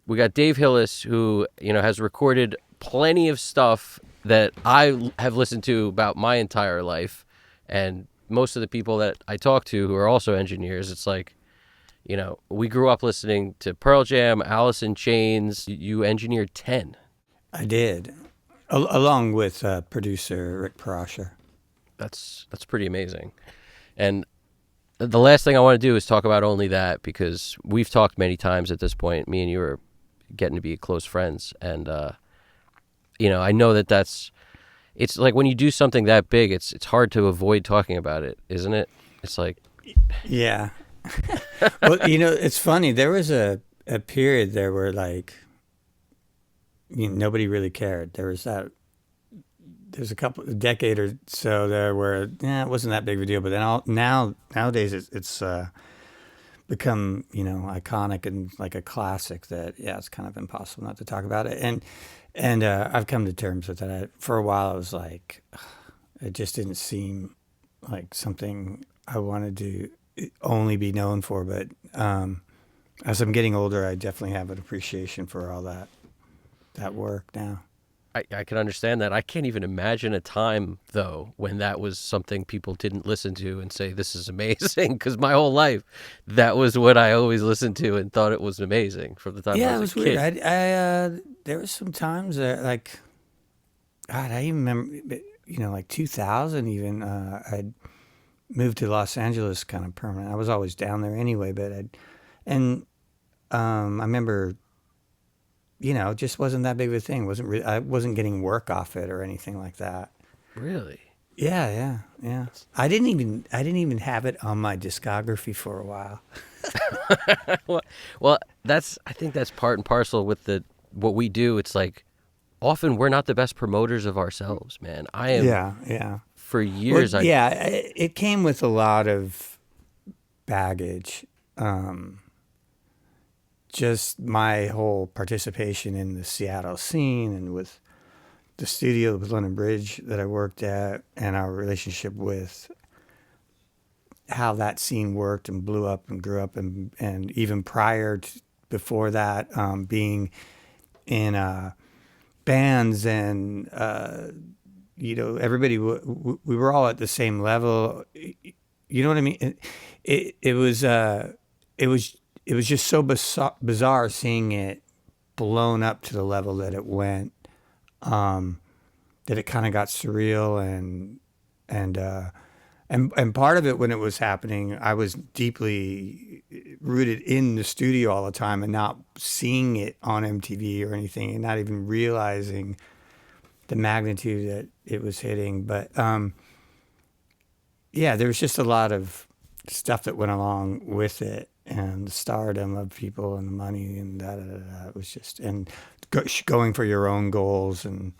we got Dave Hillis, who has recorded plenty of stuff that I have listened to about my entire life, and most of the people that I talk to who are also engineers, it's like, we grew up listening to Pearl Jam, Alice in Chains. You engineered 10. I did, along with producer Rick Parasher. That's pretty amazing. And the last thing I want to do is talk about only that, because we've talked many times at this point. Me and you are getting to be close friends, and I know it's like when you do something that big, it's hard to avoid talking about it, isn't it? It's like, Yeah. Well, it's funny. There was a period there where like nobody really cared. There's a decade or so there where it wasn't that big of a deal. But then nowadays it's become iconic and like a classic that it's kind of impossible not to talk about it. And I've come to terms with that. For a while, I was like, it just didn't seem like something I wanted to only be known for. But as I'm getting older, I definitely have an appreciation for all that work now. I can understand that. I can't even imagine a time, though, when that was something people didn't listen to and say, this is amazing. Because my whole life, that was what I always listened to and thought it was amazing from the time I It was was a kid. weird. There was some times that like, God, I even remember, like 2000 even, I'd moved to Los Angeles kind of permanent. I was always down there anyway, but I remember, it just wasn't that big of a thing. I wasn't getting work off it or anything like that. Really? Yeah. I didn't even have it on my discography for a while. Well, I think that's part and parcel with what we do. It's like, often we're not the best promoters of ourselves, man. I am. Yeah. For Well, years, it came with a lot of baggage. Just my whole participation in the Seattle scene and with the studio with London Bridge that I worked at, and our relationship with how that scene worked and blew up and grew up, and even before that, being in bands and everybody we were all at the same level. You know what I mean? It was just so bizarre seeing it blown up to the level that it went, that it kind of got surreal, and part of it when it was happening, I was deeply rooted in the studio all the time and not seeing it on MTV or anything, and not even realizing the magnitude that it was hitting. But there was just a lot of stuff that went along with it, and the stardom of people and the money and It was just, and going for your own goals, and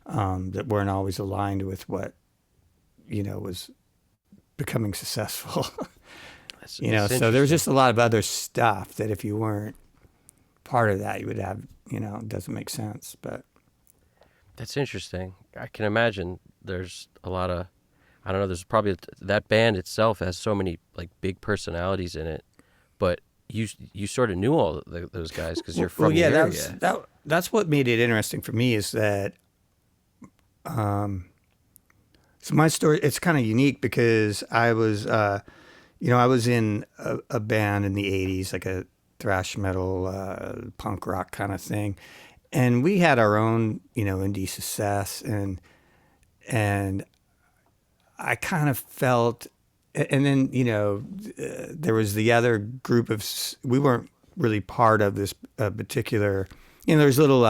that weren't always aligned with what was becoming successful. it's So there was interesting. just a lot of other stuff that if you weren't part of that, you would have, it doesn't make sense. But That's interesting. I can imagine there's a lot of, I don't know. There's probably that band itself has so many like big personalities in it, but you sort of knew all those guys because you're from the area. That's what made it interesting for me, is that so my story, it's kind of unique because I was I was in a band in the 80s, like a thrash metal punk rock kind of thing, and we had our own indie success, and I kind of felt, and then there was the other group of, we weren't really part of this particular, there's little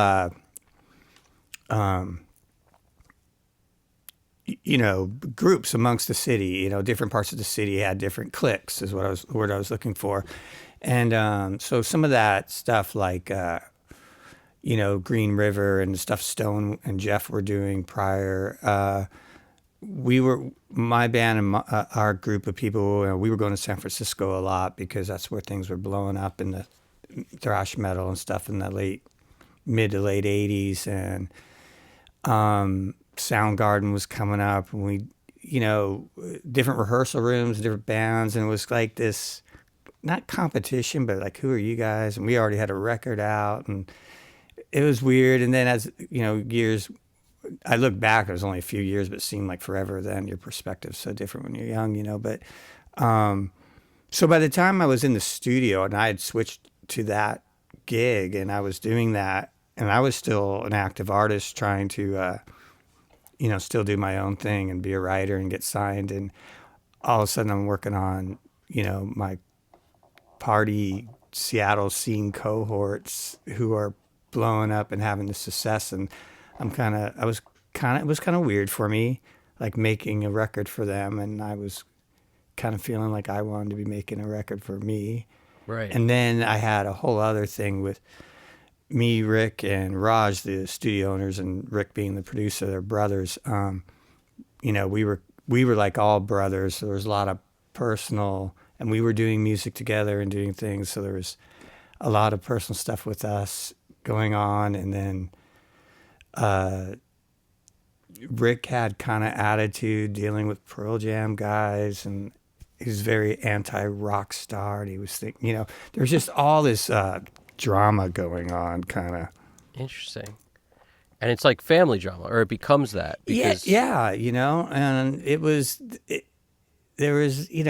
groups amongst the city. Different parts of the city had different cliques, is what word I was looking for, and so some of that stuff, like Green River and the stuff Stone and Jeff were doing prior. My band and our group of people, we were going to San Francisco a lot because that's where things were blowing up in the thrash metal and stuff in the mid to late 80s. And Soundgarden was coming up, and we, different rehearsal rooms, different bands. And it was like this not competition, but like, who are you guys? And we already had a record out, and it was weird. And then as years, I look back, it was only a few years, but it seemed like forever then. Your perspective's so different when you're young, but so by the time I was in the studio and I had switched to that gig and I was doing that, and I was still an active artist trying to, still do my own thing and be a writer and get signed. And all of a sudden I'm working on, my party Seattle scene cohorts who are blowing up and having the success. And it was kind of weird for me, like making a record for them. And I was kind of feeling like I wanted to be making a record for me. Right. And then I had a whole other thing with me, Rick, and Raj, the studio owners, and Rick being the producer. They're brothers. We were like all brothers. So there was a lot of personal, and we were doing music together and doing things. So there was a lot of personal stuff with us going on. And then Rick had kind of attitude dealing with Pearl Jam guys, and he was very anti-rock star. And he was thinking, there's just all this drama going on, kind of. Interesting. And it's like family drama, or it becomes that. Because... Yeah, and there was, the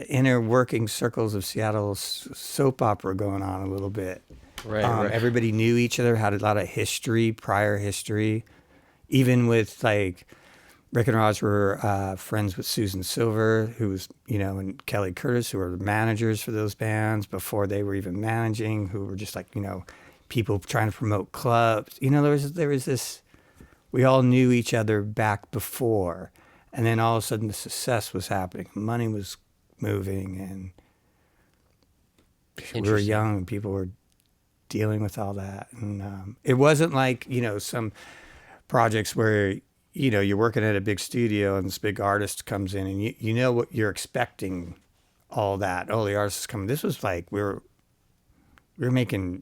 inner working circles of Seattle soap opera going on a little bit. Right, right. Everybody knew each other, had a lot of history, prior history, even with like Rick and Roz were friends with Susan Silver, who was, and Kelly Curtis, who were the managers for those bands before they were even managing, who were just like, people trying to promote clubs. There was this, we all knew each other back before. And then all of a sudden the success was happening. Money was moving, and we were young and people were dealing with all that. And it wasn't like, some projects where, you're working at a big studio and this big artist comes in and you know what you're expecting, all that. Oh, the artist is coming. This was like we were making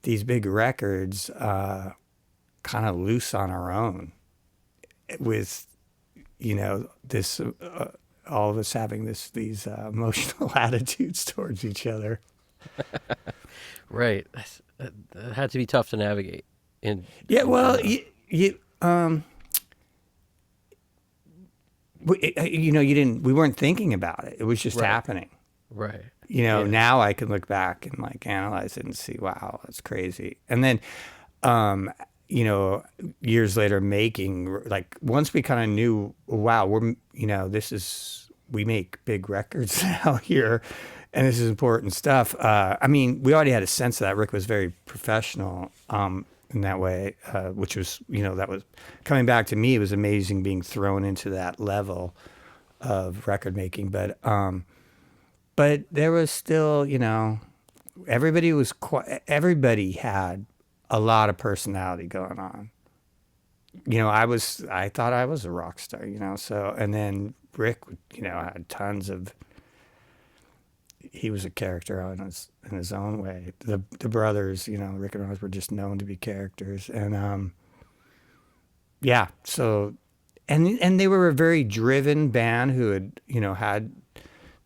these big records kind of loose on our own with, this all of us having these emotional attitudes towards each other. Right. That had to be tough to navigate. We weren't thinking about it. It was just happening. Right. Now I can look back and like analyze it and see, wow, that's crazy. And then, years later making, like once we kind of knew, wow, we make big records now here and this is important stuff. We already had a sense of that. Rick was very professional, in that way, which was, that was coming back to me. It was amazing being thrown into that level of record making. But there was still, everybody had a lot of personality going on. I thought I was a rock star, so, and then Rick, had tons of, he was a character in his own way. The brothers, Rick and Roz were just known to be characters. And, so, and they were a very driven band who had,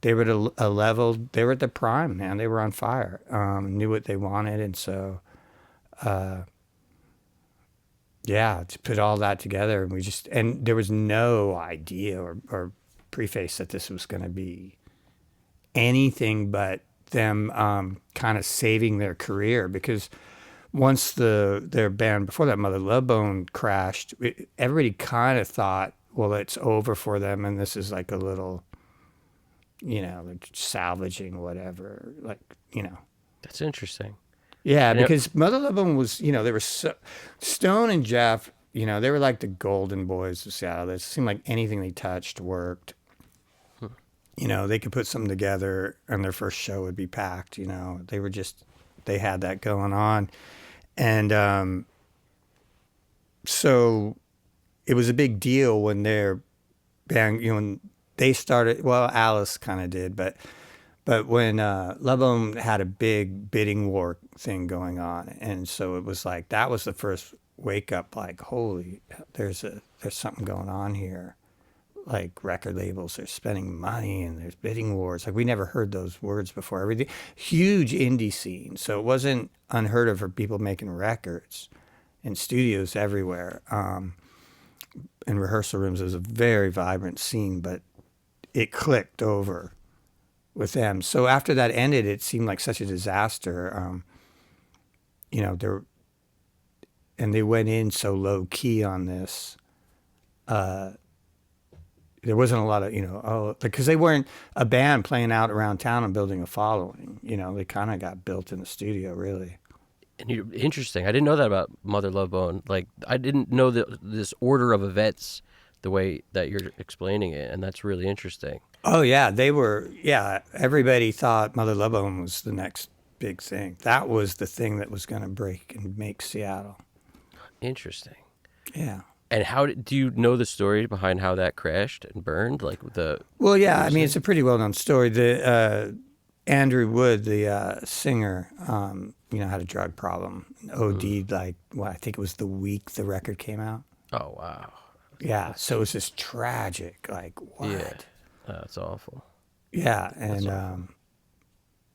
they were at a level, they were at the prime, man. They were on fire, knew what they wanted. And so, to put all that together, and there was no idea or preface that this was going to be anything but them kind of saving their career, because once their band before that, Mother Love Bone, crashed, everybody kind of thought, well, it's over for them, and this is like a little, like salvaging whatever, like, That's interesting. Yeah, because Mother Love Bone was, they were Stone and Jeff, they were like the golden boys of Seattle. It seemed like anything they touched worked. They could put something together and their first show would be packed. They had that going on. And so it was a big deal when their band, when they started, well, Alice kind of did, but when Love Bone had a big bidding war thing going on. And so it was like, that was the first wake up, like, holy, there's something going on here. like record labels are spending money and there's bidding wars. Like we never heard those words before. Everything huge indie scene, so it wasn't unheard of for people making records in studios everywhere. In rehearsal rooms, it was a very vibrant scene, but it clicked over with them. So after that ended, it seemed like such a disaster. You know, and they went in so low key on this. There wasn't a lot of, because they weren't a band playing out around town and building a following. You know, they kind of got built in the studio, really. And interesting. I didn't know that about Mother Love Bone. Like, I didn't know this order of events the way that you're explaining it, and that's really interesting. Oh yeah, they were. Yeah, everybody thought Mother Love Bone was the next big thing. That was the thing that was going to break and make Seattle. Interesting. Yeah. And do you know the story behind how that crashed and burned? Like the Well, yeah. I mean, it's a pretty well-known story. The Andrew Wood, the singer, had a drug problem. OD'd like, well, I think it was the week the record came out. Oh wow. Yeah. So it was just tragic. Like what? Yeah. That's awful. Yeah, and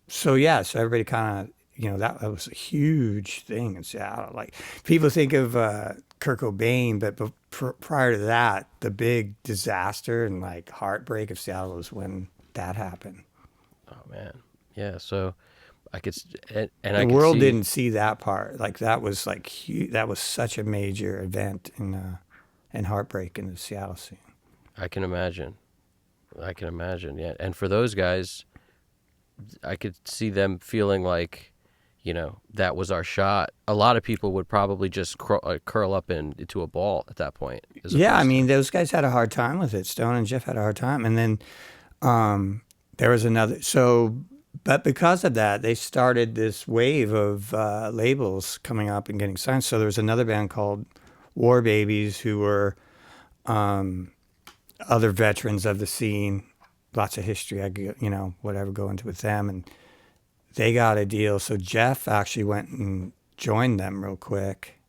so everybody kind of that was a huge thing in Seattle. Like people think of Kurt Cobain, but prior to that, the big disaster and like heartbreak of Seattle was when that happened. Oh man, yeah. So I could, the world didn't see that part. Like that was like huge, that was such a major event and heartbreak in the Seattle scene. I can imagine, yeah. And for those guys, I could see them feeling like, that was our shot. A lot of people would probably just curl up into a ball at that point. Yeah, I mean, those guys had a hard time with it. Stone and Jeff had a hard time. And then there was another. But because of that, they started this wave of labels coming up and getting signed. So there was another band called War Babies who were other veterans of the scene. Lots of history, whatever, go into with them. And they got a deal. So Jeff actually went and joined them real quick.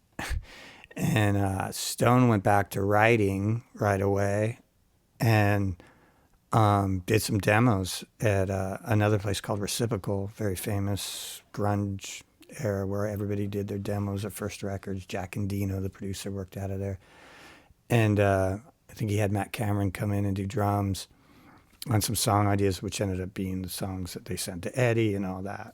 And Stone went back to writing right away and did some demos at another place called Reciprocal, very famous grunge era where everybody did their demos, their first records. Jack Endino, the producer, worked out of there. And I think he had Matt Cameron come in and do drums on some song ideas, which ended up being the songs that they sent to Eddie and all that.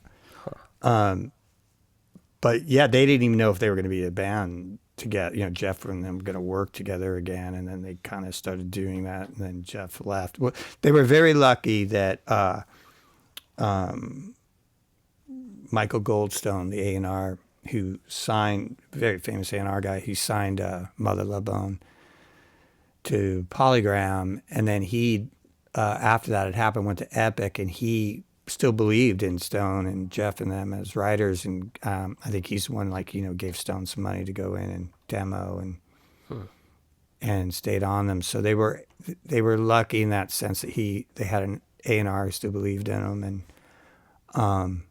But yeah, they didn't even know if they were going to be a band together. Jeff and them were going to work together again, and then they kind of started doing that, and then Jeff left. Well, they were very lucky that Michael Goldstone, the A&R, who signed, very famous A&R guy, he signed Mother Love Bone to Polygram, and then he after that had happened, went to Epic, and he still believed in Stone and Jeff and them as writers. And I think he's the one, gave Stone some money to go in and demo and stayed on them. So they were lucky in that sense that they had an A&R who still believed in them and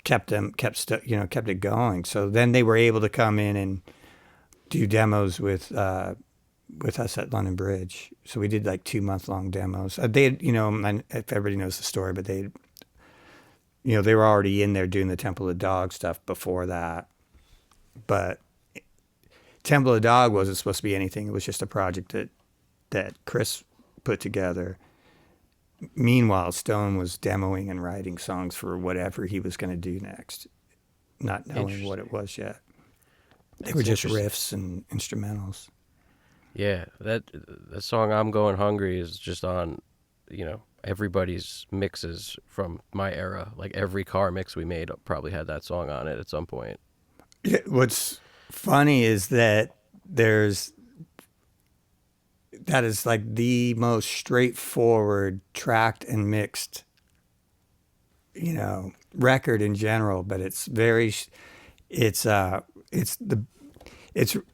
kept it going. So then they were able to come in and do demos with us at London Bridge. So we did like 2-month-long demos. They had, if everybody knows the story, but they were already in there doing the Temple of Dog stuff before that. But Temple of Dog wasn't supposed to be anything. It was just a project that Chris put together. Meanwhile, Stone was demoing and writing songs for whatever he was going to do next, not knowing what it was yet. They were just riffs and instrumentals. Yeah, that song "I'm Going Hungry" is just on, everybody's mixes from my era. Like every car mix we made probably had that song on it at some point. Yeah, what's funny is that that is like the most straightforward tracked and mixed, record in general. But it's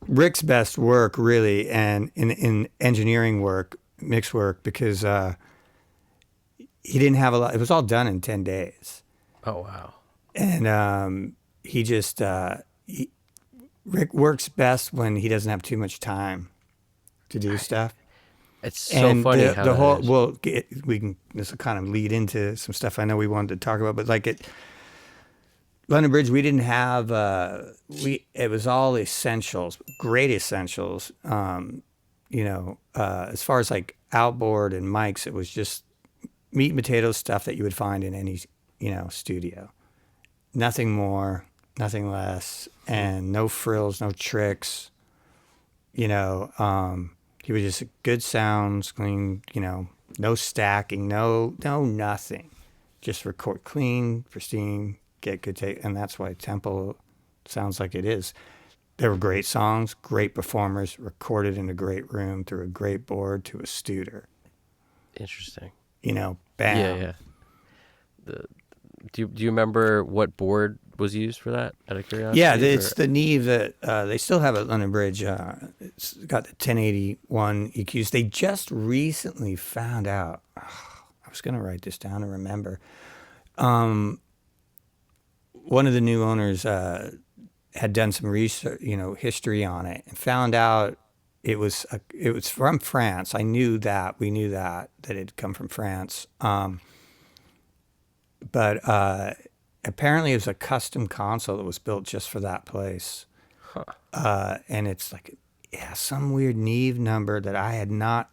Rick's best work, really, and in engineering work, mix work, because he didn't have a lot. It was all done in 10 days. Oh, wow. And he just, Rick works best when he doesn't have too much time to do stuff. It's so And funny how the that whole is. we can this will kind of lead into some stuff I know we wanted to talk about, but like it London Bridge, we didn't have it was all essentials, great essentials. As far as like outboard and mics, it was just meat and potatoes stuff that you would find in any studio. Nothing more, nothing less, and no frills, no tricks. He was just good sounds, clean. No stacking, no nothing. Just record clean, pristine, get good take, and that's why Temple sounds like it is. They were great songs, great performers, recorded in a great room through a great board to a Studer. Interesting. Yeah, Bam. yeah. The, do you remember what board was used for that? Out of Yeah, curiosity, it's or the Neve that they still have at London Bridge. It's got the 1081 EQs. They just recently found out. I was going to write this down and remember. One of the new owners had done some research, history on it, and found out it was from France. I knew that we knew that it had come from France, but apparently it was a custom console that was built just for that place, and it's like some weird Neve number that I had not.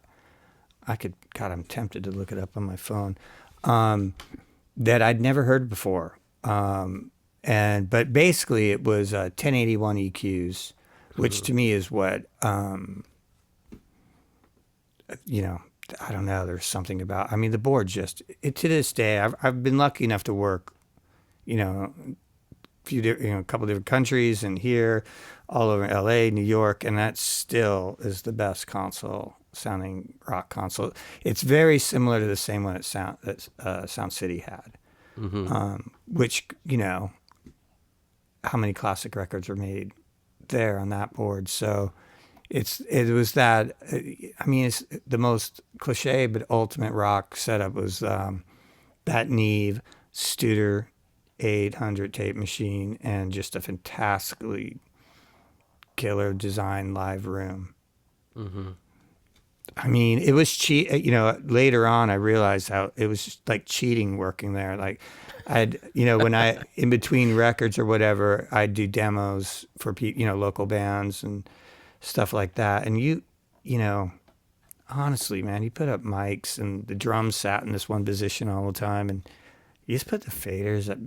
God, I'm tempted to look it up on my phone. That I'd never heard before. But basically it was 1081 EQs, which to me is what I don't know. There's something about. I mean, the board just to this day. I've been lucky enough to work, a couple different countries and here, all over L.A., New York, and that still is the best console sounding rock console. It's very similar to the same one that Sound City had, which how many classic records were made there on that board. So it was that. I mean, it's the most cliche but ultimate rock setup was that Neve Studer 800 tape machine and just a fantastically killer design live room. I mean, it was cheat. Later on, I realized how it was just like cheating working there. Like, when I in between records or whatever, I'd do demos for local bands and stuff like that. And honestly, man, you put up mics and the drums sat in this one position all the time, and you just put the faders up.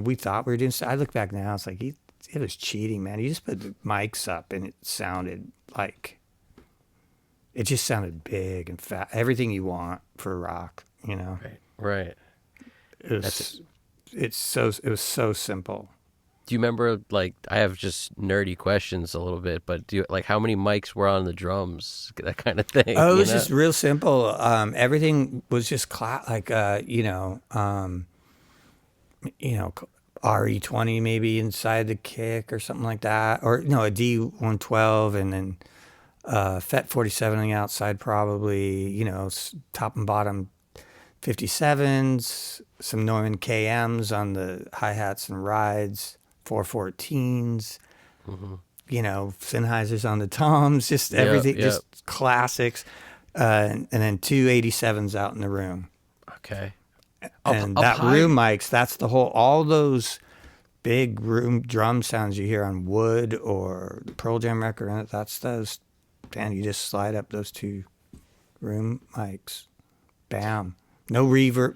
We thought we were doing stuff. I look back now, it's like it was cheating, man. You just put the mics up, and it sounded like. It just sounded big and fat. Everything you want for rock, right. It was so simple. Do you remember, like, I have just nerdy questions a little bit, but how many mics were on the drums, that kind of thing? Oh, it was just real simple. Everything was just RE20 maybe inside the kick or something like that, or no, a D112 and then. FET 47 on the outside, probably, top and bottom 57s, some Neumann KMs on the hi-hats and rides, 414s, Sennheisers on the toms, just everything, just classics, and then two 87s out in the room. Okay. And Up that high? room mics, that's all those big room drum sounds you hear on Wood or the Pearl Jam record, that's those. And you just slide up those two room mics. Bam. No reverb,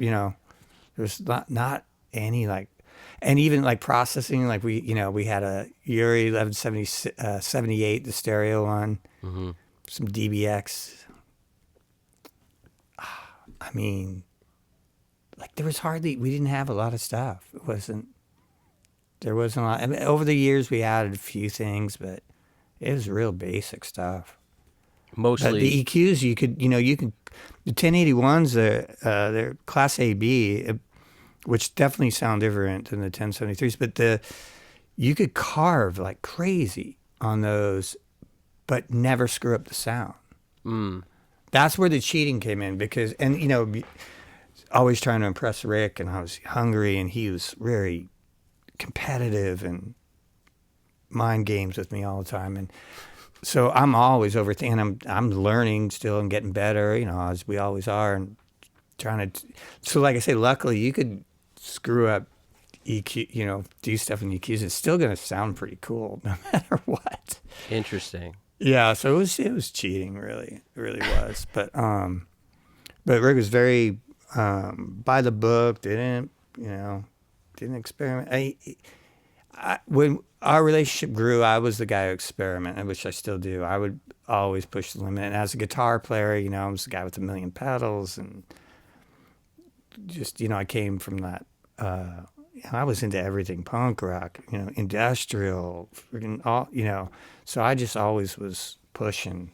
there's not any and even processing, we had a Yuri 1178, the stereo one, some DBX. I mean, we didn't have a lot of stuff. There wasn't a lot. I mean, over the years we added a few things, but it was real basic stuff. Mostly. But the EQs, you could the 1081s, they're Class AB, which definitely sound different than the 1073s. But you could carve like crazy on those, but never screw up the sound. That's where the cheating came in because, always trying to impress Rick, and I was hungry, and he was very competitive and mind games with me all the time, and so I'm always overthinking. I'm learning still and getting better, as we always are, and trying to. So, like I say, luckily you could screw up EQ, do stuff in EQs. It's still gonna sound pretty cool no matter what. Interesting. Yeah, so it was cheating, really, it really was. But Rick was very by the book. Didn't experiment. When our relationship grew, I was the guy who experimented, which I still do. I would always push the limit. And as a guitar player, I was the guy with a million pedals, and just I came from that. I was into everything: punk rock, industrial, freaking all, So I just always was pushing.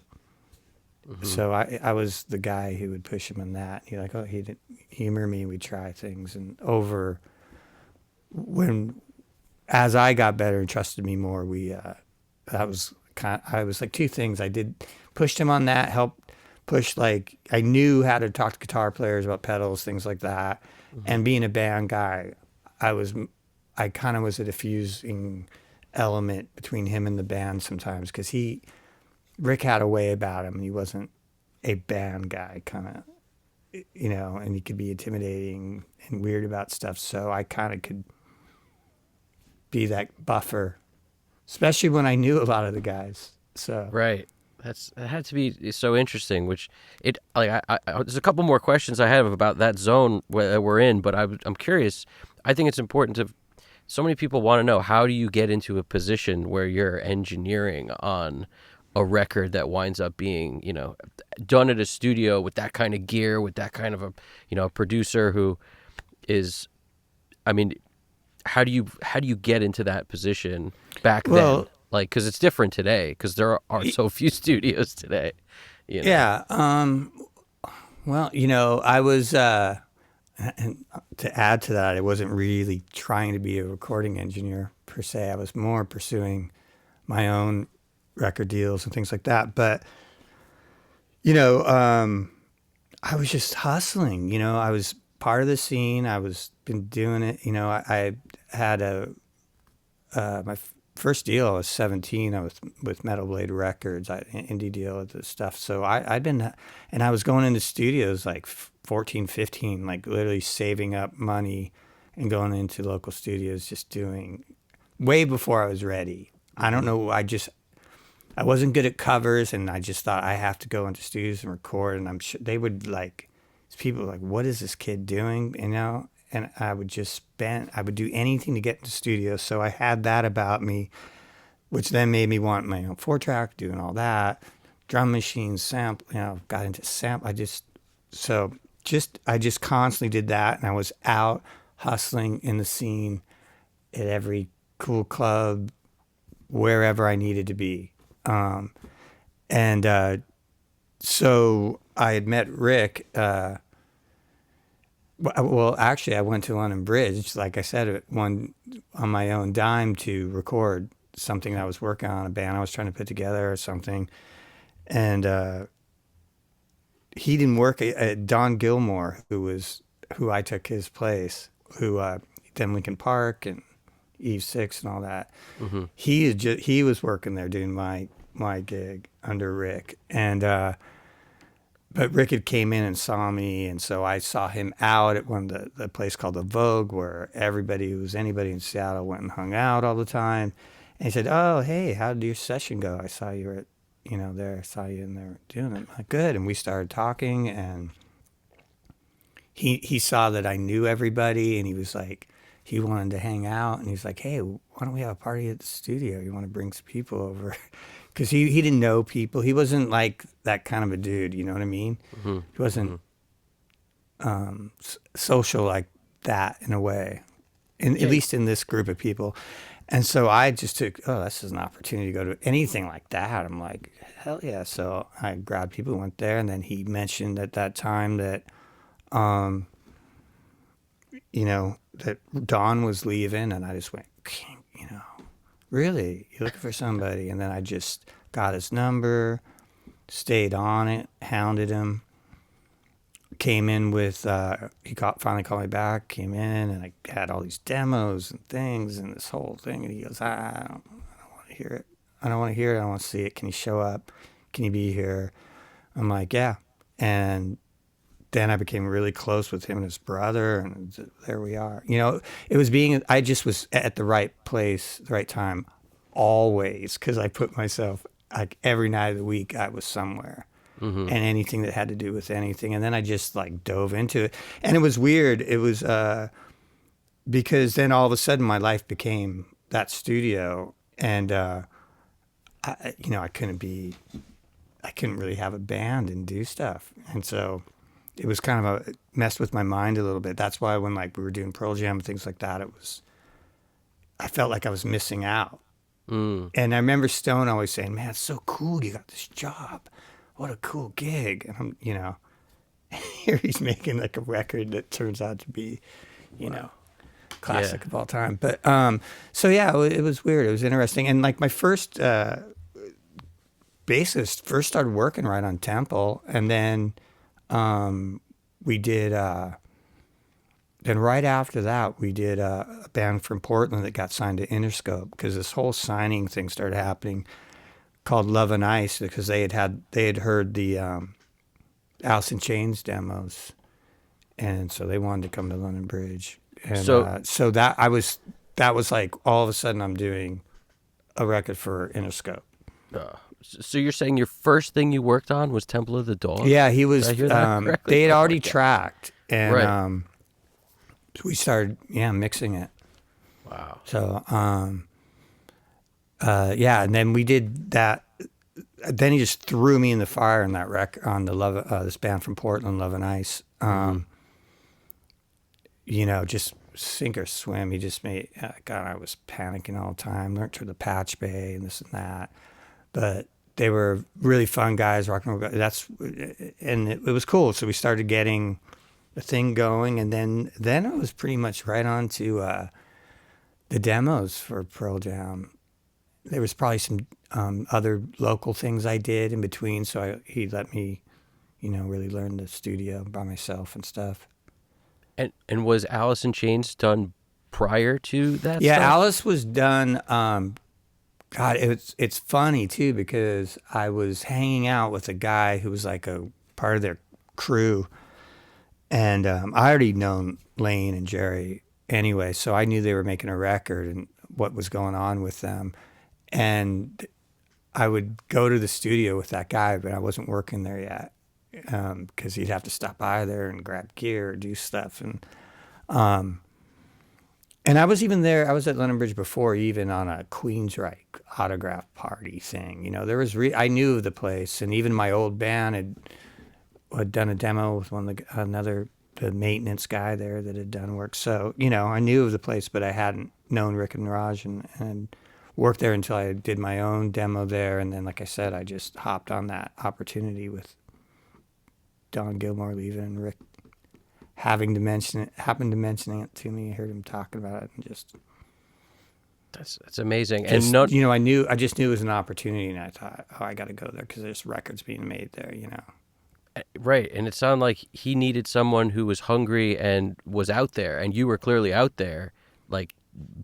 Hmm. So I was the guy who would push him in that. He like, oh, he did humor me. We try things, and over when as I got better and trusted me more, that was I was like two things I did, pushed him on that, helped push, like I knew how to talk to guitar players about pedals, things like that, Hmm. and being a band guy, I was I kind of was a diffusing element between him and the band sometimes because Rick had a way about him. He wasn't a band guy kind of, and he could be intimidating and weird about stuff. So I kind of could be that buffer, especially when I knew a lot of the guys. So Right. That had to be so interesting. Which it like there's a couple more questions I have about that zone that we're in, but I'm curious. I think it's important to. So many people want to know, how do you get into a position where you're engineering on a record that winds up being done at a studio with that kind of gear, with that kind of a producer who is, I mean, how do you get into that position back then? well, Like, because it's different today, because there are so few studios today. You know. yeah. Well, I was, and to add to that, I wasn't really trying to be a recording engineer per se. I was more pursuing my own record deals and things like that. But, you know, um, I was just hustling. I was part of the scene. I was been doing it. I had my first deal. I was 17. I was with Metal Blade Records, an indie deal with this stuff. So I'd been, and I was going into studios like 14, 15, like literally saving up money and going into local studios, just doing way before I was ready. I don't Hmm. know. I wasn't good at covers, and I just thought I have to go into studios and record. And I'm sure they would like, people were like, what is this kid doing? And I would just I would do anything to get into studios. So I had that about me, which then made me want my own 4-track, doing all that, drum machines, sample, got into sample. I just constantly did that. And I was out hustling in the scene at every cool club, wherever I needed to be. And so I had met Rick. Well, actually, I went to London Bridge, like I said, one on my own dime to record something I was working on, a band I was trying to put together or something. And he didn't work. Don Gilmore, who I took his place, who did Lincoln Park and Eve Six and all that. Hmm. He was working there doing my gig under Rick, and but Rick had came in and saw me, and so I saw him out at one of the place called the Vogue, where everybody who was anybody in Seattle went and hung out all the time. And he said, "Oh, hey, how did your session go? I saw you were at, there. I saw you in there doing it." I'm like, "Good." And we started talking, and he saw that I knew everybody, and he was like, he wanted to hang out, and he's like, "Hey, why don't we have a party at the studio? You want to bring some people over?" Because he didn't know people. He wasn't like that kind of a dude. You know what I mean? Hmm. He wasn't Hmm. social like that in a way, at Yeah. least in this group of people. And so I just took, oh, this is an opportunity to go to anything like that. I'm like, hell yeah. So I grabbed people, went there, and then he mentioned at that time that, um, that Don was leaving, and I just went, you know, really, you're looking for somebody? And then I just got his number, stayed on it, hounded him, came in with finally called me back, came in, and I had all these demos and things and this whole thing, and he goes, I don't want to hear it. I don't want to hear it. I don't want to see it. Can you show up? Can you be here? I'm like, yeah. And then I became really close with him and his brother, and there we are. You know, I just was at the right place, the right time, always, because I put myself, like, every night of the week, I was somewhere. Mm-hmm. And anything that had to do with anything. And then I just, like, dove into it. And it was weird. It was because then all of a sudden my life became that studio. And, I couldn't really have a band and do stuff. And so it was kind of messed with my mind a little bit. That's why when, like, we were doing Pearl Jam and things like that, I felt like I was missing out. Mm. And I remember Stone always saying, man, it's so cool. You got this job. What a cool gig. And here he's making, like, a record that turns out to be, classic of all time. But, so yeah, it was weird. It was interesting. And, like, my first, bassist first started working right on Temple. And then, we did, then right after that, we did a band from Portland that got signed to Interscope, because this whole signing thing started happening, called Love and Ice, because they had heard the Alice in Chains demos, and so they wanted to come to London Bridge, and so that was like, all of a sudden I'm doing a record for Interscope. So you're saying your first thing you worked on was Temple of the Dog? Yeah, he was. Did I hear that correctly? They had already tracked, and Right. we started mixing it. Wow. So and then we did that. Then he just threw me in the fire on that on the this band from Portland, Love and Ice. Just sink or swim. He just made. God, I was panicking all the time. Learned through the patch bay and this and that, but they were really fun guys, rock and roll guys. And it was cool. So we started getting the thing going, and then it was pretty much right on to the demos for Pearl Jam. There was probably some other local things I did in between, so he let me, really learn the studio by myself and stuff. And was Alice in Chains done prior to that? Yeah, stuff? Alice was done. God, it's funny too, because I was hanging out with a guy who was like a part of their crew, and I already known Lane and Jerry anyway, so I knew they were making a record and what was going on with them. And I would go to the studio with that guy, but I wasn't working there yet, because he'd have to stop by there and grab gear or do stuff. And I was even there. I was at London Bridge before, even on a Queensryche autograph party thing. There was I knew of the place, and even my old band had done a demo with the maintenance guy there that had done work. So I knew of the place, but I hadn't known Rick and Raj and worked there until I did my own demo there. And then, like I said, I just hopped on that opportunity with Don Gilmore leaving and Rick happened to mention it to me. I heard him talking about it, and just that's amazing. just, And I just knew it was an opportunity, and I thought, oh, I got to go there because there's records being made there. right, and it sounded like he needed someone who was hungry and was out there, and you were clearly out there, like,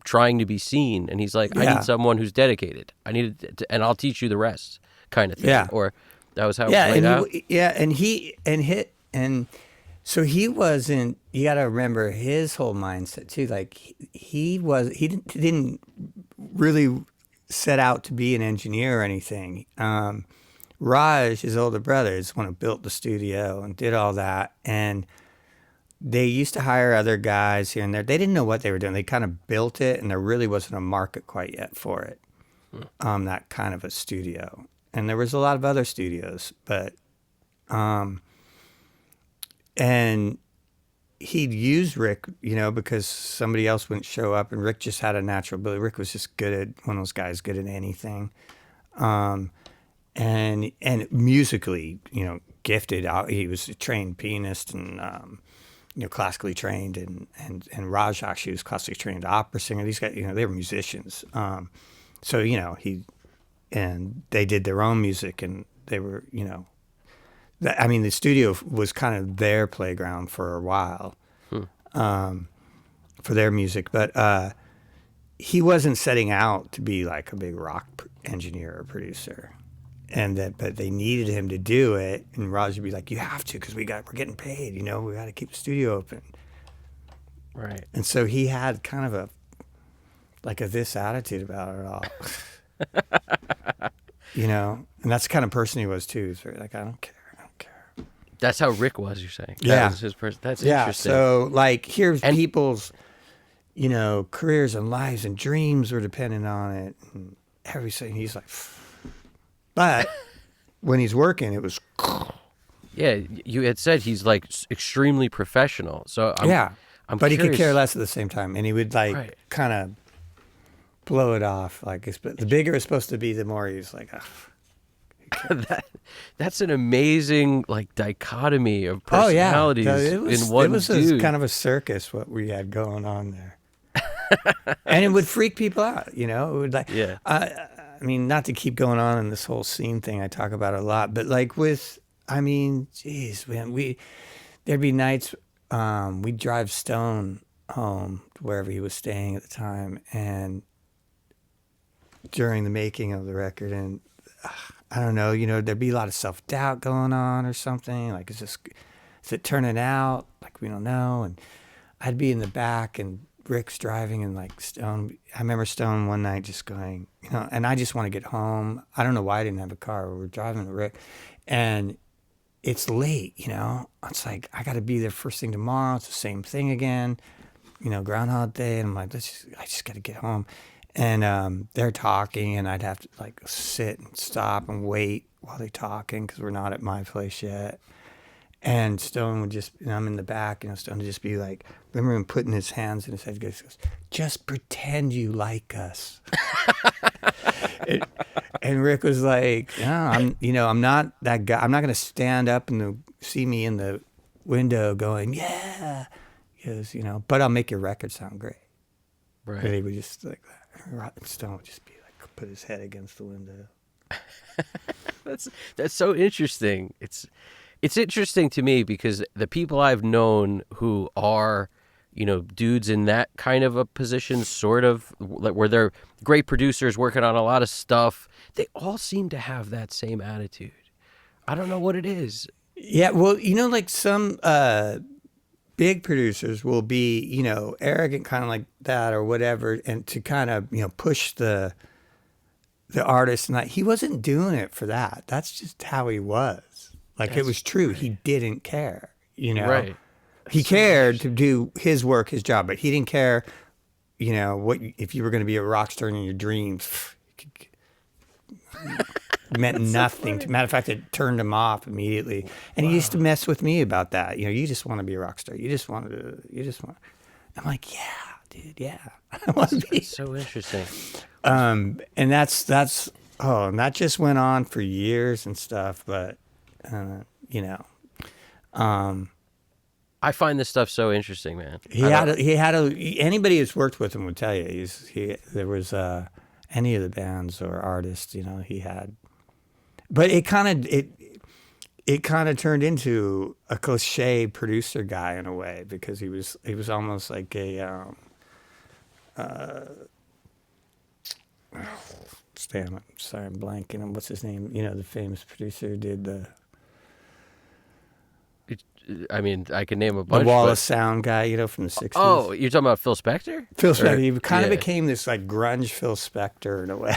trying to be seen. And he's like, I need someone who's dedicated. I need it and I'll teach you the rest, kind of thing. Yeah. Or that was how it played out. And so he wasn't. You got to remember his whole mindset too. Like, he didn't really set out to be an engineer or anything. Raj, his older brother, is the one who built the studio and did all that. And they used to hire other guys here and there. They didn't know what they were doing. They kind of built it, and there really wasn't a market quite yet for it. That kind of a studio. And there was a lot of other studios, but and he'd use Rick, because somebody else wouldn't show up, and Rick just had a natural ability. Rick was just one of those guys, good at anything. And musically, gifted. He was a trained pianist and classically trained, and Raj actually was classically trained opera singer. These guys, they were musicians. So and they did their own music, and they were, the studio was kind of their playground for a while, for their music. But he wasn't setting out to be like a big rock engineer or producer. And that, but they needed him to do it. And Raj would be like, you have to, because we're getting paid, we got to keep the studio open. Right. And so he had kind of this attitude about it all. And that's the kind of person he was too. He's very like, I don't care. That's how Rick was, you're saying? Yeah. That was his person. That's interesting. So like here's people's, careers and lives and dreams were dependent on it and everything. He's like, but when he's working, it was. Yeah, you had said he's like extremely professional. So I'm but curious. He could care less at the same time, and he would kind of blow it off. Like the bigger it's supposed to be, the more he's like, that's an amazing like dichotomy of personalities in one It was dude. kind of a circus what we had going on there, and it would freak people out. It would like. Yeah. I mean, not to keep going on in this whole scene thing, I talk about it a lot, but like geez, man, there'd be nights we'd drive Stone home to wherever he was staying at the time, and during the making of the record, and I don't know, there'd be a lot of self-doubt going on or something. Like, is it turning out? Like, we don't know. And I'd be in the back, and Rick's driving, and like Stone, I remember Stone one night just going, and I just want to get home. I don't know why I didn't have a car. We were driving to Rick, and it's late, It's like, I got to be there first thing tomorrow. It's the same thing again, Groundhog Day. And I'm like, I just got to get home. And they're talking, and I'd have to like sit and stop and wait while they're talking because we're not at my place yet. And Stone would just, I'm in the back, Stone would just be like, remember him putting his hands in his head, he goes, just pretend you like us. And Rick was like, no, I'm not that guy. I'm not going to stand up and see me in the window going, yeah. He goes, but I'll make your record sound great. Right. And he would just like that. Stone would just be like, put his head against the window. That's so interesting. It's interesting to me because the people I've known who are, dudes in that kind of a position, sort of, like where they're great producers working on a lot of stuff, they all seem to have that same attitude. I don't know what it is. Yeah, well, like some big producers will be, arrogant kind of like that or whatever, and to kind of, push the artist. And he wasn't doing it for that. That's just how he was. Like, it was true. Right. He didn't care, Right. He cared to do his work, his job, but he didn't care, what if you were going to be a rock star in your dreams. Meant nothing. Matter of fact, it turned him off immediately. And he used to mess with me about that. You just want to be a rock star. You just want. I'm like, yeah, dude, yeah. I want to be. So interesting. And that's and that just went on for years and stuff. But I find this stuff so interesting, man. Anybody who's worked with him would tell you there was any of the bands or artists, he had. But it kind of turned into a cliche producer guy in a way, because he was almost like a sorry, I'm blanking on what's his name. The famous producer who did the. I can name a bunch. The Wall of Sound guy, from the 60s. Oh, you're talking about Phil Spector? Phil Spector. He kind of became this like grunge Phil Spector in a way.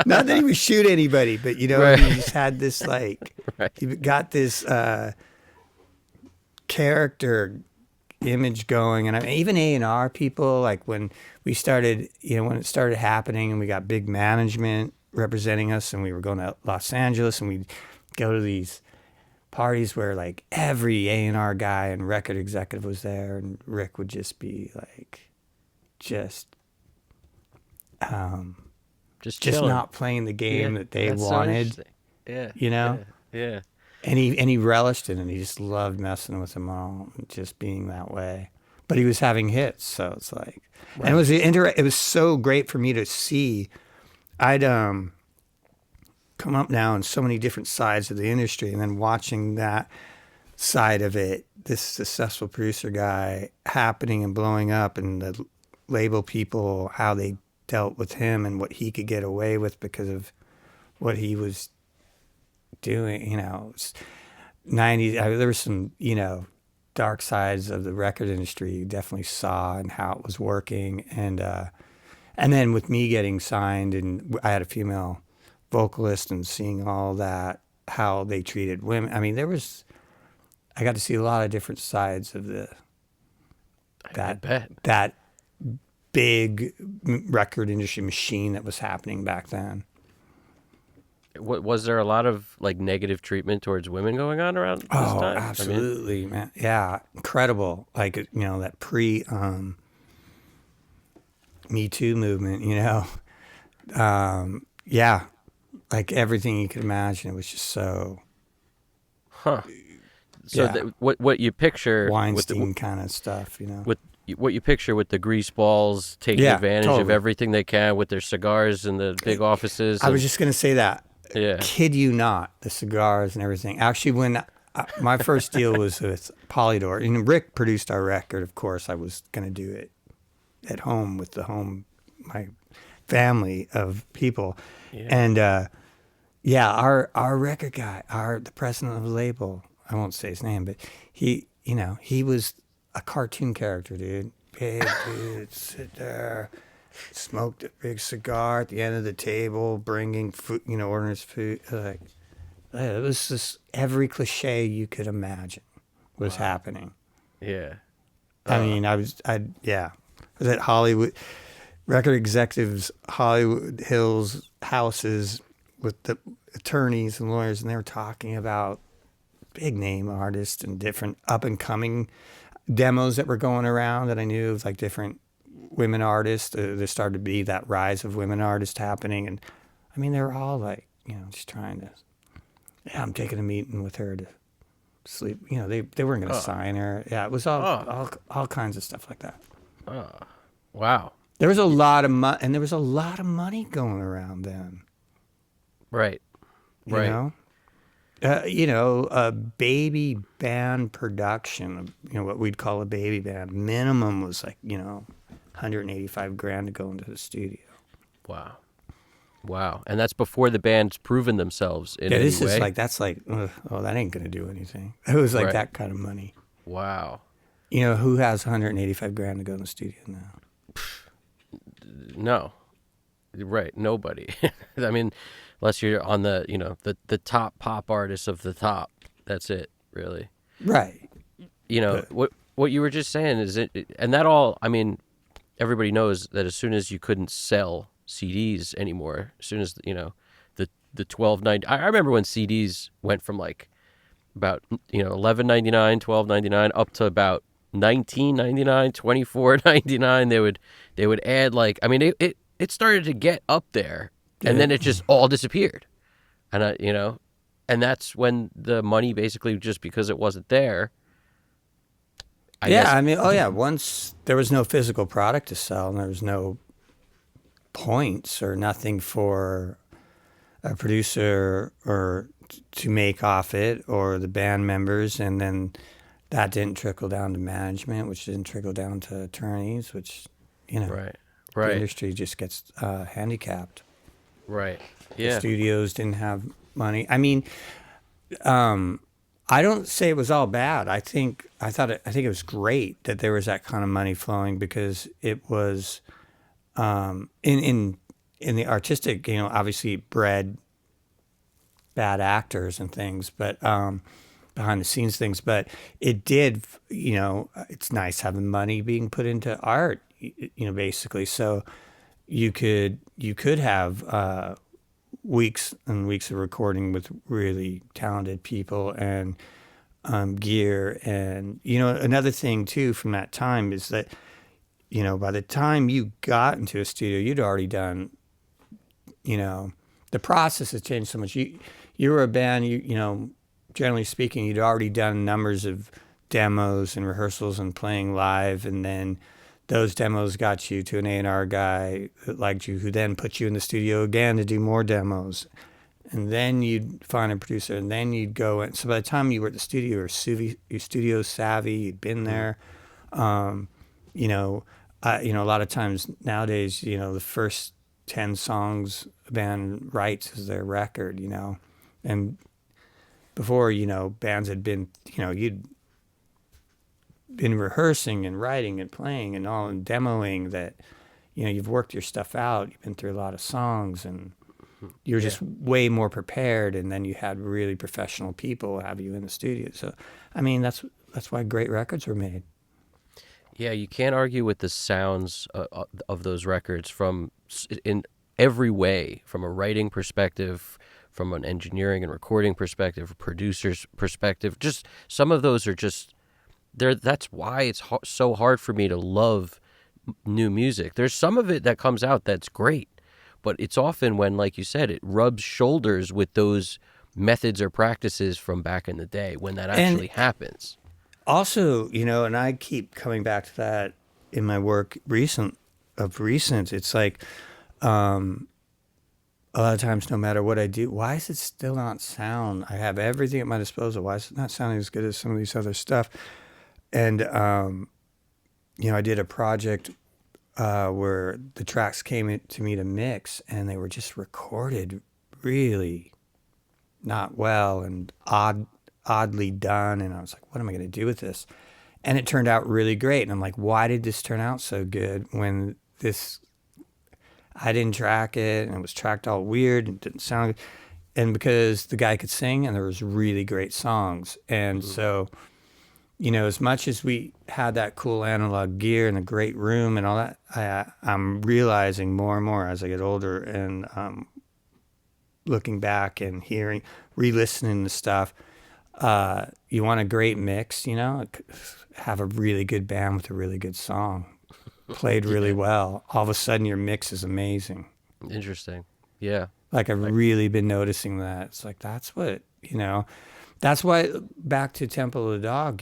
Not that he would shoot anybody, but right. He just had this like, right. He got this character image going. And even A&R people, like when we started, when it started happening and we got big management representing us and we were going to Los Angeles and we'd go to these parties where like every A&R guy and record executive was there, and Rick would just be like, just not playing the game that they wanted. So yeah. Yeah. And he relished it, and he just loved messing with them all, and just being that way. But he was having hits, so it's like, right. And it was so great for me to see. I'd come up now in so many different sides of the industry, and then watching that side of it, this successful producer guy happening and blowing up, and the label people, how they dealt with him and what he could get away with because of what he was doing. 90s, there was some, dark sides of the record industry you definitely saw and how it was working. And then with me getting signed and I had a female vocalist and seeing all that, how they treated women. I mean, I got to see a lot of different sides of I bet. that big record industry machine that was happening back then. What was there a lot of like negative treatment towards women going on around this Oh, time? absolutely, man. Yeah, incredible. Like, that pre Me Too movement, yeah, like everything you could imagine. It was just so, Huh. So yeah, what you picture Weinstein kind of stuff, with what you picture with the grease balls taking Yeah, advantage of totally. everything they can with their cigars in the big offices. I was just going to say that. Yeah. Kid you not, the cigars and everything. Actually, when my first deal was with Polydor, and Rick produced our record, of course, I was going to do it at home with my family of people. Yeah. And yeah, our record guy, the president of the label, I won't say his name, but he was a cartoon character, dude. Big dude, sit there, smoked a big cigar at the end of the table, bringing food, ordering his food. Like, it was just every cliche you could imagine was happening. Yeah. I mean, I was at Hollywood, record executives, Hollywood Hills houses with the attorneys and lawyers, and they were talking about big name artists and different up and coming demos that were going around that I knew of, like different women artists. There started to be that rise of women artists happening, and I mean, they were all like, just trying to. Yeah, I'm taking a meeting with her to sleep. They weren't going to sign her. Yeah, it was all kinds of stuff like that. Wow. There was a lot of money, and there was a lot of money going around then. Right. You Right. know? A baby band production, what we'd call a baby band, minimum was like, 185 grand to go into the studio. Wow. Wow. And that's before the band's proven themselves in any This way? is like, that's like, that ain't going to do anything. It was like Right. that kind of money. Wow. Who has 185 grand to go in the studio now? No. Right. Nobody. I mean, unless you're on the, the top pop artists of the top. That's it, really. Right. What you were just saying is and that all, I mean, everybody knows that as soon as you couldn't sell CDs anymore, as soon as, the 12.90, I remember when CDs went from like about, $11.99, $12.99 up to about $19.99, $24.99. They would add like, I mean, it started to get up there, and then it just all disappeared. And and that's when the money basically, just because it wasn't there. I guess, I mean, once there was no physical product to sell and there was no points or nothing for a producer or to make off it or the band members, and then that didn't trickle down to management, which didn't trickle down to attorneys, which, Right. the industry just gets handicapped. Right. The Yeah. studios didn't have money. I mean, I don't say it was all bad. I think it was great that there was that kind of money flowing, because it was in the artistic, obviously bred bad actors and things, but behind the scenes things. But it did, it's nice having money being put into art, basically. So you could have weeks and weeks of recording with really talented people and gear. And, another thing too from that time is that, by the time you got into a studio, you'd already done, the process has changed so much. You were a band, generally speaking, you'd already done numbers of demos and rehearsals and playing live, and then those demos got you to an A&R guy that liked you, who then put you in the studio again to do more demos. And then you'd find a producer, and then you'd go in. So by the time you were at the studio, you were studio savvy, you'd been there. a lot of times nowadays, the first 10 songs a band writes is their record, and before, bands had been, you'd been rehearsing and writing and playing and all and demoing that, you've worked your stuff out. You've been through a lot of songs and you're Yeah. just way more prepared. And then you had really professional people have you in the studio. So, I mean, that's why great records were made. Yeah, you can't argue with the sounds of those records in every way, from a writing perspective, from an engineering and recording perspective, a producer's perspective. Just some of those are just there. That's why it's so hard for me to love new music. There's some of it that comes out that's great, but it's often when, like you said, it rubs shoulders with those methods or practices from back in the day when that And actually happens. also, and I keep coming back to that in my work recent, it's like, a lot of times, no matter what I do, why is it still not sound? I have everything at my disposal. Why is it not sounding as good as some of these other stuff? And, I did a project where the tracks to me to mix, and they were just recorded really not well and oddly done. And I was like, what am I going to do with this? And it turned out really great. And I'm like, why did this turn out so good when I didn't track it and it was tracked all weird and didn't sound good. And because the guy could sing and there was really great songs. And so, as much as we had that cool analog gear and a great room and all that, I'm realizing more and more as I get older and looking back and re-listening to stuff, you want a great mix, have a really good band with a really good song. Played really Yeah, well. All of a sudden, your mix is amazing. interesting. Yeah, Like I've like really been noticing that. It's like that's what That's why back to Temple of the Dog.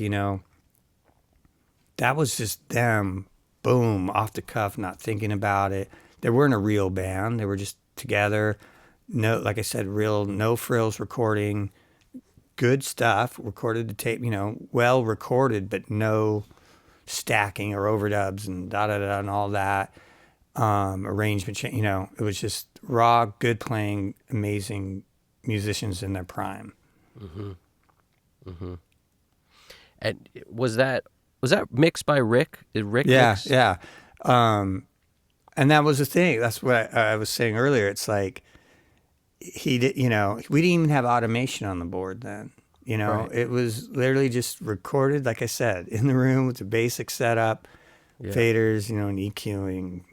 That was just them, boom, off the cuff, not thinking about it. They weren't a real band. They were just together. No, like I said, real no frills recording, good stuff. Recorded to tape. Well recorded, but no stacking or overdubs and da da da and all that. Arrangement change. It was just raw, good playing, amazing musicians in their prime. and was that mixed by Rick? Did Rick Yeah, mix? yeah. And that was the thing. That's what I was saying earlier. It's like he did. We didn't even have automation on the board then. Right. It was literally just recorded, like I said, in the room with a basic setup, Yeah. faders, and EQing,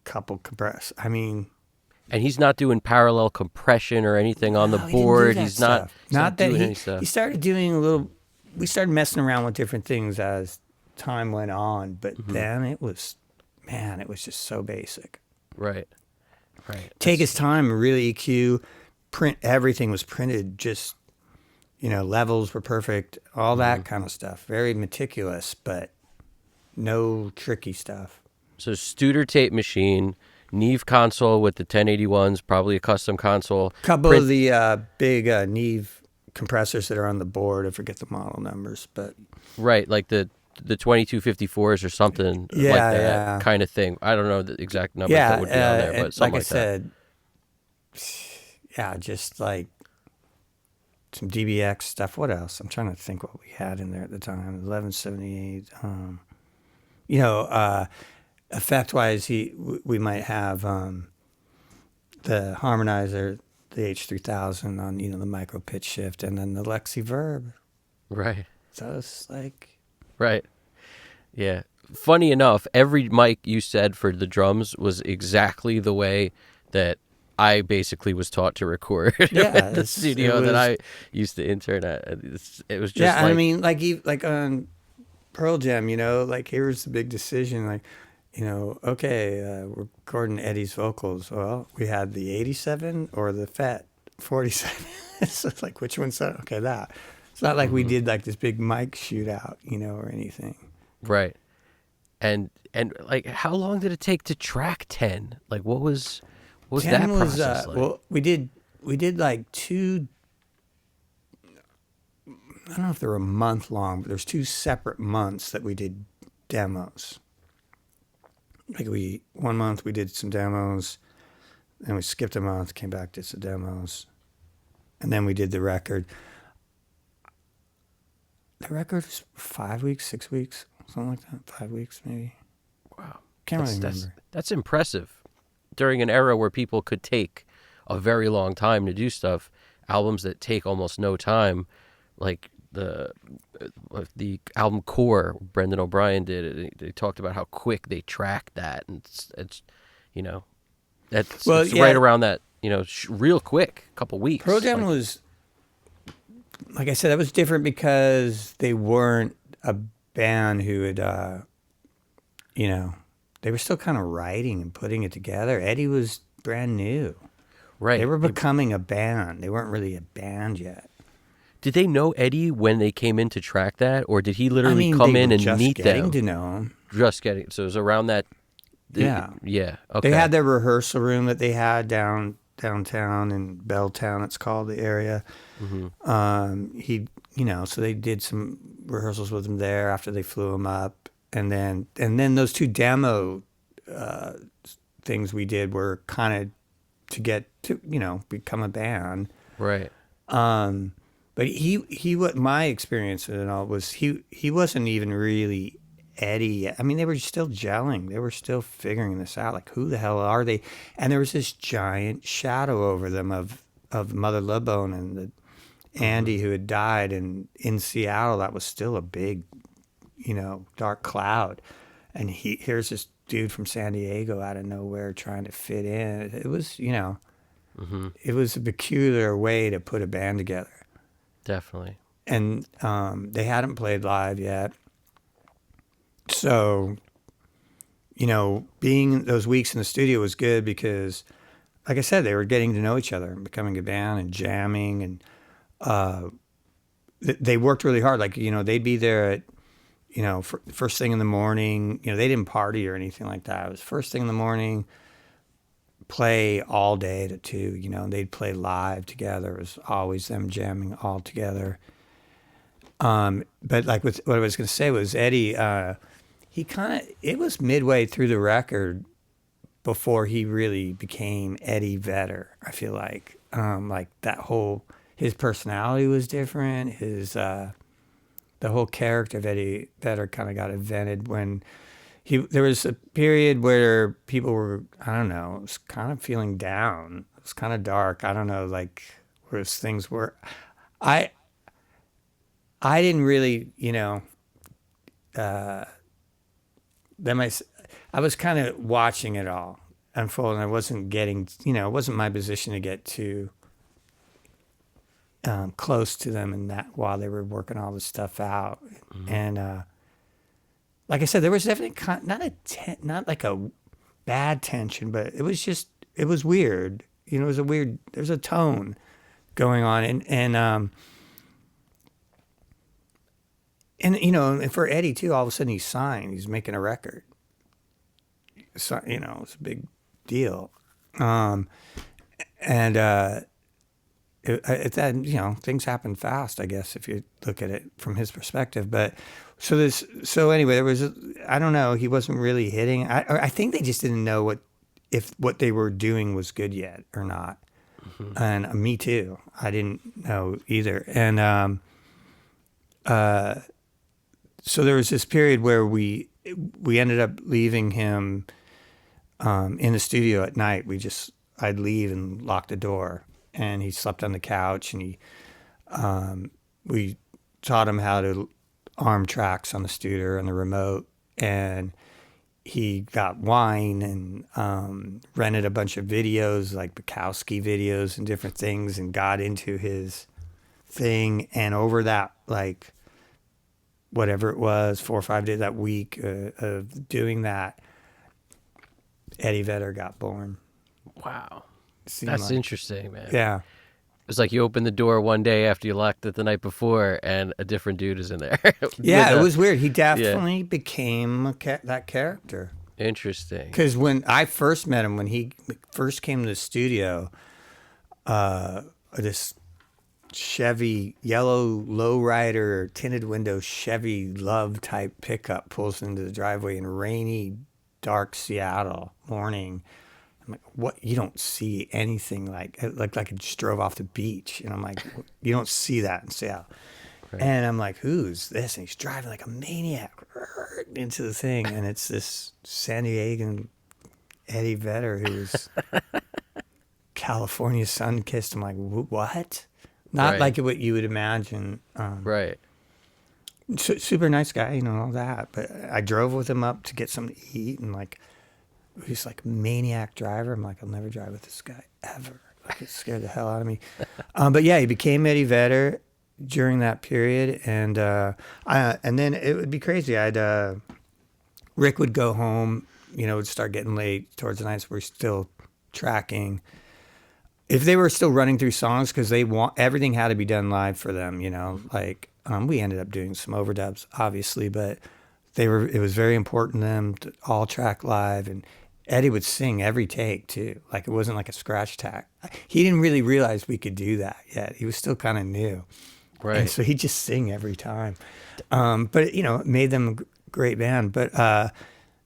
couple compress. I mean, And he's not doing parallel compression or anything on the no, he didn't do board. that He's not. stuff. He's not Not that doing any he stuff. started doing a little. We started messing around with different things as time went on, but then it was, man, it was just so basic. Right. Right. Take his time, really EQ, print everything was printed. Just levels were perfect, all that kind of stuff. Very meticulous, but no tricky stuff. So Studer tape machine, Neve console with the 1081s, probably a custom console. Couple Print. of the big Neve compressors that are on the board. I forget the model numbers, but Right, like the 2254s or something like yeah, that yeah. kind of thing. I don't know the exact numbers that Yeah, would be on there, and but like something I like that. said, yeah, just like some DBX stuff. What else? I'm trying to think what we had in there at the time. 1178. Effect wise, we might have the harmonizer, the H3000 on the micro pitch shift, and then the Lexi Verb. Right. So it's like, Right. Yeah. Funny enough, every mic you said for the drums was exactly the way that I basically was taught to record yeah, at the it studio that was. I used to intern at. It was just Yeah, I like, mean, like on Pearl Jam, like here's the big decision, like, okay, we're recording Eddie's vocals. Well, we had the 87 or the Fat 47. So it's like, which one's that? Okay, that. It's not like we did like this big mic shootout, or anything. right. And like, how long did it take to track 10? Like, what was 10 that was, process like? well, we did like two, I don't know if they were a month long, but there's two separate months that we did demos. like one month we did some demos, then we skipped a month, came back, did some demos, and then we did the record. The record was 5 weeks, 6 weeks, something like that. 5 weeks maybe. Wow. Can't really remember. That's impressive. During an era where people could take a very long time to do stuff, albums that take almost no time, like the album Core, Brendan O'Brien did it. They talked about how quick they tracked that, and it's you know, it's right around that, real quick, couple weeks. Pearl Jam was, like I said, that was different because they weren't a band who had, they were still kind of writing and putting it together. Eddie was brand new. Right. They were becoming a band. They weren't really a band yet. Did they know Eddie when they came in to track that, or did he literally come in and meet them? Just getting to know him. Just getting. So it was around that. Yeah. Yeah. Okay. They had their rehearsal room that they had downtown in Belltown, it's called, the area. Mm-hmm. So they did some rehearsals with him there after they flew him up, and then those two demo things we did were kind of to get to become a band. Right. But what my experience with it all was he wasn't even really Eddie. I mean, they were still gelling. They were still figuring this out. Like, who the hell are they? And there was this giant shadow over them of Mother Love Bone and the Andy who had died. And in Seattle, that was still a big, dark cloud. And here's this dude from San Diego out of nowhere trying to fit in. It was, it was a peculiar way to put a band together. Definitely. And they hadn't played live yet. So, being those weeks in the studio was good because, like I said, they were getting to know each other and becoming a band and jamming. And they worked really hard. Like, they'd be there at, first thing in the morning. They didn't party or anything like that. It was first thing in the morning, play all day to 2, they'd play live together. It was always them jamming all together. But like what I was going to say was Eddie, it was midway through the record before he really became Eddie Vedder. I feel like his personality was different. The whole character of Eddie Vedder kind of got invented when there was a period where people were, I don't know, it was kind of feeling down. It was kind of dark. I don't know, like, where things were. I didn't really, I was kind of watching it all unfold, and I wasn't getting, it wasn't my position to get too close to them in that while they were working all this stuff out. Mm-hmm. And like I said, there was definitely not like a bad tension, but it was weird. It was there's a tone going on, and for Eddie too, all of a sudden he's signed. He's making a record. So, it's a big deal. Things happen fast, I guess, if you look at it from his perspective. But so anyway, there was, I don't know, he wasn't really hitting. I think they just didn't know if what they were doing was good yet or not. Mm-hmm. And me too. I didn't know either. And so there was this period where we ended up leaving him in the studio at night. I'd leave and lock the door, and he slept on the couch, and we taught him how to arm tracks on the Studer and the remote, and he got wine and rented a bunch of videos, like Bukowski videos and different things, and got into his thing. And over that, like, whatever it was, 4 or 5 days that week of doing that, Eddie Vedder got born. Wow. That's interesting, man. Yeah. It's like you open the door one day after you locked it the night before, and a different dude is in there. Yeah, it was weird. He definitely became that character. Interesting. Because when I first met him, when he first came to the studio, this Chevy, yellow lowrider, tinted window Chevy Love type pickup pulls into the driveway in rainy dark Seattle morning. I'm like, what? You don't see anything like I just drove off the beach, and I'm like, you don't see that in Seattle. Right. And I'm like, who's this? And he's driving like a maniac into the thing, and it's this San Diegan Eddie Vedder who's California sun-kissed. I'm like, what? Not Right. like what you would imagine. Right. Super nice guy, all that. But I drove with him up to get something to eat, and like, he's like a maniac driver. I'm like, I'll never drive with this guy ever. Like, it scared the hell out of me. But yeah, he became Eddie Vedder during that period, and then it would be crazy. Rick would go home. It would start getting late towards the nights. We're still tracking. If they were still running through songs, because everything had to be done live for them. Like we ended up doing some overdubs, obviously, but it was very important to them to all track live, and Eddie would sing every take too. Like, it wasn't like a scratch tack. He didn't really realize we could do that yet. He was still kind of new. Right. And so he'd just sing every time. But it made them a great band. But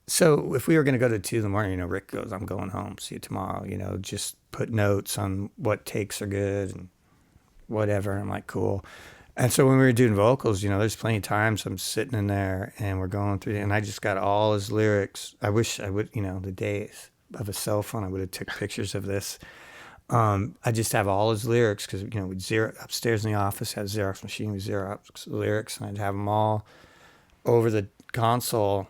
so if we were going to go to 2 in the morning, Rick goes, I'm going home. See you tomorrow. Just put notes on what takes are good and whatever. And I'm like, cool. And so when we were doing vocals, there's plenty of times I'm sitting in there and we're going through, and I just got all his lyrics. I wish I would, the days of a cell phone, I would have took pictures of this. I just have all his lyrics because, we'd upstairs in the office, had a Xerox machine with Xerox lyrics, and I'd have them all over the console,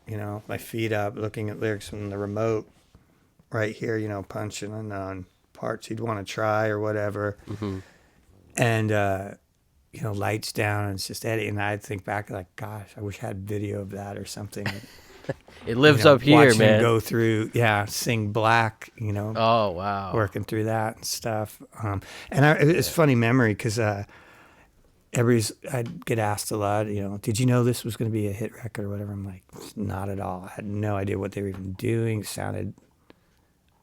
my feet up, looking at lyrics from the remote right here, punching on parts he'd want to try or whatever. Mm-hmm. And, lights down, and it's just Eddie. And I'd think back like, gosh, I wish I had video of that or something. It lives up here, watching man. him go through, sing Black, Oh, wow. working through that and stuff. It's a funny memory because I'd get asked a lot, did you know this was going to be a hit record or whatever? I'm like, not at all. I had no idea what they were even doing. It sounded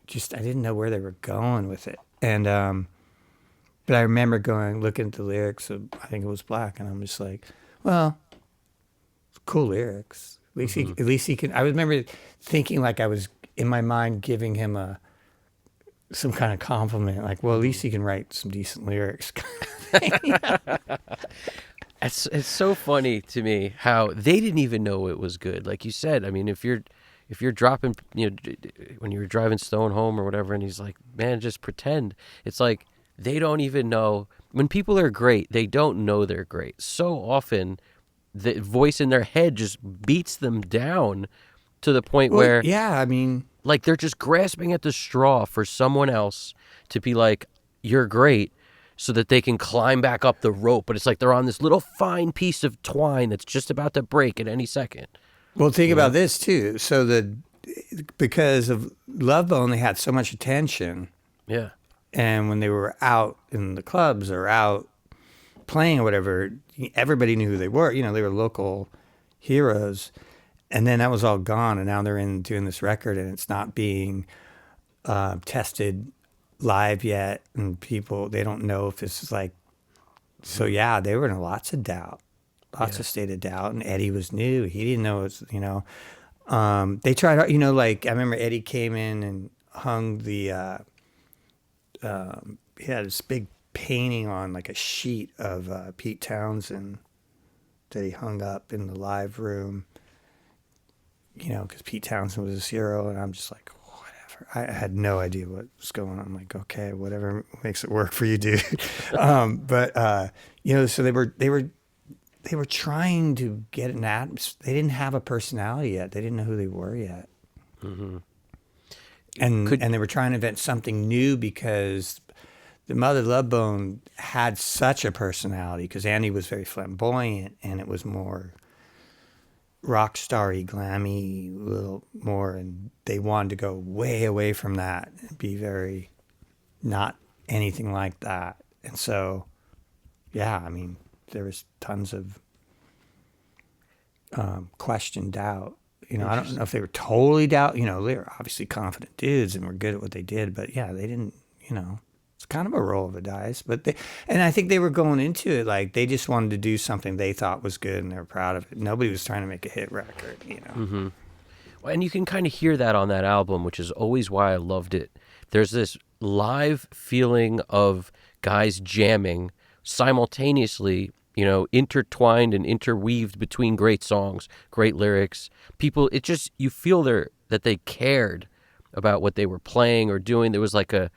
I didn't know where they were going with it. And, but I remember looking at the lyrics of, I think it was Black, and I'm just like, well, cool lyrics. At least he can. I remember thinking like I was in my mind giving him some kind of compliment, like, well, at least he can write some decent lyrics. It's so funny to me how they didn't even know it was good. Like you said, I mean, if you're dropping, when you were driving Stone home or whatever, and he's like, man, just pretend. It's like, they don't even know. When people are great, they don't know they're great. So often, the voice in their head just beats them down to the point where, yeah, I mean, like, they're just grasping at the straw for someone else to be like, you're great, so that they can climb back up the rope. But it's like they're on this little fine piece of twine that's just about to break at any second. Well, think about this too. So because of Love Bone, they had so much attention. Yeah. And when they were out in the clubs or out playing or whatever, everybody knew who they were. They were local heroes. And then that was all gone. And now they're doing this record, and it's not being tested live yet. And people, they don't know if this is like, so yeah, they were in lots of doubt, lots of state of doubt. And Eddie was new. He didn't know it was, they tried, like I remember Eddie came in and hung the, he had this big painting on like a sheet of Pete Townsend that he hung up in the live room, because Pete Townsend was his hero. And I'm just like, whatever. I had no idea what was going on. I'm like, okay, whatever makes it work for you, dude. So they were trying to get an atmosphere. They didn't have a personality yet. They didn't know who they were yet. Mm-hmm. And they were trying to invent something new because the Mother Love Bone had such a personality, because Andy was very flamboyant, and it was more rock starry, glammy, a little more, and they wanted to go way away from that and be very not anything like that. And so, yeah, I mean, there was tons of question, doubt. I don't know if they were totally doubt. They were obviously confident dudes and were good at what they did, but yeah, they didn't. It's kind of a roll of the dice. And I think they were going into it like they just wanted to do something they thought was good, and they were proud of it. Nobody was trying to make a hit record. Mm-hmm. And you can kind of hear that on that album, which is always why I loved it. There's this live feeling of guys jamming simultaneously, intertwined and interweaved between great songs, great lyrics. People, it just, you feel that they cared about what they were playing or doing. There was like an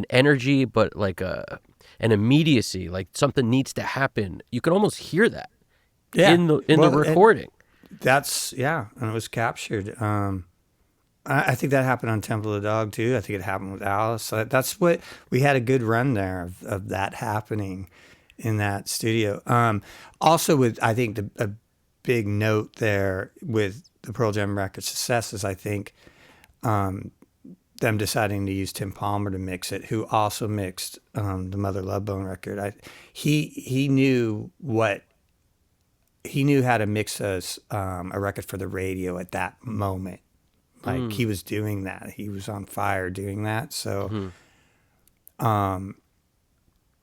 energy, but like an immediacy, like something needs to happen. You can almost hear that in the recording. And it was captured. I think that happened on Temple of the Dog too. I think it happened with Alice. So that's what we had a good run there of that happening in that studio. Also, with I think a big note there with the Pearl Jam record success is I think them deciding to use Tim Palmer to mix it, who also mixed the Mother Love Bone record. He knew how to mix a record for the radio at that moment. Like he was doing that. He was on fire doing that. So,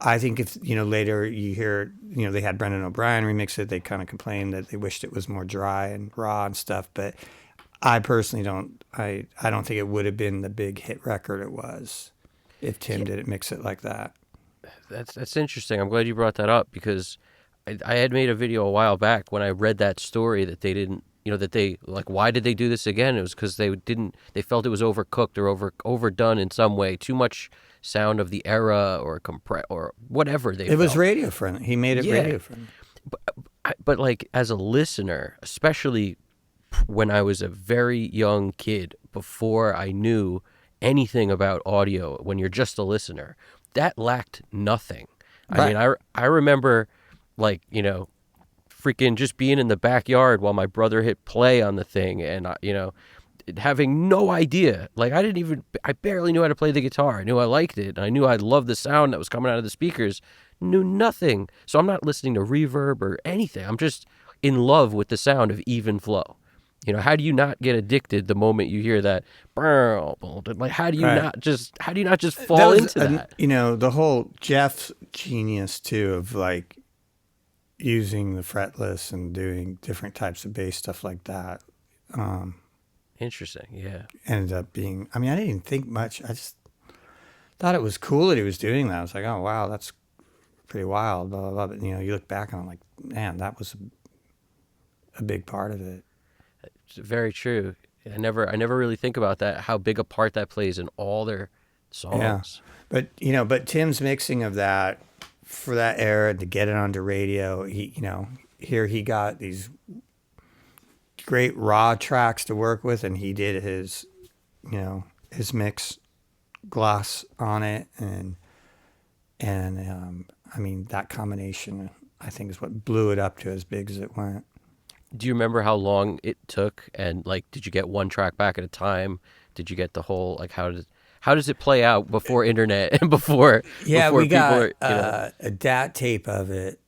I think if, later you hear, they had Brendan O'Brien remix it, they kind of complained that they wished it was more dry and raw and stuff. But I personally I don't think it would have been the big hit record it was if Tim didn't mix it like that. That's interesting. I'm glad you brought that up because I had made a video a while back when I read that story that they didn't, that they, like, why did they do this again? It was because they felt it was overcooked or overdone in some way, too much sound of the era or or whatever they felt. It was radio friendly. He made it radio friendly. But like, as a listener, especially when I was a very young kid, before I knew anything about audio, when you're just a listener, that lacked nothing. Right. I mean, I remember, like, freaking just being in the backyard while my brother hit play on the thing and, having no idea. Like, I barely knew how to play the guitar. I knew I liked it. And I knew I loved the sound that was coming out of the speakers. Knew nothing. So I'm not listening to reverb or anything. I'm just in love with the sound of even flow. How do you not get addicted the moment you hear that? Like, how do you not just fall into that? The whole Jeff's genius too of like using the fretless and doing different types of bass stuff like that. Interesting, yeah. Ended up being, I didn't even think much. I just thought it was cool that he was doing that. I was like, oh, wow, that's pretty wild, blah, blah, blah. But, you look back and I'm like, man, that was a big part of it. It's very true. I never really think about that, how big a part that plays in all their songs. Yeah. But Tim's mixing of that for that era to get it onto radio, here he got these great raw tracks to work with, and he did his mix gloss on it, and that combination I think is what blew it up to as big as it went. Do you remember how long it took? And like, did you get one track back at a time? Did you get the whole, like, how does it play out before internet and before? Yeah, before we got a DAT tape of it.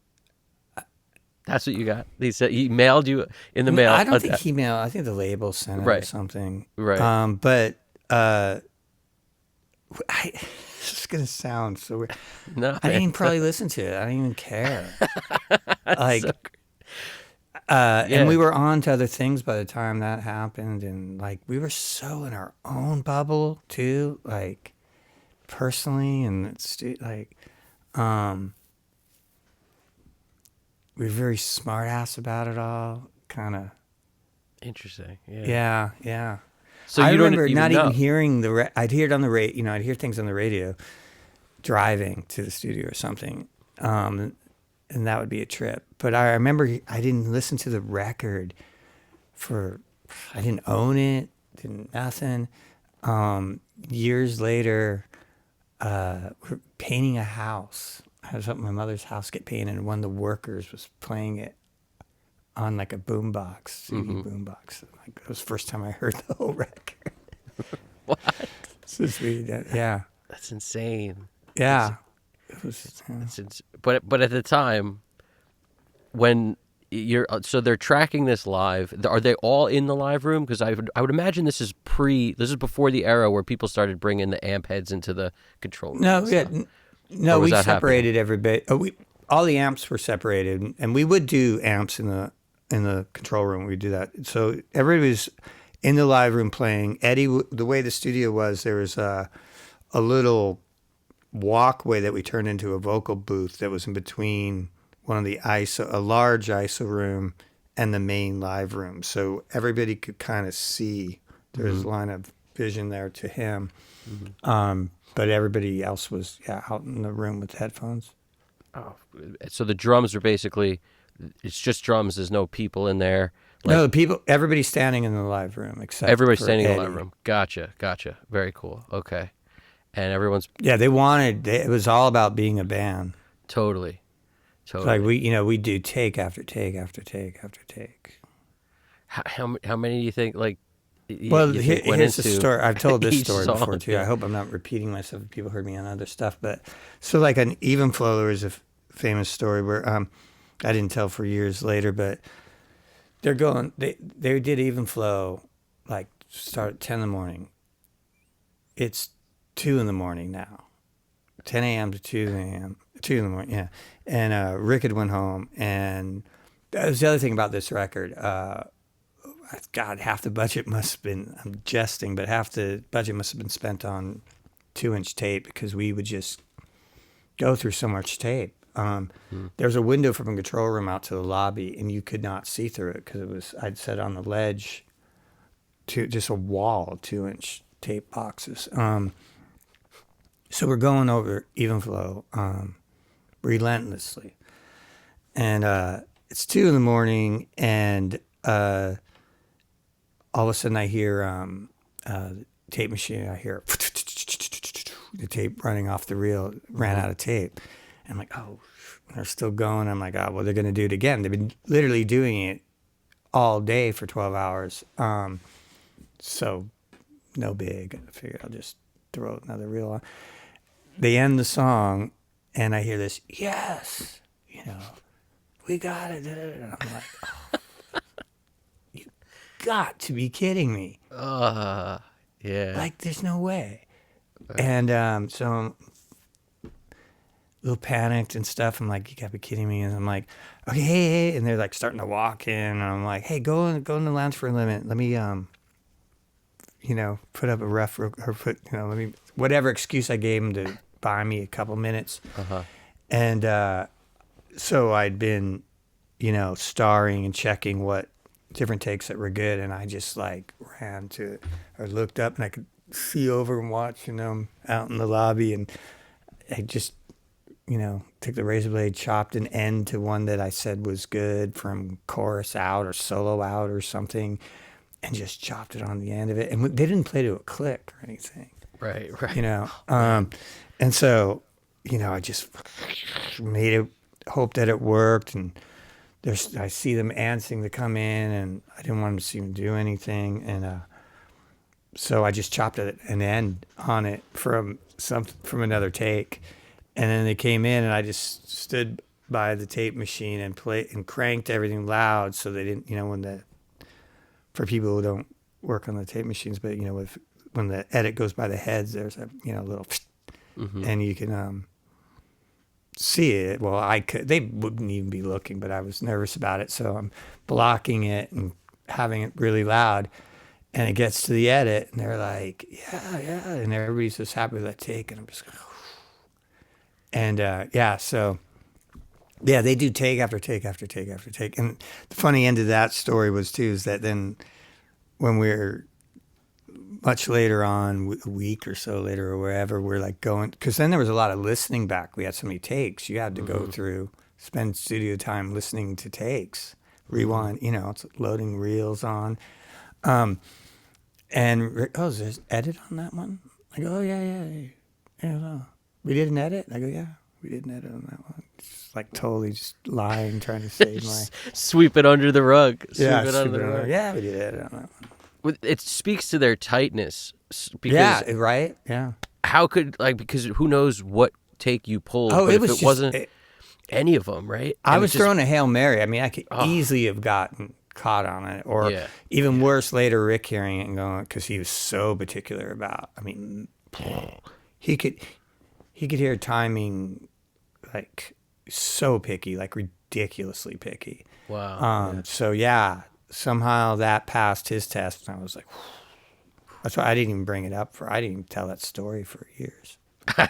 That's what you got. He said he mailed you in the mail. I don't think he mailed. I think the label sent it or something. Right. But this is gonna sound so weird. No, I didn't even probably listen to it. I didn't even care. Like. So, and we were on to other things by the time that happened, and like we were so in our own bubble too, like personally, and it's like we were very smart ass about it all, kind of. Interesting. Yeah. Yeah. So I you remember don't not even even hearing I'd hear it on the radio. I'd hear things on the radio, driving to the studio or something. And that would be a trip. But I remember I didn't listen to the record I didn't own it, nothing. Years later, we're painting a house. I was up at my mother's house get painted, and one of the workers was playing it on like a boombox, CD boombox. Like, it was the first time I heard the whole record. What? So sweet. Yeah. That's insane. Yeah. But at the time, when they're tracking this live, are they all in the live room? Because I would imagine this is before the era where people started bringing the amp heads into the control room. No, we separated everybody. All the amps were separated, and we would do amps in the control room. We'd do that. So everybody was in the live room playing. Eddie, the way the studio was, there was a little walkway that we turned into a vocal booth that was in between one of the a large ISO room and the main live room. So everybody could kind of see. There's a line of vision there to him. But everybody else was out in the room with headphones. Oh, so the drums are basically, it's just drums. There's no people in there. Like, No, everybody's standing in the live room except everybody's for standing in Eddie. the live room. Gotcha. Very cool. Okay. And everyone's Yeah, it was all about being a band. totally. It's like we do take after take after take after take. How many do you think, like, Well, you think went here's the into story. I've told this each story song? before too. Yeah. I hope I'm not repeating myself. People heard me on other stuff, but so like an Even Flow, there was a famous story where I didn't tell for years later, but they're going. They did Even Flow, like start at 10 in the morning. It's 2 in the morning now, 10 a.m. to 2 a.m. 2 in the morning. Yeah, and Rick had went home, and that was the other thing about this record. God, half the budget must have been, I'm jesting, but half the budget must have been spent on 2-inch tape because we would just go through so much tape. There was a window from a control room out to the lobby, and you could not see through it because I'd set on the ledge to just a wall of 2-inch tape boxes. So we're going over Even Flow relentlessly. And it's 2 in the morning, and all of a sudden I hear the tape machine. I hear the tape running off the reel. Ran out of tape. I'm like, oh, they're still going. I'm like, oh, well, they're going to do it again. They've been literally doing it all day for 12 hours. So no big. I figured I'll just throw another reel on. They end the song, and I hear this, yes, we got it. And I'm like, oh. Got to be kidding me. Yeah. Like, there's no way. And so I'm a little panicked and stuff. I'm like, you gotta be kidding me. And I'm like, okay, hey. And they're like starting to walk in. And I'm like, hey, go in the lounge for a minute. Let me, put up a rough, or put, let me, whatever excuse I gave them to buy me a couple minutes. And so I'd been, starring and checking what different takes that were good, and I just like ran to it, or looked up, and I could see over and watching them out in the lobby, and I just took the razor blade, chopped an end to one that I said was good from chorus out or solo out or something, and just chopped it on the end of it. And they didn't play to a click or anything, Right. And so I just made it, hope that it worked, and I see them answering to come in, and I didn't want them to see them do anything, and so I just chopped an end on it from another take, and then they came in, and I just stood by the tape machine and played and cranked everything loud so they didn't, for people who don't work on the tape machines, but when the edit goes by the heads, there's a little, and you can see it. Well, I could. They wouldn't even be looking, but I was nervous about it, so I'm blocking it and having it really loud. And it gets to the edit, and they're like, "Yeah," and everybody's just happy with that take, and I'm just, and so they do take after take after take after take. And the funny end of that story was too is that then when we're much later on, a week or so later or wherever, we're like going, because then there was a lot of listening back. We had so many takes. You had to go through, spend studio time listening to takes, rewind, it's loading reels on. And Rick, is there edit on that one? I go, oh, yeah. We did an edit? I go, yeah, we did an edit on that one. Just like totally just lying, trying to save my... Sweep it under the rug. Yeah, we did an edit on that one. It speaks to their tightness. Because yeah, right? Yeah. How could, because who knows what take you pulled, but if it wasn't any of them, right? I was throwing a Hail Mary. I mean, I could easily have gotten caught on it, or even worse, later Rick hearing it and going, because he was so particular about, he could hear timing, like so picky, like ridiculously picky. Wow. So yeah, somehow that passed his test, and I was like, that's why I didn't even bring it up I didn't even tell that story for years. I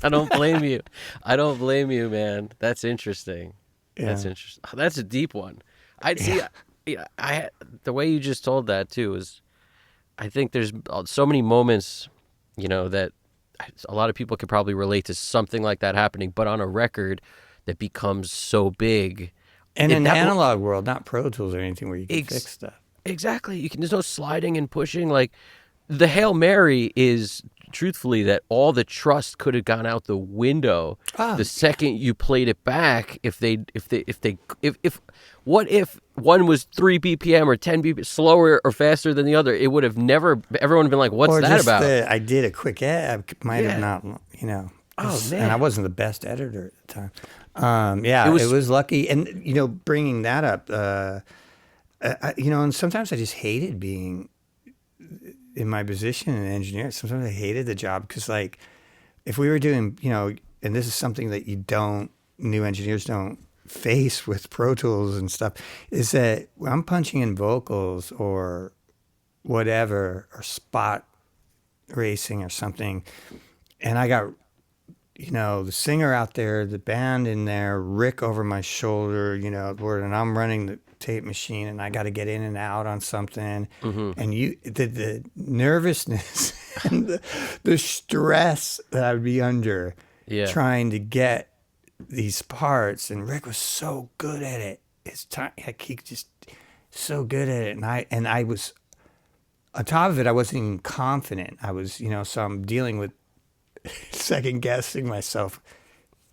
don't blame you. I don't blame you, man. That's interesting. That's Yeah. interesting. That's a deep one. I'd see. Yeah. Yeah, the way you just told that too is, I think there's so many moments, that a lot of people could probably relate to something like that happening, but on a record that becomes so big, And it in the that analog world, not Pro Tools or anything where you can ex- fix stuff. exactly. There's no sliding and pushing. Like the Hail Mary is truthfully that all the trust could have gone out the window Ah, the second you played it back. If what if one was 3 BPM or 10 BPM slower or faster than the other? It would have never. Everyone would have been like, "What's or that just about?" I did a quick edit. I might have Yeah. not, Oh and I man, wasn't the best editor at the time. it Yeah, it was. was lucky. And, bringing that up, and sometimes I just hated being in my position in engineering. Sometimes I hated the job because, like, if we were doing, and this is something that new engineers don't face with Pro Tools and stuff, is that when I'm punching in vocals or whatever, or spot racing or something, and I got, the singer out there, the band in there, Rick over my shoulder, and I'm running the tape machine and I got to get in and out on something. Hmm. And the nervousness and the stress that I would be under Yeah. trying to get these parts. And Rick was so good at it. His time, like, he just so good at it. And I was, on top of it, I wasn't even confident. I was, so I'm dealing with second guessing myself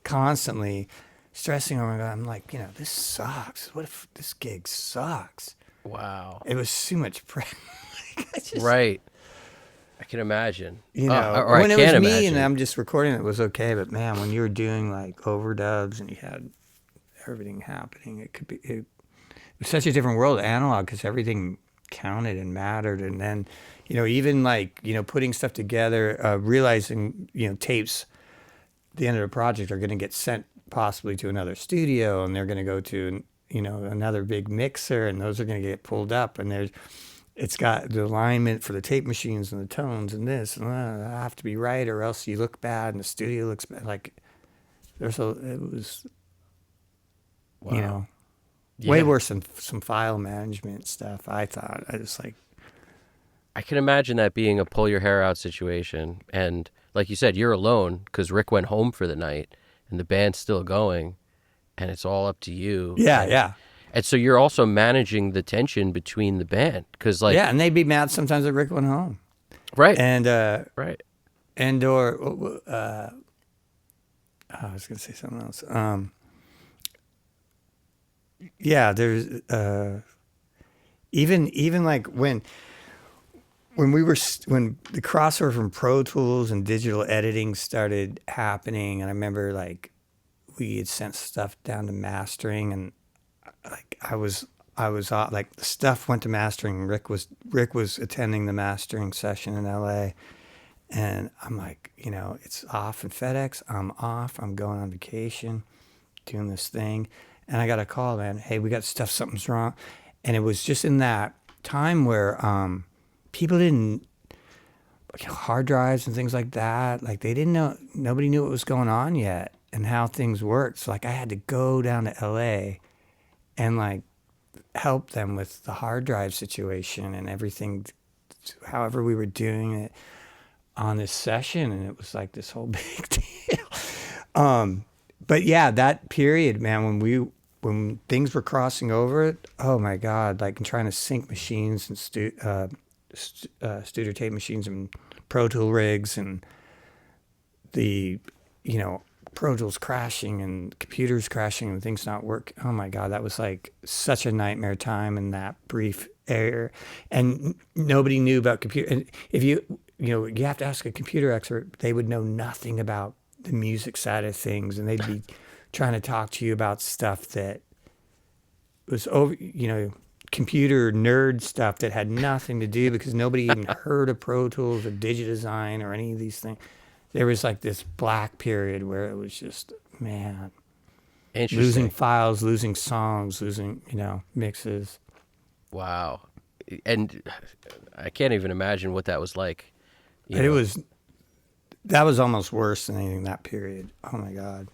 constantly, stressing over God. I'm like, this sucks. What if this gig sucks? Wow. It was too much pressure. Right. I can imagine. Or I When it can't was me and imagine. I'm just recording, it was okay. But man, when you were doing like overdubs and you had everything happening, it was such a different world, analog, because everything counted and mattered. And then, even like, putting stuff together, realizing, tapes, the end of the project are going to get sent possibly to another studio, and they're going to go to, another big mixer, and those are going to get pulled up, and it's got the alignment for the tape machines and the tones and this, and I have to be right, or else you look bad and the studio looks bad. Like it was, Wow. way Yeah. worse than some file management stuff. I thought I just like, I can imagine that being a pull your hair out situation. And like you said, you're alone because Rick went home for the night and the band's still going and it's all up to you. yeah, And, yeah. and so you're also managing the tension between the band because, like, Yeah, and they'd be mad sometimes that Rick went home, right, and right. or I was gonna say something else. Yeah, there's even like when when the crossover from Pro Tools and digital editing started happening, and I remember like we had sent stuff down to mastering, and like like the stuff went to mastering. Rick was attending the mastering session in L.A. And I'm like, it's off in FedEx. I'm off. I'm going on vacation, doing this thing. And I got a call, man. Hey, we got stuff. Something's wrong. And it was just in that time where people didn't, like, hard drives and things like that. Like, they didn't know, nobody knew what was going on yet and how things worked. So, like, I had to go down to LA and, like, help them with the hard drive situation and everything, however we were doing it on this session. And it was like this whole big deal. But yeah, that period, man, when things were crossing over, oh my God, like, I'm trying to sync machines and studio tape machines and Pro Tool rigs, and the, Pro Tools crashing and computers crashing and things not working. Oh my God, that was like such a nightmare time in that brief era. And nobody knew about computer. And if you have to ask a computer expert, they would know nothing about the music side of things, and they'd be trying to talk to you about stuff that was over, computer nerd stuff that had nothing to do, because nobody even heard of Pro Tools or Digidesign or any of these things. There was like this black period where it was just, man, losing Interesting. files, losing songs, losing, mixes. Wow. And I can't even imagine what that was like. It was that was almost worse than anything that period. Oh my God.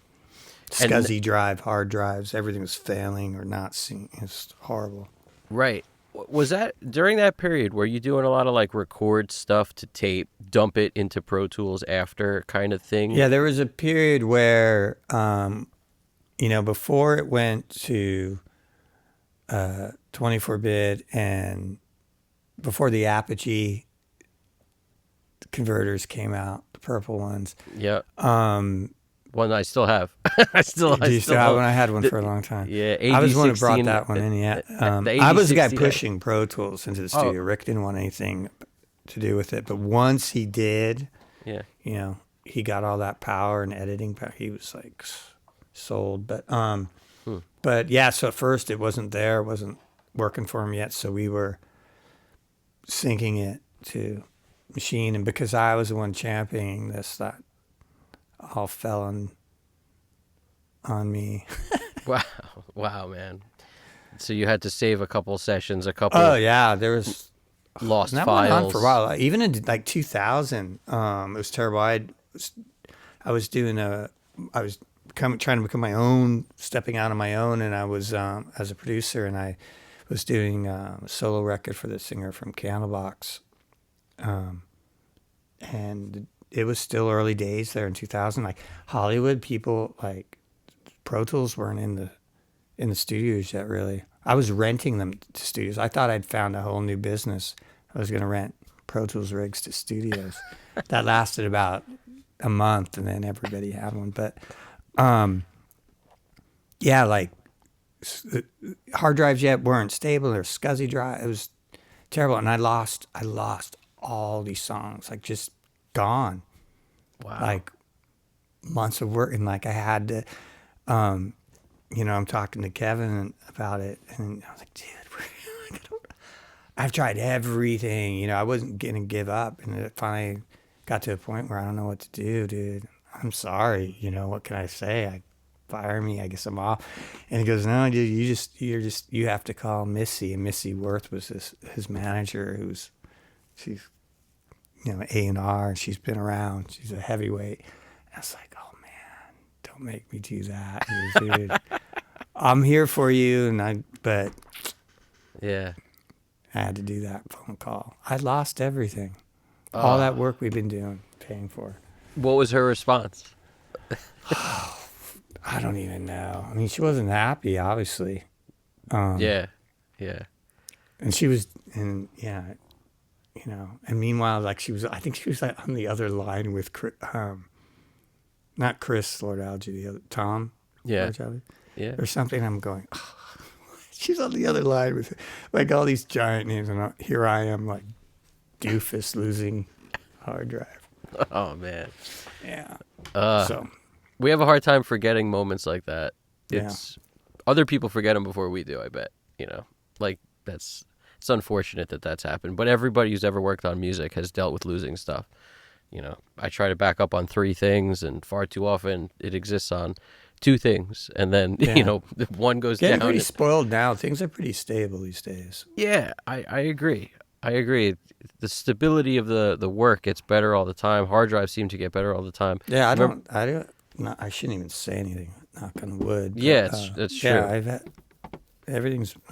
And SCSI drive, hard drives, everything was failing or not seeing. It's horrible. right. Was that during that period? Were you doing a lot of like record stuff to tape, dump it into Pro Tools after kind of thing? Yeah, there was a period where, before it went to 24-bit and before the Apogee converters came out, the purple ones. Yeah. One I still have. Do you still have one? I had one the, for a long time. Yeah, I was the one who brought 8016. that one in. Yeah, The I was the guy 8060. pushing Pro Tools into the studio. Rick didn't want anything to do with it, but once he did, Yeah. He got all that power and editing power. He was like sold. But yeah. So at first it wasn't there. It wasn't working for him yet. So we were syncing it to Machine, and because I was the one championing this, that all fell on me. Wow. Wow, man. So you had to save a couple sessions, a couple. Oh yeah, there was lost that files. went on for a while. Even in like 2000, it was terrible. I was trying to become my own, stepping out on my own, and I was as a producer, and I was doing a solo record for the singer from Candlebox, and it was still early days there in 2000. Like Hollywood people, like Pro Tools weren't in the studios yet. Really, I was renting them to studios. I thought I'd found a whole new business. I was going to rent Pro Tools rigs to studios. That lasted about a month, and then everybody had one. But yeah, like hard drives yet weren't stable. Or SCSI drive. It was terrible, and I lost all these songs, like just gone. Wow. Like months of work, and like I had to, I'm talking to Kevin about it, and I was like, dude, I've tried everything. I wasn't gonna give up, and it finally got to a point where I don't know what to do, dude. I'm sorry. What can I say? Fire me, I guess I'm off. And he goes, no, dude, you have to call Missy. And Missy Worth was his manager, she's A&R, and she's been around. She's a heavyweight. And I was like, oh man, don't make me do that. He goes, dude, I'm here for you. But Yeah. I had to do that phone call. I lost everything. All that work we've been doing, paying for. What was her response? I don't even know. I mean, she wasn't happy, obviously. Yeah. And she was, and meanwhile, like I think she was like on the other line with, not Chris Lord Alge, the other, Tom. Yeah. Lord Alge, Yeah. or something. I'm going, she's on the other line with like all these giant names, and here I am, like doofus losing hard drive. Oh man. Yeah. So we have a hard time forgetting moments like that. It's other people forget them before we do. I bet. Like it's unfortunate that that's happened. But everybody who's ever worked on music has dealt with losing stuff. I try to back up on 3 things, and far too often it exists on 2 things, and then one goes Getting down. pretty spoiled now. Things are pretty stable these days. Yeah, I agree. The stability of the work gets better all the time. Hard drives seem to get better all the time. Yeah, I shouldn't even say anything. Knock on wood. But, Yeah, that's true. Yeah,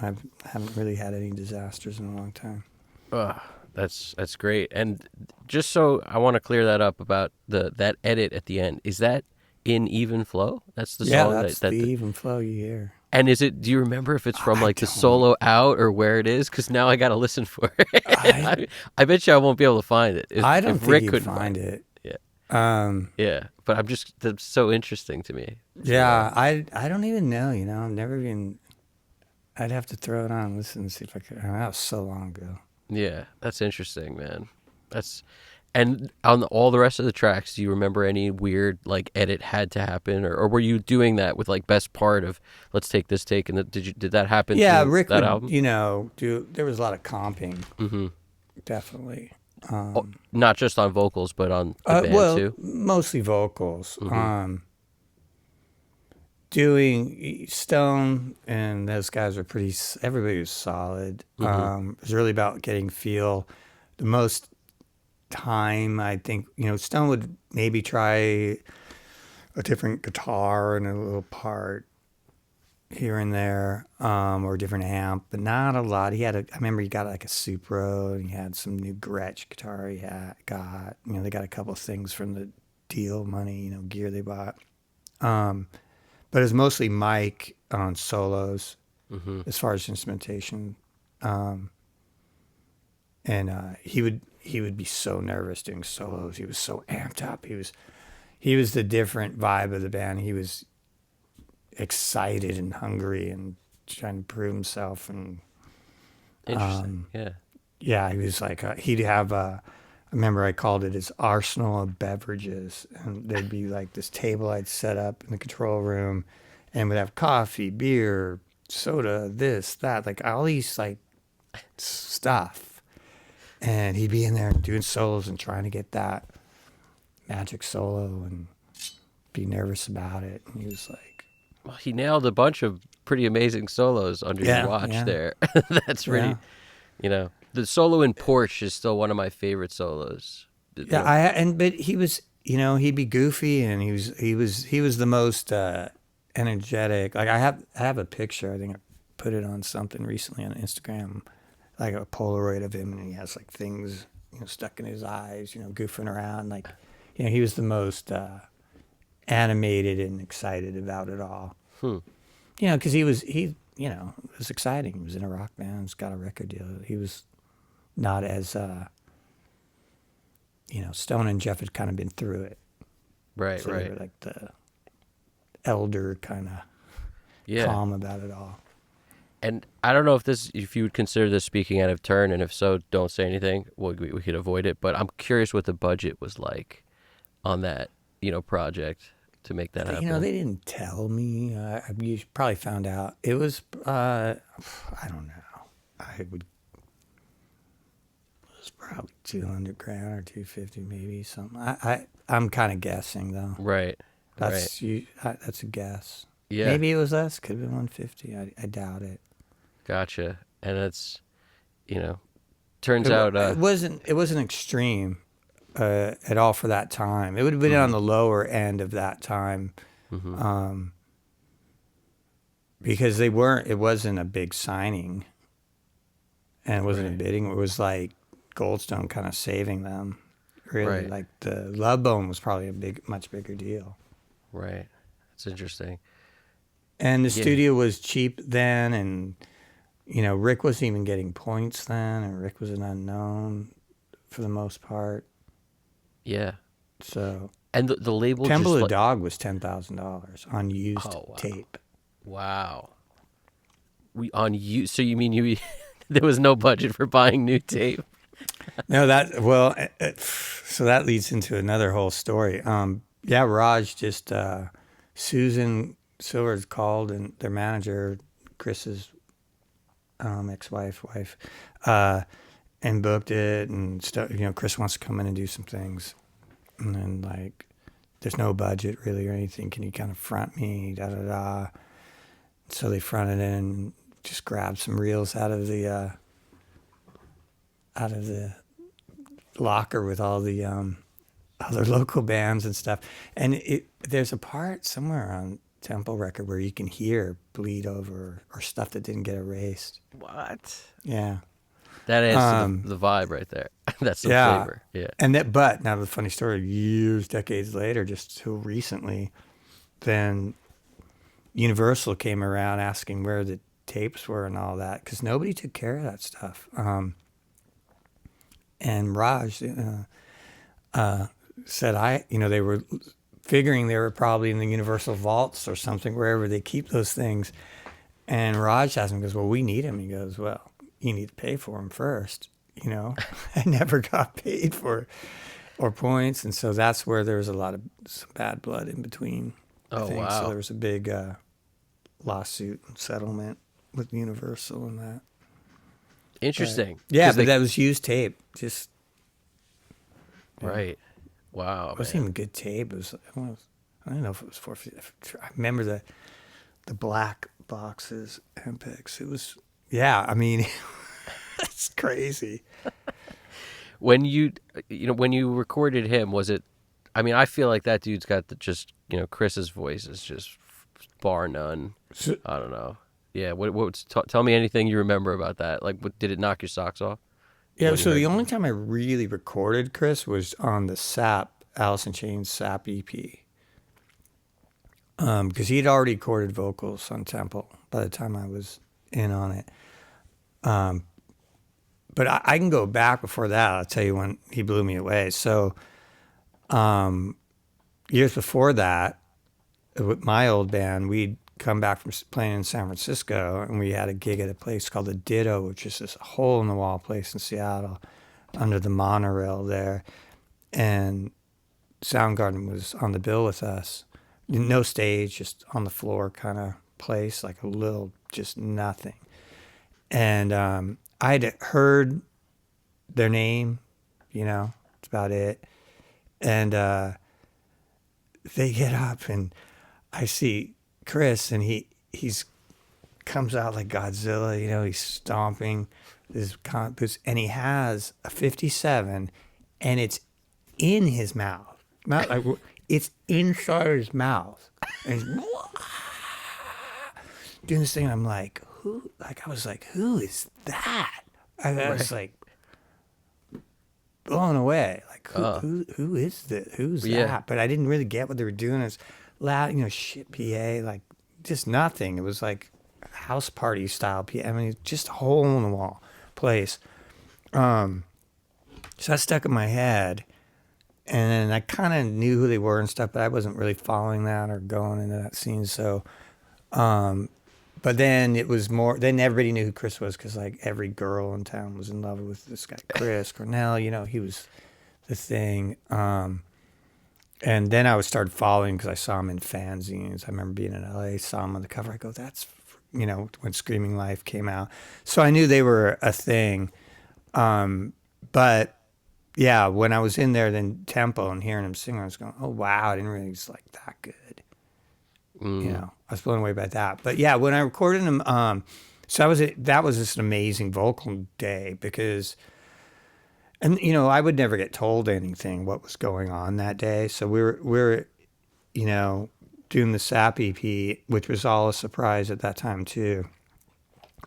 I haven't really had any disasters in a long time. That's great. And just so I want to clear that up about that edit at the end. Is that in Even Flow? That's the song. That's the Even Flow you hear. And do you remember if it's from like the solo out or where it is? Because now I got to listen for it. I bet you I won't be able to find it. I don't if think Rick you couldn't find it. Yeah. Yeah. But that's so interesting to me. Yeah. I don't even know, I've never even, I'd have to throw it on and listen and see if I could. That was so long ago. Yeah. That's interesting, man. And on all the rest of the tracks, do you remember any weird like edit had to happen, or were you doing that with like best part of let's take this take, and did that happen? Yeah, to Rick that would, album? there was a lot of comping, Mm-hmm. definitely. Not just on vocals, but on the band too. Mostly vocals. Mm-hmm. doing Stone, and those guys were pretty. Everybody was solid. It was really about getting feel. The most time, I think, Stone would maybe try a different guitar and a little part here and there, or a different amp, but not a lot. I remember he got like a Supro, and he had some new Gretsch guitar got. They got a couple of things from the deal money, gear they bought. But it was mostly Mike on solos as far as instrumentation. And he would be so nervous doing solos. He was so amped up. He was the different vibe of the band. He was excited and hungry and trying to prove himself. And Interesting. Yeah. yeah, he was like he'd have I remember I called it his arsenal of beverages, and there'd be like this table I'd set up in the control room, and would have coffee, beer, soda, this, that, like all these like stuff, and he'd be in there doing solos and trying to get that magic solo and be nervous about it. And he was like, Well, he nailed a bunch of pretty amazing solos under your watch there. That's pretty, the solo in Porsche is still one of my favorite solos. Yeah, but he was, he'd be goofy, and he was the most energetic. Like I have a picture. I think I put it on something recently on Instagram, like a Polaroid of him, and he has like things stuck in his eyes, goofing around. Like, he was the most animated and excited about it all. Because it was exciting. He was in a rock band. He's got a record deal. He was not as Stone and Jeff had kind of been through it. Right, so right. They were like the elder kind of calm about it all. And I don't know if you would consider this speaking out of turn, and if so, don't say anything. We could avoid it. But I'm curious what the budget was like on that, project to make that happen. They didn't tell me. You probably found out. It was, I don't know. It was probably $200,000 or $250,000, maybe something. I'm kind of guessing though. Right. That's a guess. Yeah. Maybe it was less. Could have been $150,000. I doubt it. Gotcha. And it's, turns out it wasn't extreme at all for that time. It would have been on the lower end of that time, because it wasn't a big signing, and it wasn't a bidding. It was like Goldstone kind of saving them. Really, like the Love Bone was probably a much bigger deal. Right. That's interesting. And the studio was cheap then, and Rick wasn't even getting points then, and Rick was an unknown for the most part. Yeah. So. And the label Temple of the Dog was $10,000 on used tape. Wow. So you mean there was no budget for buying new tape? No, so that leads into another whole story. Raj just Susan Silver's called, and their manager, Chris's ex-wife, and booked it, and stuff. Chris wants to come in and do some things, and then like, there's no budget really or anything. Can you kind of front me? Da da da. So they fronted in and just grabbed some reels out of the locker with all the other local bands and stuff. And there's a part somewhere on Temple record where you can hear bleed over or stuff that didn't get erased. What? Yeah. That adds to the vibe right there. That's the flavor. Yeah. And but now the funny story, decades later, just so recently, then Universal came around asking where the tapes were and all that, because nobody took care of that stuff. And Raj said, they were figuring they were probably in the Universal vaults or something, wherever they keep those things. And Raj asked him, goes, well, we need him. He goes, well, you need to pay for him first. I never got paid for or points. And so that's where there was some bad blood in between. I think. Wow. So there was a big lawsuit and settlement with Universal and that. Interesting. But that was used tape. Just. Right. Wow. It wasn't even good tape. I don't know if it was $450. I remember the black boxes and picks. It was, yeah, I mean, it's crazy. When when you recorded him, was it? I mean, I feel like that dude's got just Chris's voice is just bar none. So, I don't know. Yeah. Tell me anything you remember about that? Like, did it knock your socks off yeah, when you so the heard? only time I really recorded Chris was on the Sap, Alice in Chains Sap EP. Because he'd already recorded vocals on Temple by the time I was in on it. But I can go back before that. I'll tell you when he blew me away. So years before that, with my old band, we'd come back from playing in San Francisco, and we had a gig at a place called the Ditto, which is this hole in the wall place in Seattle, under the monorail there. And Soundgarden was on the bill with us. No stage, just on the floor kind of place, like a little, just nothing. And I had heard their name, it's about it. And they get up, and I see Chris, and he's comes out like Godzilla, he's stomping his boots, and he has a 57, and it's in his mouth. Not like it's inside his mouth. And he's doing this thing. And I'm like, who? Like, I was like, who is that? I was like blown away. Like, who is this? Who's that? But I didn't really get what they were doing. It was loud, shit PA, like just nothing. It was like house party style PA. I mean, just a hole in the wall place. So that stuck in my head. And then I kind of knew who they were and stuff, but I wasn't really following that or going into that scene. So, but then it was more, then everybody knew who Chris was because like every girl in town was in love with this guy, Chris Cornell, he was the thing. And then I started following because I saw him in fanzines. I remember being in LA, saw him on the cover. I go, that's, when Screaming Life came out. So I knew they were a thing. But yeah, when I was in there, then Tempo and hearing him sing, I was going, oh, wow, I didn't realize he's like that good. I was blown away by that. But yeah, when I recorded him, so that was just an amazing vocal day because, and I would never get told anything what was going on that day. So we're doing the Sap EP, which was all a surprise at that time too.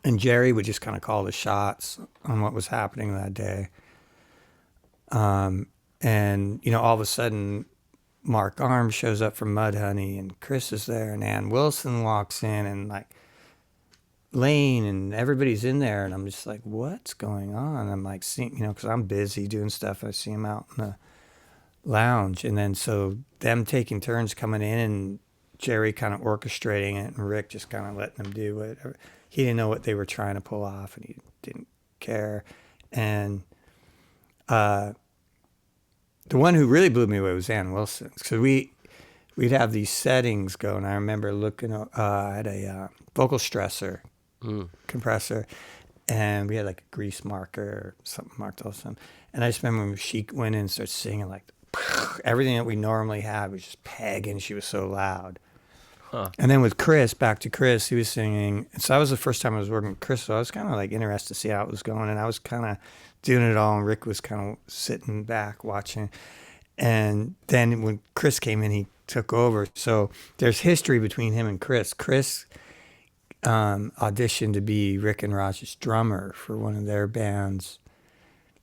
And Jerry would just kind of call the shots on what was happening that day. And all of a sudden, Mark Arms shows up from Mudhoney, and Chris is there, and Ann Wilson walks in, and like Lane, and everybody's in there, and I'm just like, what's going on? I'm like, seeing, because I'm busy doing stuff. I see him out in the lounge, and then so them taking turns coming in, and Jerry kind of orchestrating it, and Rick just kind of letting them do whatever. He didn't know what they were trying to pull off, and he didn't care, and the one who really blew me away was Ann Wilson. So we'd have these settings going. I remember looking at a vocal stressor compressor, and we had like a grease marker or something marked all something. And I just remember when she went in and started singing, like everything that we normally had was just pegging. She was so loud. Huh. And then with Chris, back to Chris, he was singing. And so that was the first time I was working with Chris. So I was kind of like interested to see how it was going. And I was kind of doing it all. And Rick was kind of sitting back watching. And then when Chris came in, he took over. So there's history between him and Chris. Chris auditioned to be Rick and Raj's drummer for one of their bands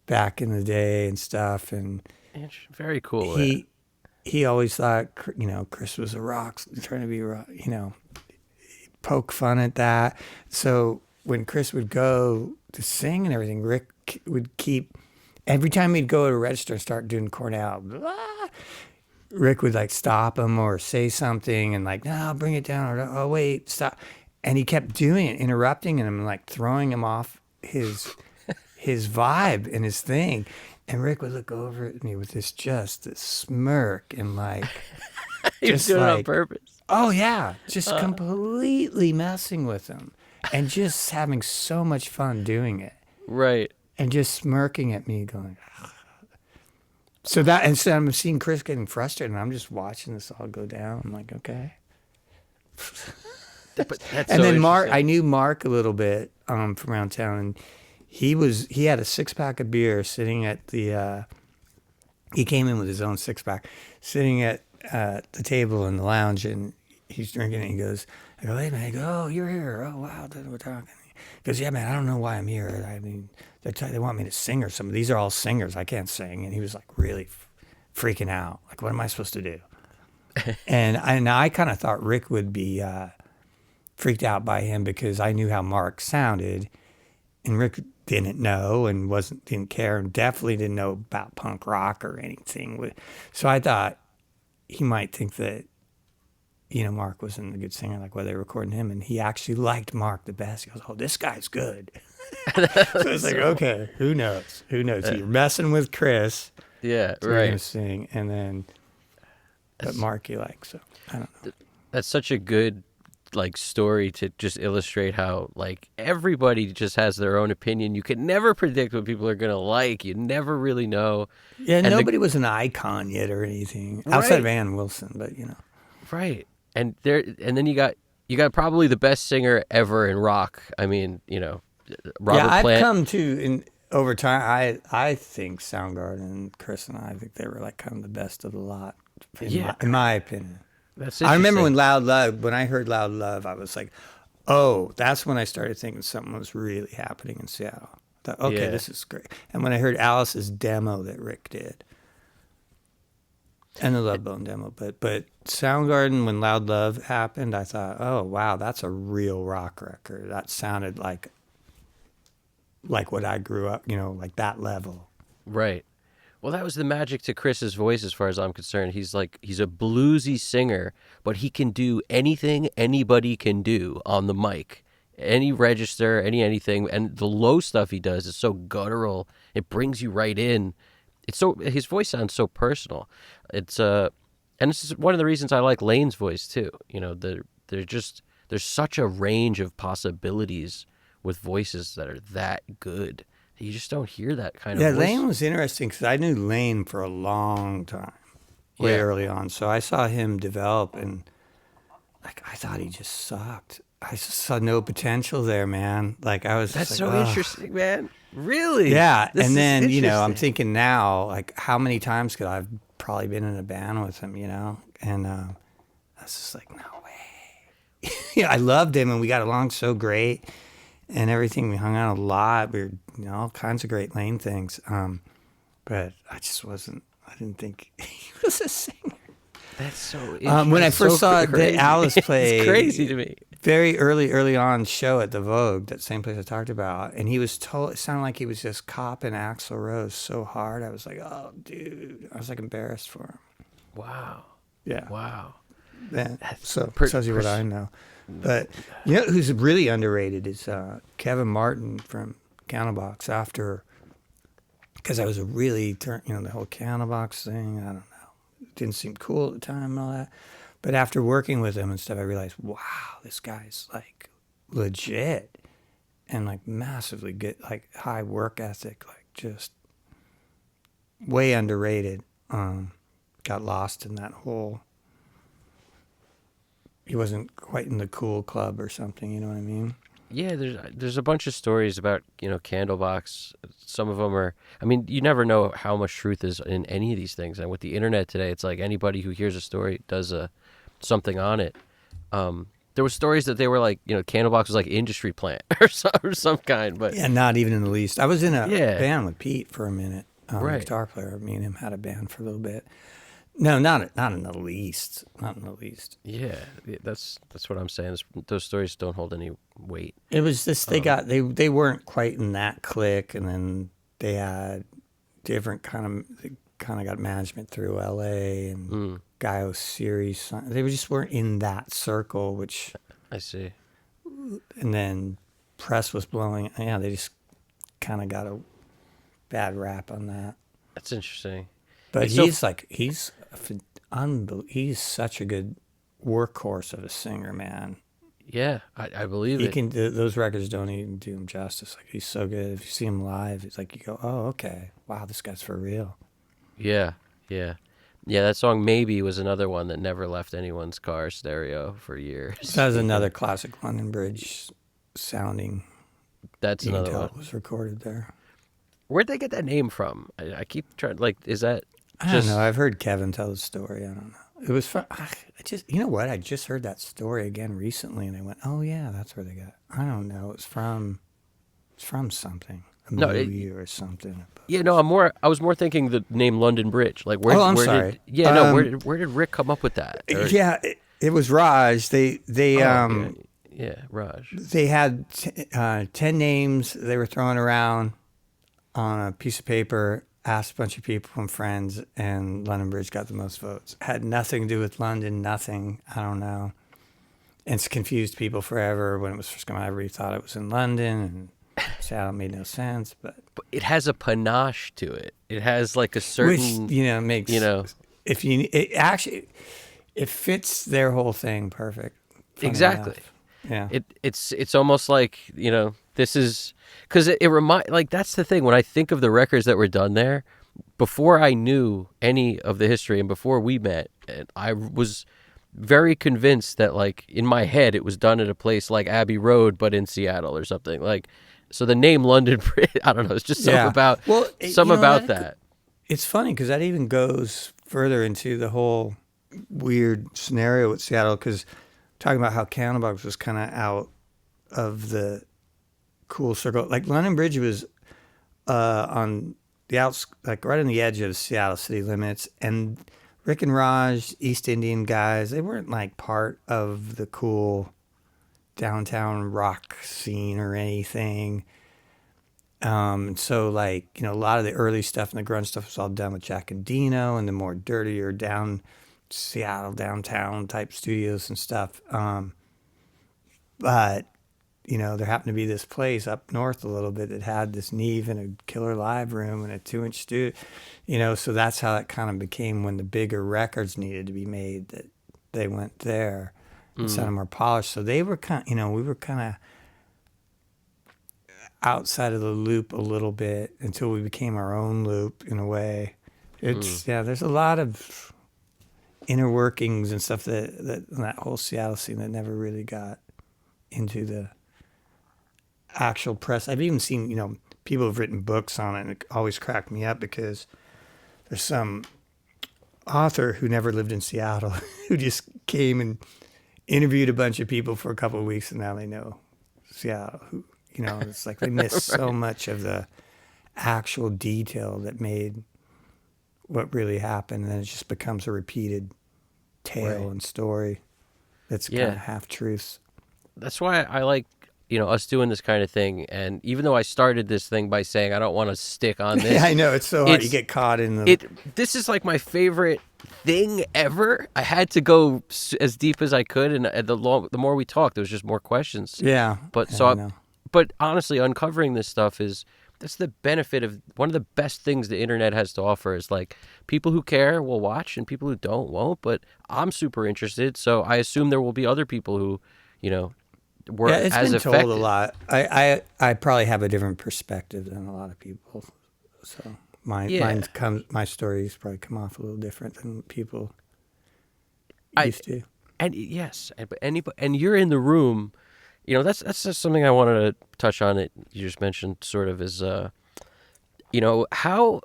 back in the day and stuff. And very cool. He always thought, Chris was a rock, trying to be rock, poke fun at that. So when Chris would go to sing and everything, Rick would keep, every time he'd go to register and start doing Cornell, blah, Rick would like stop him or say something and like, no, bring it down, or oh, wait, stop. And he kept doing it, interrupting him and like throwing him off his vibe and his thing. And Rick would look over at me with this smirk and like, he was doing it on purpose. Oh yeah, just completely messing with him, and just having so much fun doing it. Right. And just smirking at me, going. So I'm seeing Chris getting frustrated, and I'm just watching this all go down. I'm like, okay. But that's And so then Mark, interesting. I knew Mark a little bit from around town, and he had a 6-pack of beer sitting at the. He came in with his own 6-pack, sitting at the table in the lounge, and he's drinking. And he goes, "I go, hey man," I go, "Oh, you're here. Oh wow, we're talking." He goes, "Yeah man, I don't know why I'm here. I mean, they want me to sing or something. These are all singers. I can't sing." And he was like really freaking out. Like, what am I supposed to do? And I kind of thought Rick would be freaked out by him because I knew how Mark sounded, and Rick didn't know and didn't care, and definitely didn't know about punk rock or anything. So I thought he might think that Mark wasn't a good singer, like why they were recording him, and he actually liked Mark the best. He goes, "Oh, this guy's good." So it's like, okay, who knows? Who knows? You're messing with Chris, Yeah, so you're gonna right. sing, and then but That's Mark you like, so I don't know. that's such a good like story to just illustrate how like everybody just has their own opinion. You can never predict what people are gonna like. You never really know. Yeah, And the nobody was an icon yet or anything outside of right, Ann Wilson, but right. And then you got probably the best singer ever in rock. I mean, Yeah, Robert I've Plant. come to in over time. I think Soundgarden, Chris and I think they were like kind of the best of the lot Yeah, in my opinion. that's I remember interesting. when I heard Loud Love, I was like, oh, that's when I started thinking something was really happening in Seattle. I thought, okay, Yeah. this is great. And when I heard Alice's demo that Rick did, and the Love Bone demo, but Soundgarden, when Loud Love happened, I thought, oh wow, that's a real rock record. That sounded like what I grew up, like that level. Right. Well, that was the magic to Chris's voice, as far as I'm concerned. He's a bluesy singer, but he can do anything anybody can do on the mic, any register, anything. And the low stuff he does is so guttural; it brings you right in. His voice sounds so personal. And this is one of the reasons I like Lane's voice too. There's such a range of possibilities with voices that are that good. You just don't hear that kind of Yeah, Lane voice. was interesting because I knew Lane for a long time, way Yeah. early on. So I saw him develop, and like I thought he just sucked. I just saw no potential there, man. Like I was just That's like, so oh, interesting, man. Really? yeah. This And is then I'm interesting. thinking now, like how many times could I've probably been in a band with him, And I was just like, no way. I loved him, and we got along so great, and everything. We hung out a lot. We were, all kinds of great Lane things. But I just wasn't. I didn't think he was a singer. That's so When I it's so first saw that crazy. Alice It's crazy play to me. very early on show at the Vogue, that same place I talked about, and he was told, it sounded like he was just copping Axl Rose so hard. I was like, oh, dude. I was like embarrassed for him. Wow. Yeah. Wow. Yeah. That's So tells you what I know. But who's really underrated is Kevin Martin from Candlebox because I was a really the whole Candlebox thing. I don't know. It didn't seem cool at the time and all that. But after working with him and stuff, I realized, wow, this guy's like legit and like massively good, like high work ethic, like just way underrated. Got lost in that whole. He wasn't quite in the cool club or something. You know what I mean? Yeah, there's a bunch of stories about Candlebox. Some of them are. I mean, you never know how much truth is in any of these things. And with the internet today, it's like anybody who hears a story does something on it. There were stories that they were like, Candlebox was like industry plant or some kind. But Yeah, not even in the least. I was in a yeah, band with Pete for a minute, right. guitar player. Me and him had a band for a little bit. No, not in the least. Not in the least. Yeah, that's what I'm saying. Those stories don't hold any weight. It was just they weren't quite in that clique, and then they had different kind of got management through L.A. and Guy O'Series. They just weren't in that circle, which I see. and then press was blowing. Yeah, they just kind of got a bad rap on that. That's interesting. But It's so he's such a good workhorse of a singer, man. yeah, I believe He it. can those records don't even do him justice. Like he's so good. If you see him live, it's like you go, oh, okay, wow, this guy's for real. Yeah, yeah. Yeah, that song Maybe was another one that never left anyone's car stereo for years. That was another classic London Bridge sounding. That's You can another tell one. it was recorded there. Where'd they get that name from? I keep trying, like, is that I don't know. just, I've heard Kevin tell the story. I don't know. It was from. I just, you know what? I just heard that story again recently, and I went, "Oh yeah, that's where they got." It. I don't know. It's from. It's from something, a no, movie or something. yeah, no, I was more thinking the name London Bridge. Like, Oh, I'm sorry. yeah, no, where did Rick come up with that? Yeah, it was Raj. Yeah, yeah, Raj. They had 10 names they were throwing around on a piece of paper, asked a bunch of people and friends, and London Bridge got the most votes. Had nothing to do with London, nothing. I don't know. And it's confused people forever. When it was first coming out, everybody thought it was in London, and Seattle made no sense. But It has a panache to it. It has like a certain, which, makes, if it fits their whole thing perfect. Funny exactly. enough. Yeah. It's almost like, this is, because it remind, like, that's the thing. When I think of the records that were done there, before I knew any of the history and before we met, I was very convinced that, like, in my head, it was done at a place like Abbey Road, but in Seattle or something. Like, so the name London Bridge, I don't know, it's just something about, that. It's funny because that even goes further into the whole weird scenario with Seattle, because talking about how Cannabis was kind of out of the cool circle. Like London Bridge was on the outs, like right on the edge of Seattle city limits, and Rick and Raj, East Indian guys, they weren't like part of the cool downtown rock scene or anything. So like, a lot of the early stuff and the grunge stuff was all done with Jack and Dino and the more dirtier down Seattle downtown type studios and stuff. But, there happened to be this place up north a little bit that had this Neve and a killer live room and a 2-inch studio, so that's how it kind of became when the bigger records needed to be made, that they went there and sounded more polished. So they were we were kind of outside of the loop a little bit until we became our own loop in a way. There's a lot of inner workings and stuff that whole Seattle scene that never really got into the actual press. I've even seen, people have written books on it, and it always cracked me up because there's some author who never lived in Seattle who just came and interviewed a bunch of people for a couple of weeks, and now they know Seattle. It's like they miss so much of the actual detail that made what really happened, and then it just becomes a repeated tale and story that's kind of half truths. That's why I like, us doing this kind of thing. And even though I started this thing by saying I don't want to stick on this, Yeah, I know, it's so hard. You get caught in the. This is like my favorite thing ever. I had to go as deep as I could, and the more we talked, there was just more questions. Yeah, But I but honestly, uncovering this stuff that's the benefit of one of the best things the internet has to offer. Is like people who care will watch, and people who don't won't. But I'm super interested, so I assume there will be other people who, were it's as been affected. told a lot. I probably have a different perspective than a lot of people, so my stories probably come off a little different than people used to. And yes, and you're in the room. That's just something I wanted to touch on. It you just mentioned sort of is, how,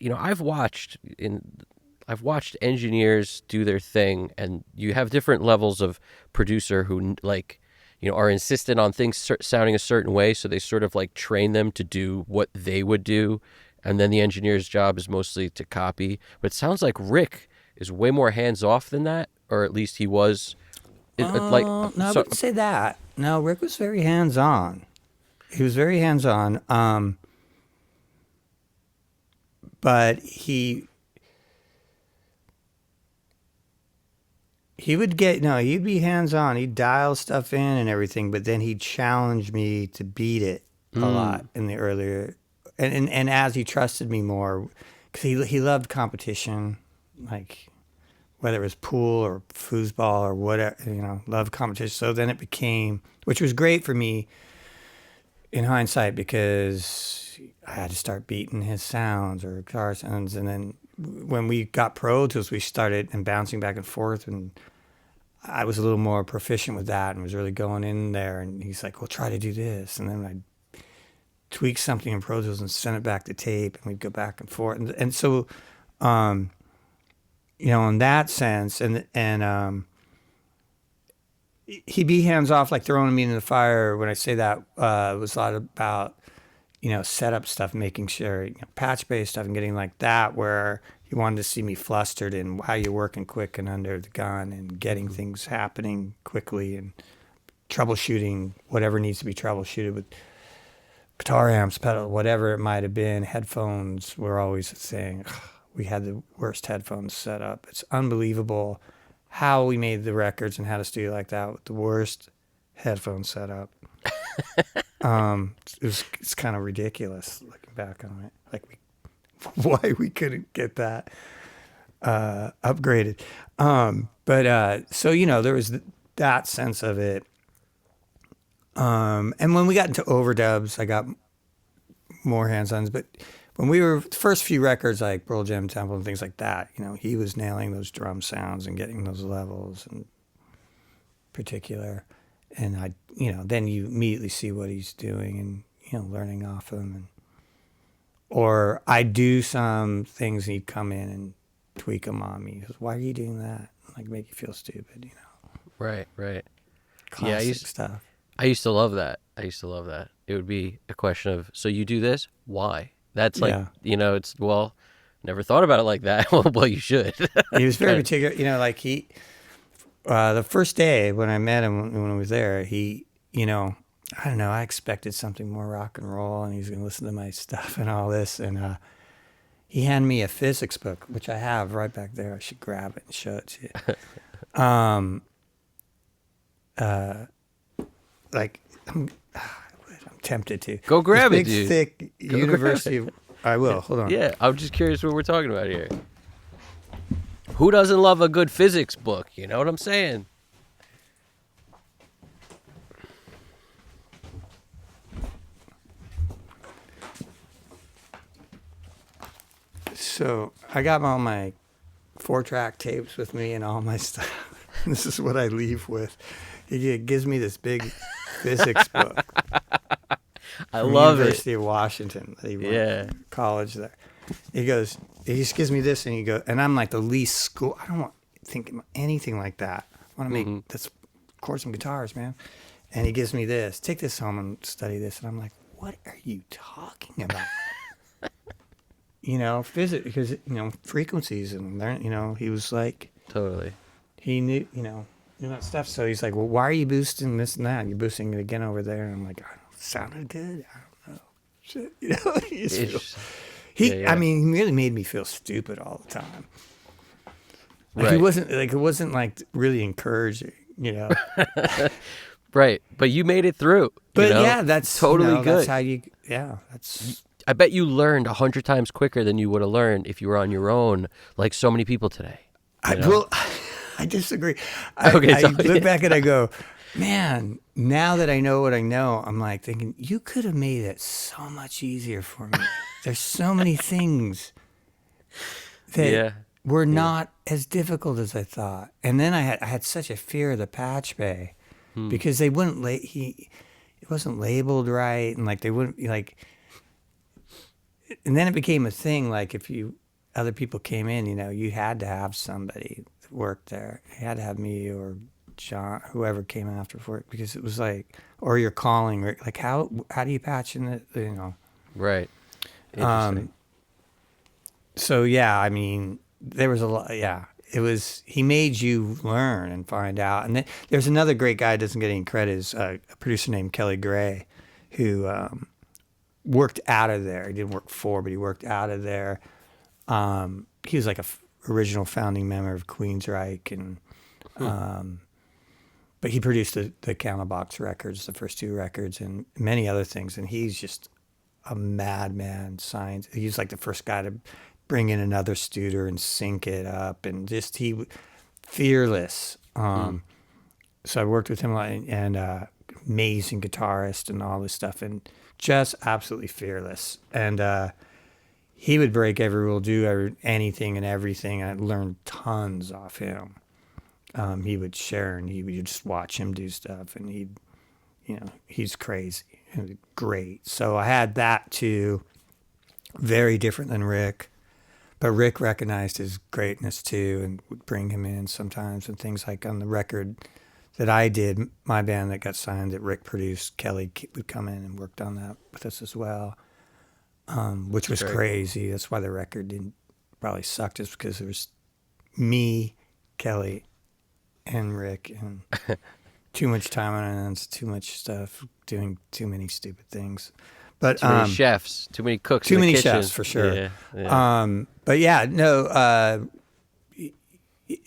I've watched engineers do their thing, and you have different levels of producer who are insistent on things sounding a certain way, so they sort of like train them to do what they would do, and then the engineer's job is mostly to copy. But it sounds like Rick is way more hands off than that, or at least he was. No, I wouldn't say that. No, Rick was very hands-on. He was very hands-on. But he'd be hands-on. He'd dial stuff in and everything, but then he'd challenge me to beat it a lot in the earlier, and as he trusted me more, because he loved competition, like whether it was pool or foosball or whatever, loved competition. So then it became, which was great for me in hindsight, because I had to start beating his sounds or guitar sounds, and then when we got Pro Tools, we started and bouncing back and forth, and I was a little more proficient with that and was really going in there. And he's like, "Well, try to do this," and then I'd tweak something in Pro Tools and send it back to tape, and we'd go back and forth, and so, in that sense, and he'd be hands off, like throwing me in the fire. When I say that, it was a lot about, setup stuff, making sure, patch based stuff and getting like that, where he wanted to see me flustered in how you're working quick and under the gun and getting things happening quickly and troubleshooting whatever needs to be troubleshooted with guitar amps, pedal, whatever it might have been. Headphones were always a thing. We had the worst headphones set up. It's unbelievable how we made the records and had a studio like that with the worst headphone setup. It's kind of ridiculous looking back on it. Like why we couldn't get that upgraded. So there was that sense of it. And when we got into overdubs, I got more hands-ons. But when we were the first few records like Pearl Jam Temple and things like that, he was nailing those drum sounds and getting those levels in particular. And then you immediately see what he's doing and, learning off him. Or I'd do some things and he'd come in and tweak them on me. He goes, "Why are you doing that?" Like, make you feel stupid, Right. Classic stuff. I used to love that. It would be a question of, so you do this? Why? That's like, it's, well, never thought about it like that. Well, you should. He was very particular, like the first day when I met him, when I was there, he, I don't know, I expected something more rock and roll and he's going to listen to my stuff and all this. And he handed me a physics book, which I have right back there. I should grab it and show it to you. Like, I'm tempted to. Go grab this it, dude. Thick University. I will. Hold on. Yeah, I'm just curious what we're talking about here. Who doesn't love a good physics book? You know what I'm saying? So I got all my 4-track tapes with me and all my stuff. This is what I leave with. He gives me this big physics book. I love University of Washington. He went to college there. He goes, he just gives me this, and he goes, and I'm like the least school. I don't want to think anything like that. I want to make this chords and guitars, man. And he gives me this. Take this home and study this. And I'm like, what are you talking about? Physics, because frequencies and learn. He was like, Totally. he knew, that stuff. So he's like, well, why are you boosting this and that? You're boosting it again over there. And I'm like, I don't know, sounded good. I don't know. Shit, I mean, he really made me feel stupid all the time. Like, Right. It wasn't like really encouraging, Right, but you made it through. But that's totally good. That's how that's. I bet you learned 100 times quicker than you would have learned if you were on your own, like so many people today. I disagree. Okay, I so, look back and I go, man, now that I know what I know, I'm like thinking, you could have made it so much easier for me. There's so many things that were not as difficult as I thought. And then I had such a fear of the patch bay because they wouldn't it wasn't labeled right, and like they wouldn't like. And then it became a thing. Like if other people came in, you had to have somebody that worked there. You had to have me or John, whoever came after for it, because it was like, or you're calling, like how do you patch in it, Right. Interesting. So yeah, I mean, there was a lot. Yeah, it was. He made you learn and find out. And then there's another great guy who doesn't get any credit. Is a producer named Kelly Gray, who worked out of there. He didn't work for, but he worked out of there. He was like a original founding member of Queensryche, and but he produced the Candlebox records, the first 2 records, and many other things. And he's just a madman science. He's like the first guy to bring in another Studer and sync it up, and just fearless. So I worked with him a lot, and amazing guitarist and all this stuff, and just absolutely fearless. And he would break every rule, do anything and everything, and I learned tons off him. He would share, and he would just watch him do stuff, and he's crazy, and great. So I had that too, very different than Rick, but Rick recognized his greatness too, and would bring him in sometimes, and things like on the record that I did, my band that got signed that Rick produced, Kelly would come in and worked on that with us as well, which was crazy. That's why the record didn't probably suck, just because there was me, Kelly, and Rick, and too much time on it, and too much stuff, doing too many stupid things. But too many chefs, too many cooks, too in the many kitchen. chefs for sure. Yeah. But yeah, no.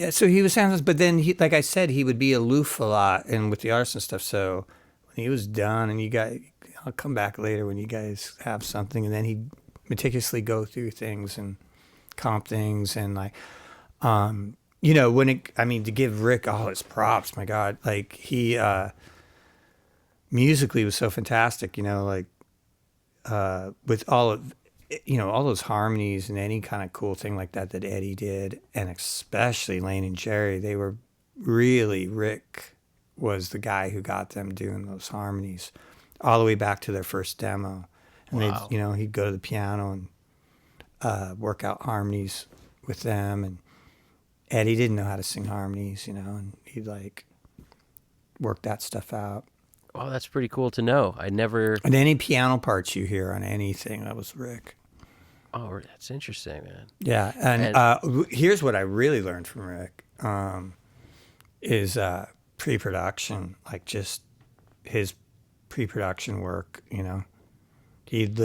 So he was hands-on, but then like I said, he would be aloof a lot, and with the artists and stuff. So when he was done, and I'll come back later when you guys have something, and then he'd meticulously go through things and comp things, and like, to give Rick all his props, my God, like he musically was so fantastic, like with all of all those harmonies and any kind of cool thing like that Eddie did, and especially Lane and Jerry, they were really, Rick was the guy who got them doing those harmonies all the way back to their first demo. And Wow. he'd go to the piano and work out harmonies with them, and Eddie didn't know how to sing harmonies, and he'd like work that stuff out. Oh, that's pretty cool to know. I never. And any piano parts you hear on anything, that was Rick. Oh, that's interesting, man. Yeah, and here's what I really learned from Rick is pre-production, like just his pre-production work. He'd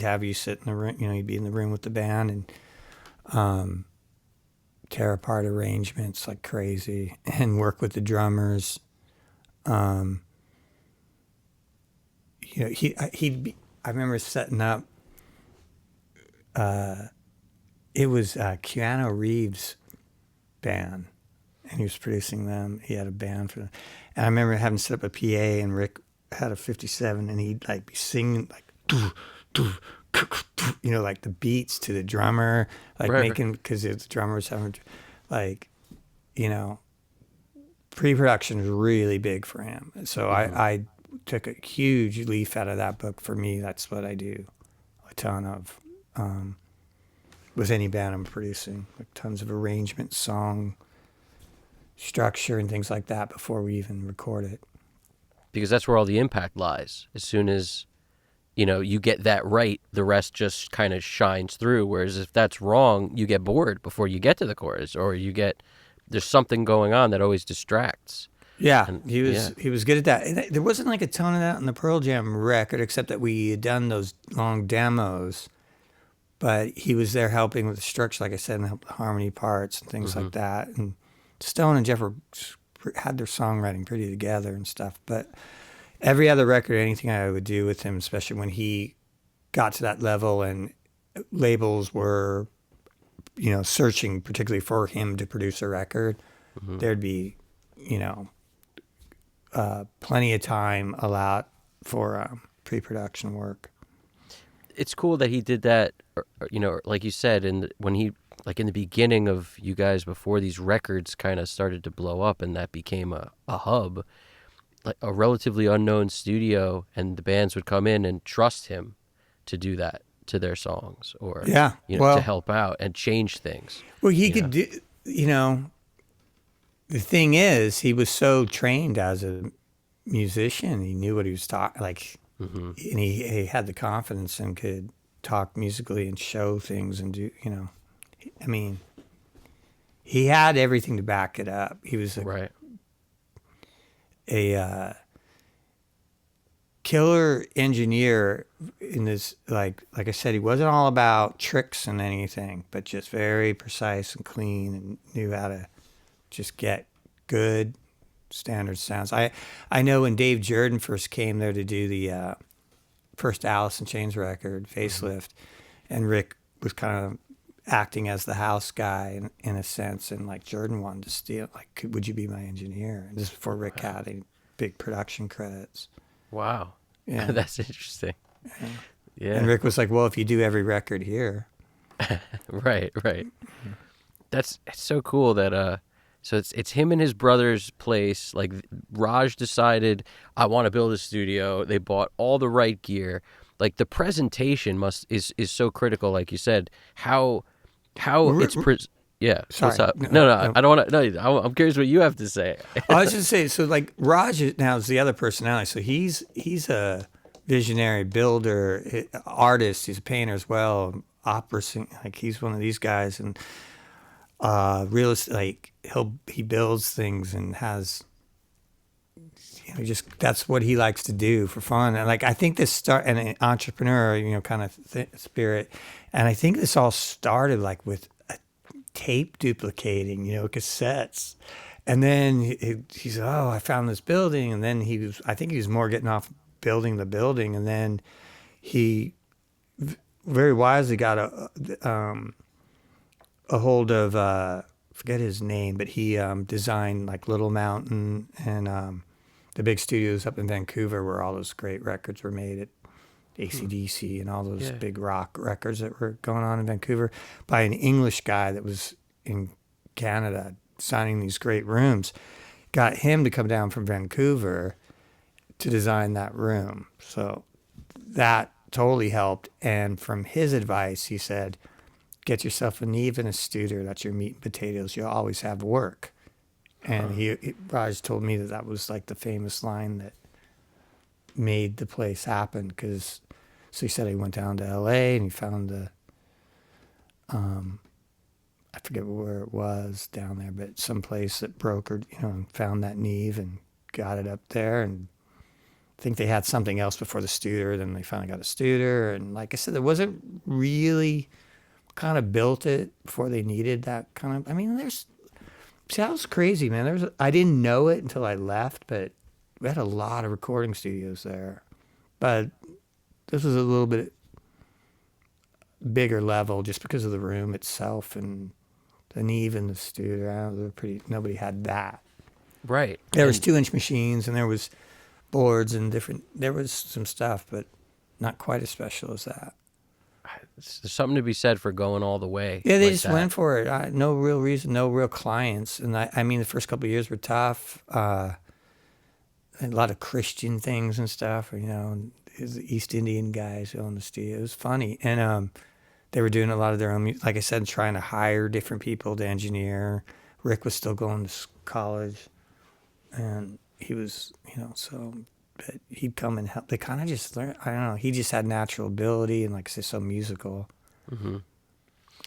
have you sit in the room, he'd be in the room with the band and tear apart arrangements like crazy and work with the drummers. I remember setting up. It was Keanu Reeves' band, and he was producing them. He had a band for them, and I remember having set up a PA, and Rick had a 57, and he'd like be singing like, doo, doo, like the beats to the drummer, like making, because the drummer was having, like, pre-production was really big for him. So I took a huge leaf out of that book. For me, that's what I do a ton of with any band I'm producing, like tons of arrangement, song structure, and things like that before we even record it. Because that's where all the impact lies. As soon as you get that right, the rest just kind of shines through. Whereas if that's wrong, you get bored before you get to the chorus, or there's something going on that always distracts. Yeah, he was good at that. And there wasn't like a ton of that on the Pearl Jam record, except that we had done those long demos. But he was there helping with the structure, like I said, and help the harmony parts and things like that. And Stone and Jeff had their songwriting pretty together and stuff. But every other record, anything I would do with him, especially when he got to that level and labels were, searching particularly for him to produce a record, there'd be, plenty of time allowed for pre-production work. It's cool that he did that, like you said, when he, like in the beginning of you guys, before these records kind of started to blow up and that became a hub, like a relatively unknown studio, and the bands would come in and trust him to do that to their songs, or to help out and change things. Well, he could do, the thing is, he was so trained as a musician. He knew what he was talking, like, and he had the confidence and could talk musically and show things and do, I mean, he had everything to back it up. He was a killer engineer in this, like I said, he wasn't all about tricks and anything, but just very precise and clean, and knew how to just get good standard sounds. I know when Dave Jordan first came there to do the first Alice in Chains record, Facelift, and Rick was kind of acting as the house guy in a sense, and like Jordan wanted to steal, like, would you be my engineer? And this is before Rick had any big production credits. Wow. Yeah. That's interesting. And Yeah. Rick was like, well, if you do every record here. Right. Right. It's so cool that so it's him and his brother's place. Like Raj decided, I want to build a studio. They bought all the right gear. Like the presentation is so critical. Like you said, how R- it's r- yeah. What's Sorry. up? No, No, no, no. I don't want to. No, I'm curious what you have to say. I was just saying, so like Raj now is the other personality. So he's a visionary builder, artist. He's a painter as well, opera singer. Like he's one of these guys, and real estate. Like he builds things and has, just that's what he likes to do for fun. And like I think this start and an entrepreneur, kind of spirit. And I think this all started like with a tape duplicating, cassettes. And then he said, "Oh, I found this building." And then I think he was more getting off building the building. And then he very wisely got a hold of, forget his name, but he designed like Little Mountain and the big studios up in Vancouver where all those great records were made at AC/DC and all those Yeah. big rock records that were going on in Vancouver by an English guy that was in Canada signing these great rooms. Got him to come down from Vancouver to design that room. So that totally helped. And from his advice, he said, get yourself a Neve and a Studer. That's your meat and potatoes. You'll always have work. And Raj told me that was like the famous line that made the place happen. So he said he went down to LA and he found I forget where it was down there, but some place that brokered, and found that Neve and got it up there. And I think they had something else before the Studer. Then they finally got a Studer. And like I said, there wasn't really kind of built it before they needed that kind of, that was crazy, man. I didn't know it until I left, but we had a lot of recording studios there. But this was a little bit bigger level just because of the room itself and the Neve and the Studer. Nobody had that. Right. There was 2-inch machines and there was boards and there was some stuff, but not quite as special as that. There's something to be said for going all the way. Yeah, they like just that. went for it. No real reason, no real clients. And the first couple of years were tough. A lot of Christian things and stuff, the East Indian guys on the studio. It was funny. And they were doing a lot of their own, like I said, trying to hire different people to engineer. Rick was still going to college. And he was, but he'd come and help. They kind of just learned, I don't know, he just had natural ability and, like I said, so musical. Mm-hmm.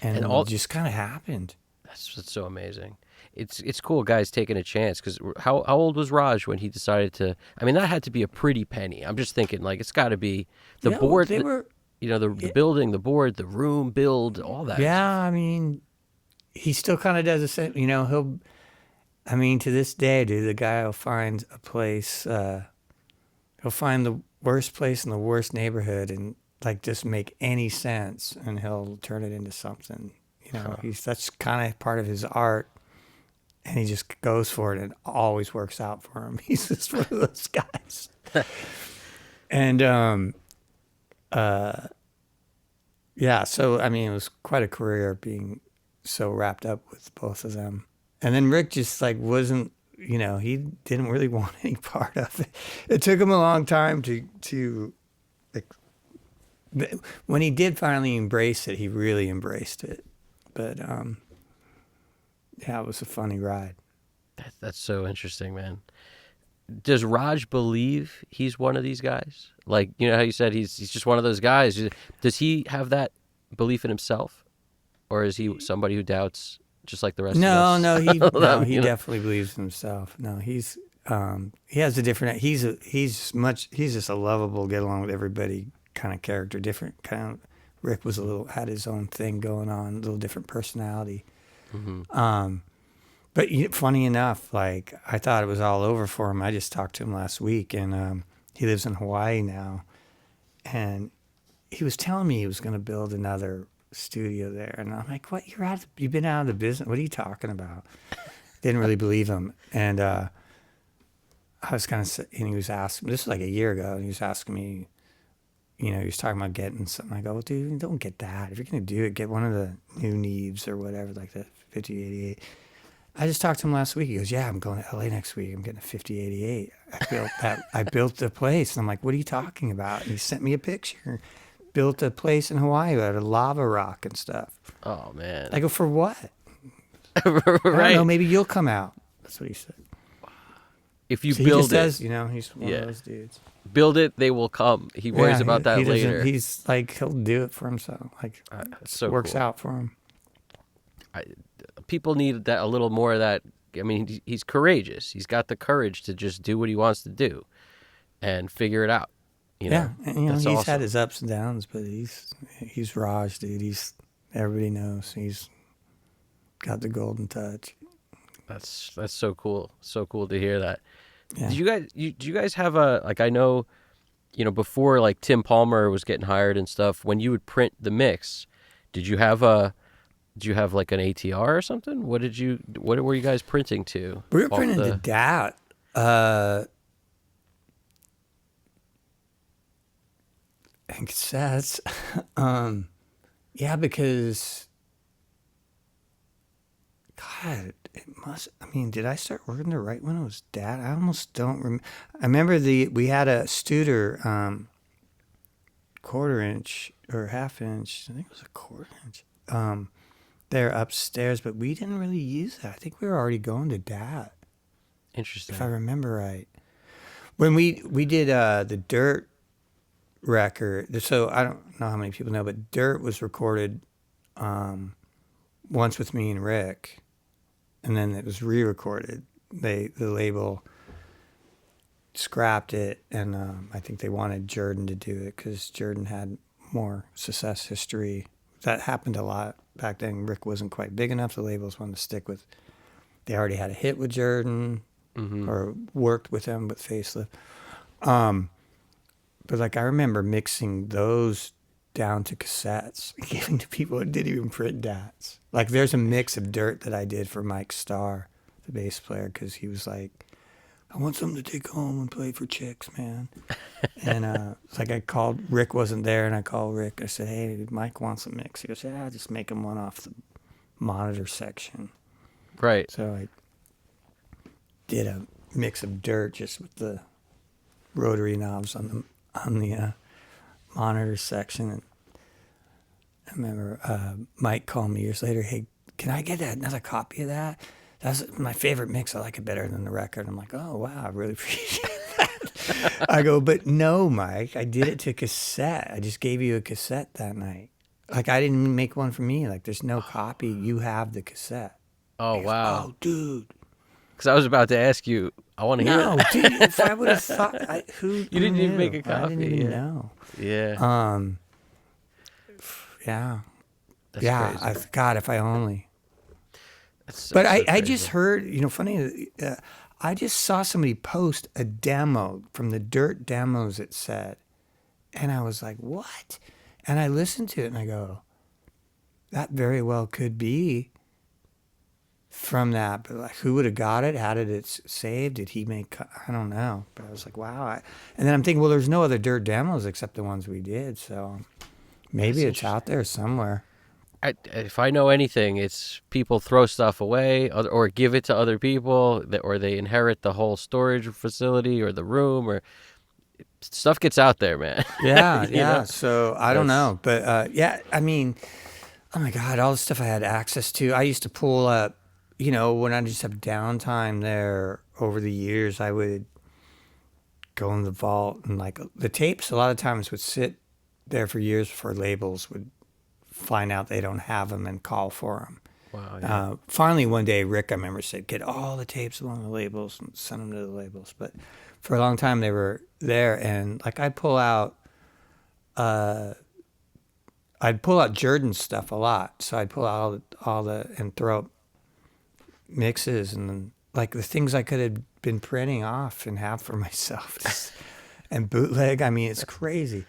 And it just kind of happened. That's so amazing. It's cool, guys, taking a chance. Because how old was Raj when he decided to? That had to be a pretty penny. I'm just thinking, like, it's got to be the board. They were, the building, the board, the room build, all that. Yeah, he still kind of does the same. He'll. To this day, dude, the guy will find a place. He'll find the worst place in the worst neighborhood and like just make any sense, and he'll turn it into something. That's kind of part of his art. And he just goes for it, and it always works out for him. He's just one of those guys. And yeah, so it was quite a career being so wrapped up with both of them. And then Rick just like wasn't, he didn't really want any part of it. It took him a long time to when he did finally embrace it, he really embraced it. But yeah, it was a funny ride. That's so interesting, man. Does Raj believe he's one of these guys? Like, how you said he's just one of those guys. Does he have that belief in himself? Or is he somebody who doubts just like the rest of us? He definitely believes in himself. No, he has a different, he's just a lovable, get along with everybody kind of character, different kind of, Rick had his own thing going on, a little different personality. Mm-hmm. But funny enough, like I thought it was all over for him. I just talked to him last week, and he lives in Hawaii now. And he was telling me he was going to build another studio there, and I'm like, "What? You've been out of the business? What are you talking about?" Didn't really believe him, and I was and he was asking. This was like a year ago, and he was asking me, he was talking about getting something. I go, well, dude, don't get that. If you're gonna do it, get one of the new Neves or whatever, like the 5088. I just talked to him last week. He goes, yeah, I'm going to LA next week. I'm getting a 5088. I built that. I built the place. And I'm like, what are you talking about? And he sent me a picture. Built a place in Hawaii out of lava rock and stuff. Oh man. I go, for what? Right. I don't know. Maybe you'll come out. That's what he said. If you So build he just it, does, he's one of those dudes. build it, they will come. He worries about that later. He's like, he'll do it for himself. Like, so works cool. out for him. People need that, a little more of that. I mean, he's courageous. He's got the courage to just do what he wants to do and figure it out. And, That's he's awesome. had his ups and downs, but he's Raj, dude. Everybody knows he's got the golden touch. That's so cool. So cool to hear that. Yeah. Did you guys have a, like, I know, before like Tim Palmer was getting hired and stuff, when you would print the mix, did you have like an ATR or something? What were you guys printing to? We were printing to DAT. And cassettes. Yeah, because God, it must. I mean, did I start working there right when it was DAT? I almost don't remember. I remember we had a Studer 1/4" or 1/2". I think it was a 1/4". There upstairs, but we didn't really use that. I think we were already going to DAT. Interesting. If I remember right. When we did the Dirt record, so I don't know how many people know, but Dirt was recorded once with me and Rick, and then it was re-recorded. The label scrapped it, and I think they wanted Jordan to do it because Jordan had more success history. That happened a lot back then. Rick wasn't quite big enough. The labels wanted to stick with. They already had a hit with Jordan, or worked with him with Facelift. But like I remember mixing those down to cassettes, giving to people who didn't even print DATs. Like there's a mix of Dirt that I did for Mike Starr, the bass player, because he was like, I want something to take home and play for chicks, man. And it's like I called, Rick wasn't there, and I called Rick. I said, hey, Mike wants a mix. He goes, yeah, just make him one off the monitor section. Right. So I did a mix of Dirt just with the rotary knobs on the monitor section. And I remember Mike called me years later, hey, can I get another copy of that? That's my favorite mix. I like it better than the record. I'm like, oh, wow, I really appreciate that. I go, but no, Mike, I did it to cassette. I just gave you a cassette that night. Like, I didn't even make one for me. Like, there's no copy. You have the cassette. Oh, wow. Oh, dude. Because I was about to ask you, I want to hear No, it. dude, if I would have thought, You didn't even make a I copy. didn't even know. Yeah. Yeah. That's yeah. crazy. God, if I only. But I just heard, funny, I just saw somebody post a demo from the Dirt demos, it said. And I was like, what? And I listened to it and I go, that very well could be from that. But like, who would have got it? How did it save? Did he make, I don't know. But I was like, wow. And then I'm thinking, well, there's no other Dirt demos except the ones we did. So maybe it's out there somewhere. If I know anything, it's people throw stuff away or give it to other people, or they inherit the whole storage facility or the room, or stuff gets out there, man. Yeah, You yeah. know? So I don't know, but yeah, I mean, oh my God, all the stuff I had access to. I used to pull up, when I just have downtime there over the years, I would go in the vault and like the tapes. A lot of times would sit there for years before labels would find out they don't have them and call for them. Wow. Yeah. Finally, one day, Rick, I remember, said, get all the tapes along the labels and send them to the labels. But for a long time, they were there. And like I'd pull out Jordan's stuff a lot. So I'd pull out all the and throw up mixes and then, like the things I could have been printing off and have for myself and bootleg. I mean, it's crazy.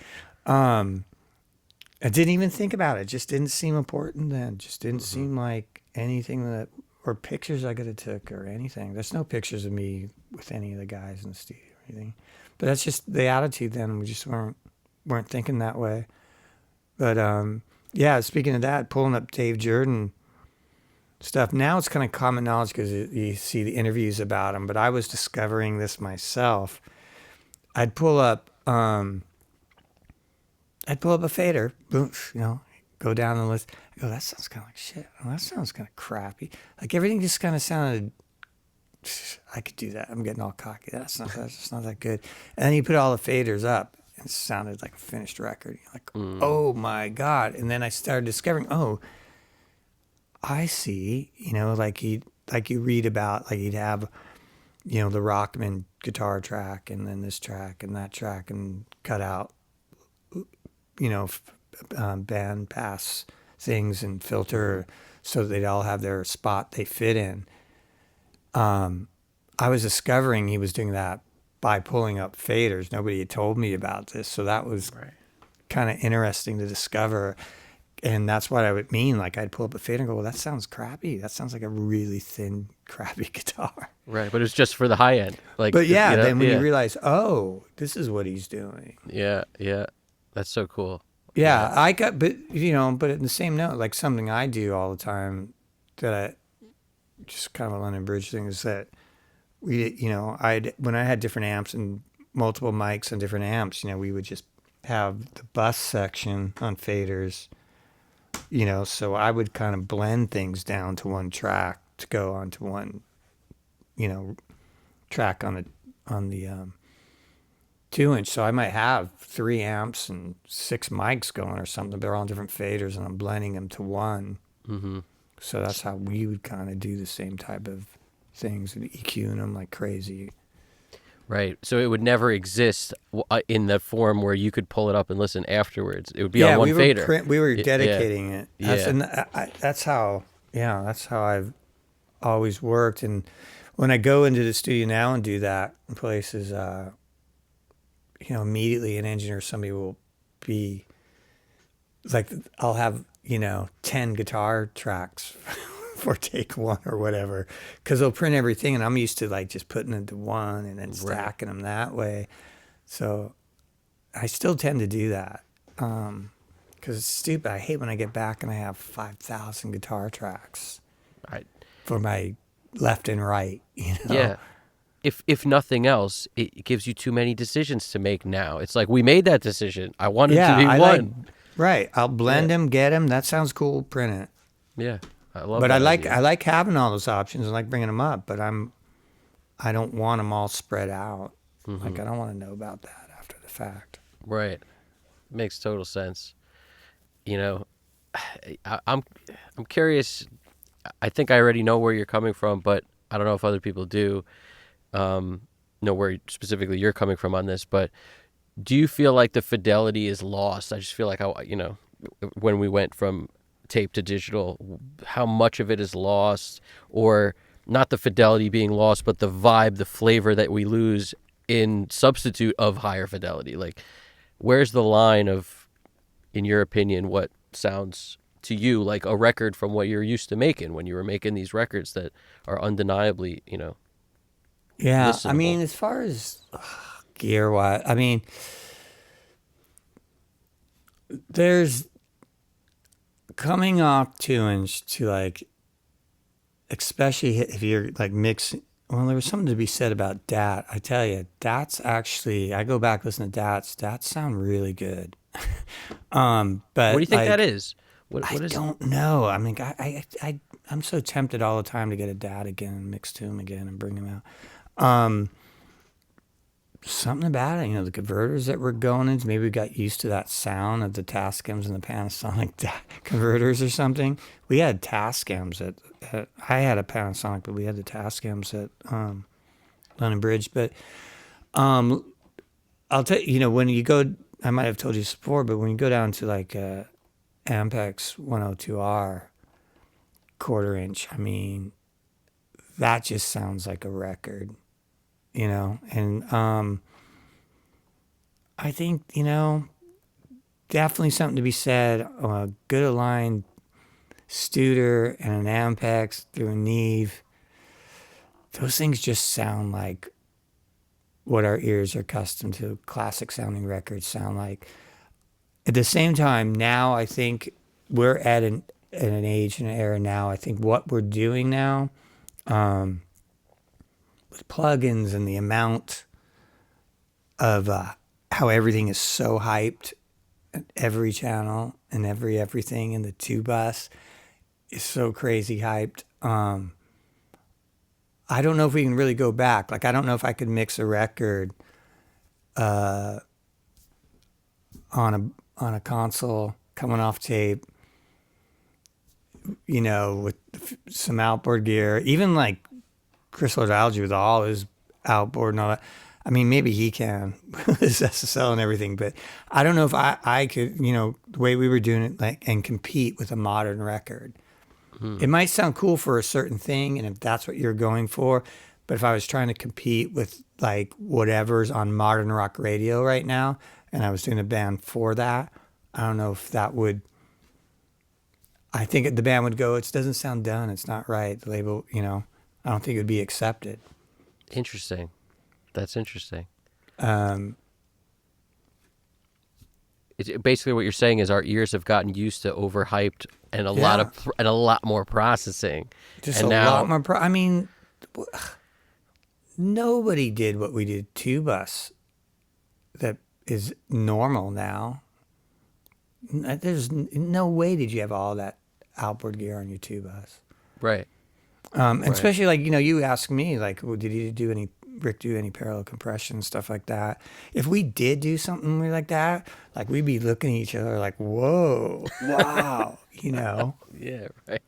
I didn't even think about it. Just didn't seem important then. Just didn't seem like anything or pictures I could have took or anything. There's no pictures of me with any of the guys in the studio or anything. But that's just the attitude then. We just weren't weren't thinking that way. But yeah, speaking of that, pulling up Dave Jordan stuff. Now it's kind of common knowledge because you see the interviews about him. But I was discovering this myself. I'd pull up, I'd pull up a fader, boom, go down the list. I go, that sounds kind of like shit. Oh, that sounds kind of crappy. Like everything just kind of sounded. I could do that. I'm getting all cocky. That's not that good. And then you put all the faders up, and it sounded like a finished record. You're like, oh my god! And then I started discovering, oh, I see. Like you read about, like he'd have, the Rockman guitar track, and then this track and that track, and cut out, band pass things and filter so they'd all have their spot they fit in. I was discovering he was doing that by pulling up faders. Nobody had told me about this, so that was kind of interesting to discover. And that's what I would mean. Like I'd pull up a fader and go, well, that sounds crappy. That sounds like a really thin, crappy guitar. Right, but it's just for the high end. Like, but yeah, then when you realize, oh, this is what he's doing. Yeah, that's so cool. Yeah, I got, but in the same note, like something I do all the time that I just kind of a London Bridge thing is that when I had different amps and multiple mics and different amps, we would just have the bus section on faders, so I would kind of blend things down to one track to go onto one, track on the 2-inch. So I might have 3 amps and 6 mics going or something. They're all different faders, and I'm blending them to one. Mm-hmm. So that's how we would kind of do the same type of things and EQing them like crazy. Right. So it would never exist in the form where you could pull it up and listen afterwards. It would be on one fader. We were dedicating it. That's how I've always worked. And when I go into the studio now and do that in places, immediately an engineer or somebody will be like, I'll have 10 guitar tracks for take one or whatever, because they'll print everything, and I'm used to like just putting it into one and then stacking them that way. So I still tend to do that because it's stupid. I hate when I get back and I have 5,000 guitar tracks for my left and right. Yeah. If nothing else, it gives you too many decisions to make now. It's like, we made that decision. I wanted to be one. Right. I'll blend them, get them. That sounds cool. Print it. Yeah. I love but that I idea. like having all those options and like bringing them up, but I don't want them all spread out. Mm-hmm. Like I don't want to know about that after the fact. Right. Makes total sense. I'm curious. I think I already know where you're coming from, but I don't know if other people do know where specifically you're coming from on this. But do you feel like the fidelity is lost? I just feel like when we went from tape to digital, how much of it is lost, or not the fidelity being lost, but the vibe, the flavor that we lose in substitute of higher fidelity. Like, where's the line of, in your opinion, what sounds to you like a record from what you're used to making when you were making these records that are undeniably, listenable? I mean, as far as gear wise, I mean, there's coming off 2-inch to like, especially if you're like mixing. Well, there was something to be said about DAT. I tell you, DAT's actually, I go back listen to DATs. DATs sound really good. But what do you think that is? What I is don't know. I mean, I'm so tempted all the time to get a DAT again and mix to them again and bring them out. Something about it, the converters that were going into, maybe we got used to that sound of the Tascams and the Panasonic converters or something. We had Tascams I had a Panasonic, but we had the Tascams at London Bridge. But I'll tell you, when you go, I might have told you this before, but when you go down to like Ampex 102R 1/4-inch, I mean, that just sounds like a record. And I think, definitely something to be said. A good aligned Studer and an Ampex through a Neve. Those things just sound like what our ears are accustomed to. Classic sounding records sound like. at the same time, now I think we're at an age and an era now. I think what we're doing now with plugins and the amount of how everything is so hyped, every channel and everything, and the two bus is so crazy hyped. I don't know if we can really go back. Like, I don't know if I could mix a record on a console coming off tape, with some outboard gear, even like Chris Algae with all his outboard and all that. I mean, maybe he can with his SSL and everything, but I don't know if I could, the way we were doing it, like, and compete with a modern record. It might sound cool for a certain thing, and if that's what you're going for, but if I was trying to compete with like whatever's on modern rock radio right now, and I was doing a band for that, I don't know if that would. I think the band would go, it doesn't sound done, it's not right. The label, I don't think it would be accepted. Interesting. That's interesting. Basically what you're saying is our ears have gotten used to overhyped and a lot more processing. Just and a now, lot more. I mean, nobody did what we did to bus. That is normal now. There's no way did you have all that outboard gear on your two bus. right. And especially like, you ask me, like, well, did Rick do any parallel compression, stuff like that? If we did do something like that, like, we'd be looking at each other like, whoa, wow, Yeah, right.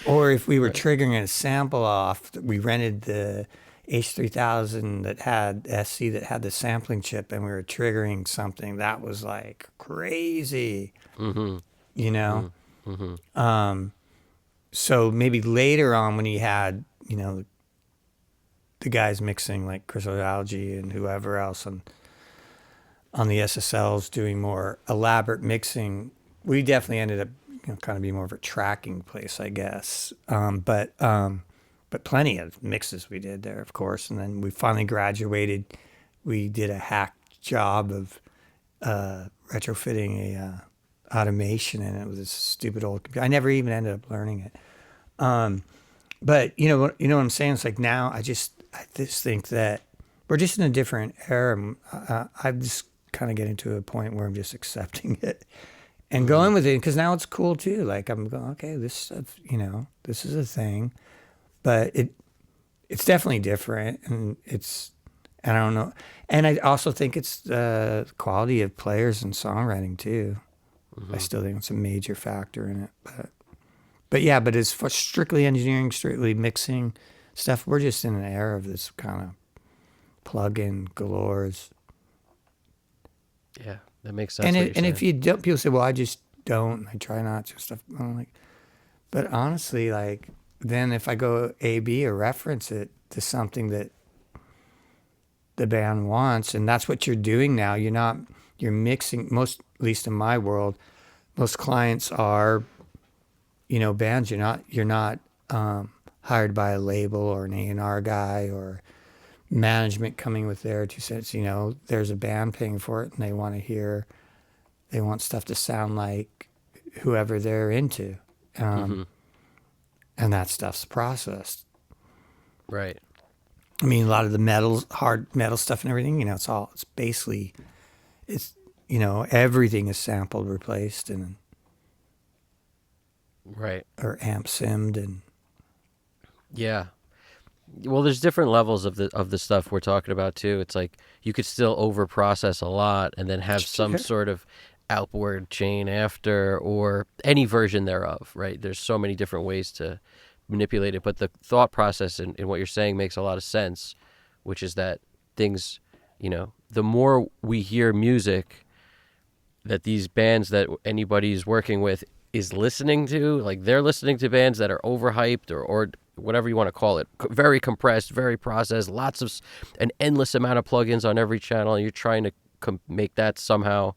Or if we were triggering a sample off, we rented the H3000 that had SC that had the sampling chip, and we were triggering something that was like crazy, So maybe later on when he had, the guys mixing like Chris Algae and whoever else on the SSLs doing more elaborate mixing, we definitely ended up, kind of being more of a tracking place, I guess. But plenty of mixes we did there, of course. And then we finally graduated. We did a hack job of retrofitting a automation in it with this stupid old computer. I never even ended up learning it. But you know what I'm saying? It's like now I just think that we're just in a different era. I'm just kind of getting to a point where I'm just accepting it and going with it, because now it's cool too. Like, I'm going, okay, this stuff, this is a thing, but it's definitely different, and I don't know. And I also think it's the quality of players and songwriting too. I still think it's a major factor in it, but as for strictly engineering, strictly mixing stuff, we're just in an era of this kind of plug-in galores. Yeah, that makes sense. And if you don't, people say, well, I just don't. I try not to stuff. I'm like, but honestly, like, then if I go A/B or reference it to something that the band wants, and that's what you're doing now. You're mixing, most, at least in my world, most clients are, bands. You're not hired by a label or an A&R guy or management coming with their 2 cents. There's a band paying for it, and they want stuff to sound like whoever they're into. And that stuff's processed. Right. I mean, a lot of the hard metal stuff and everything, it's basically, everything is sampled, replaced, and right, or amp simmed, and yeah. Well, there's different levels of the stuff we're talking about too. It's like you could still over process a lot and then have some sort of outward chain after, or any version thereof, right? There's so many different ways to manipulate it, but the thought process in what you're saying makes a lot of sense, which is that things, the more we hear music that these bands that anybody's working with is listening to, like, they're listening to bands that are overhyped or whatever you want to call it, very compressed, very processed, lots of an endless amount of plugins on every channel, and you're trying to make that somehow,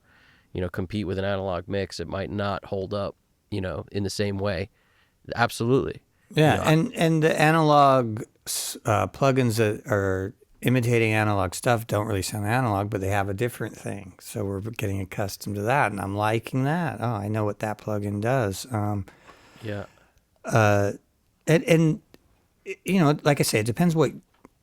compete with an analog mix. It might not hold up, in the same way. Absolutely. Yeah, and the analog plugins that are imitating analog stuff don't really sound analog, but they have a different thing. So we're getting accustomed to that, and I'm liking that. Oh, I know what that plugin does. Yeah. And you know, like I say, it depends what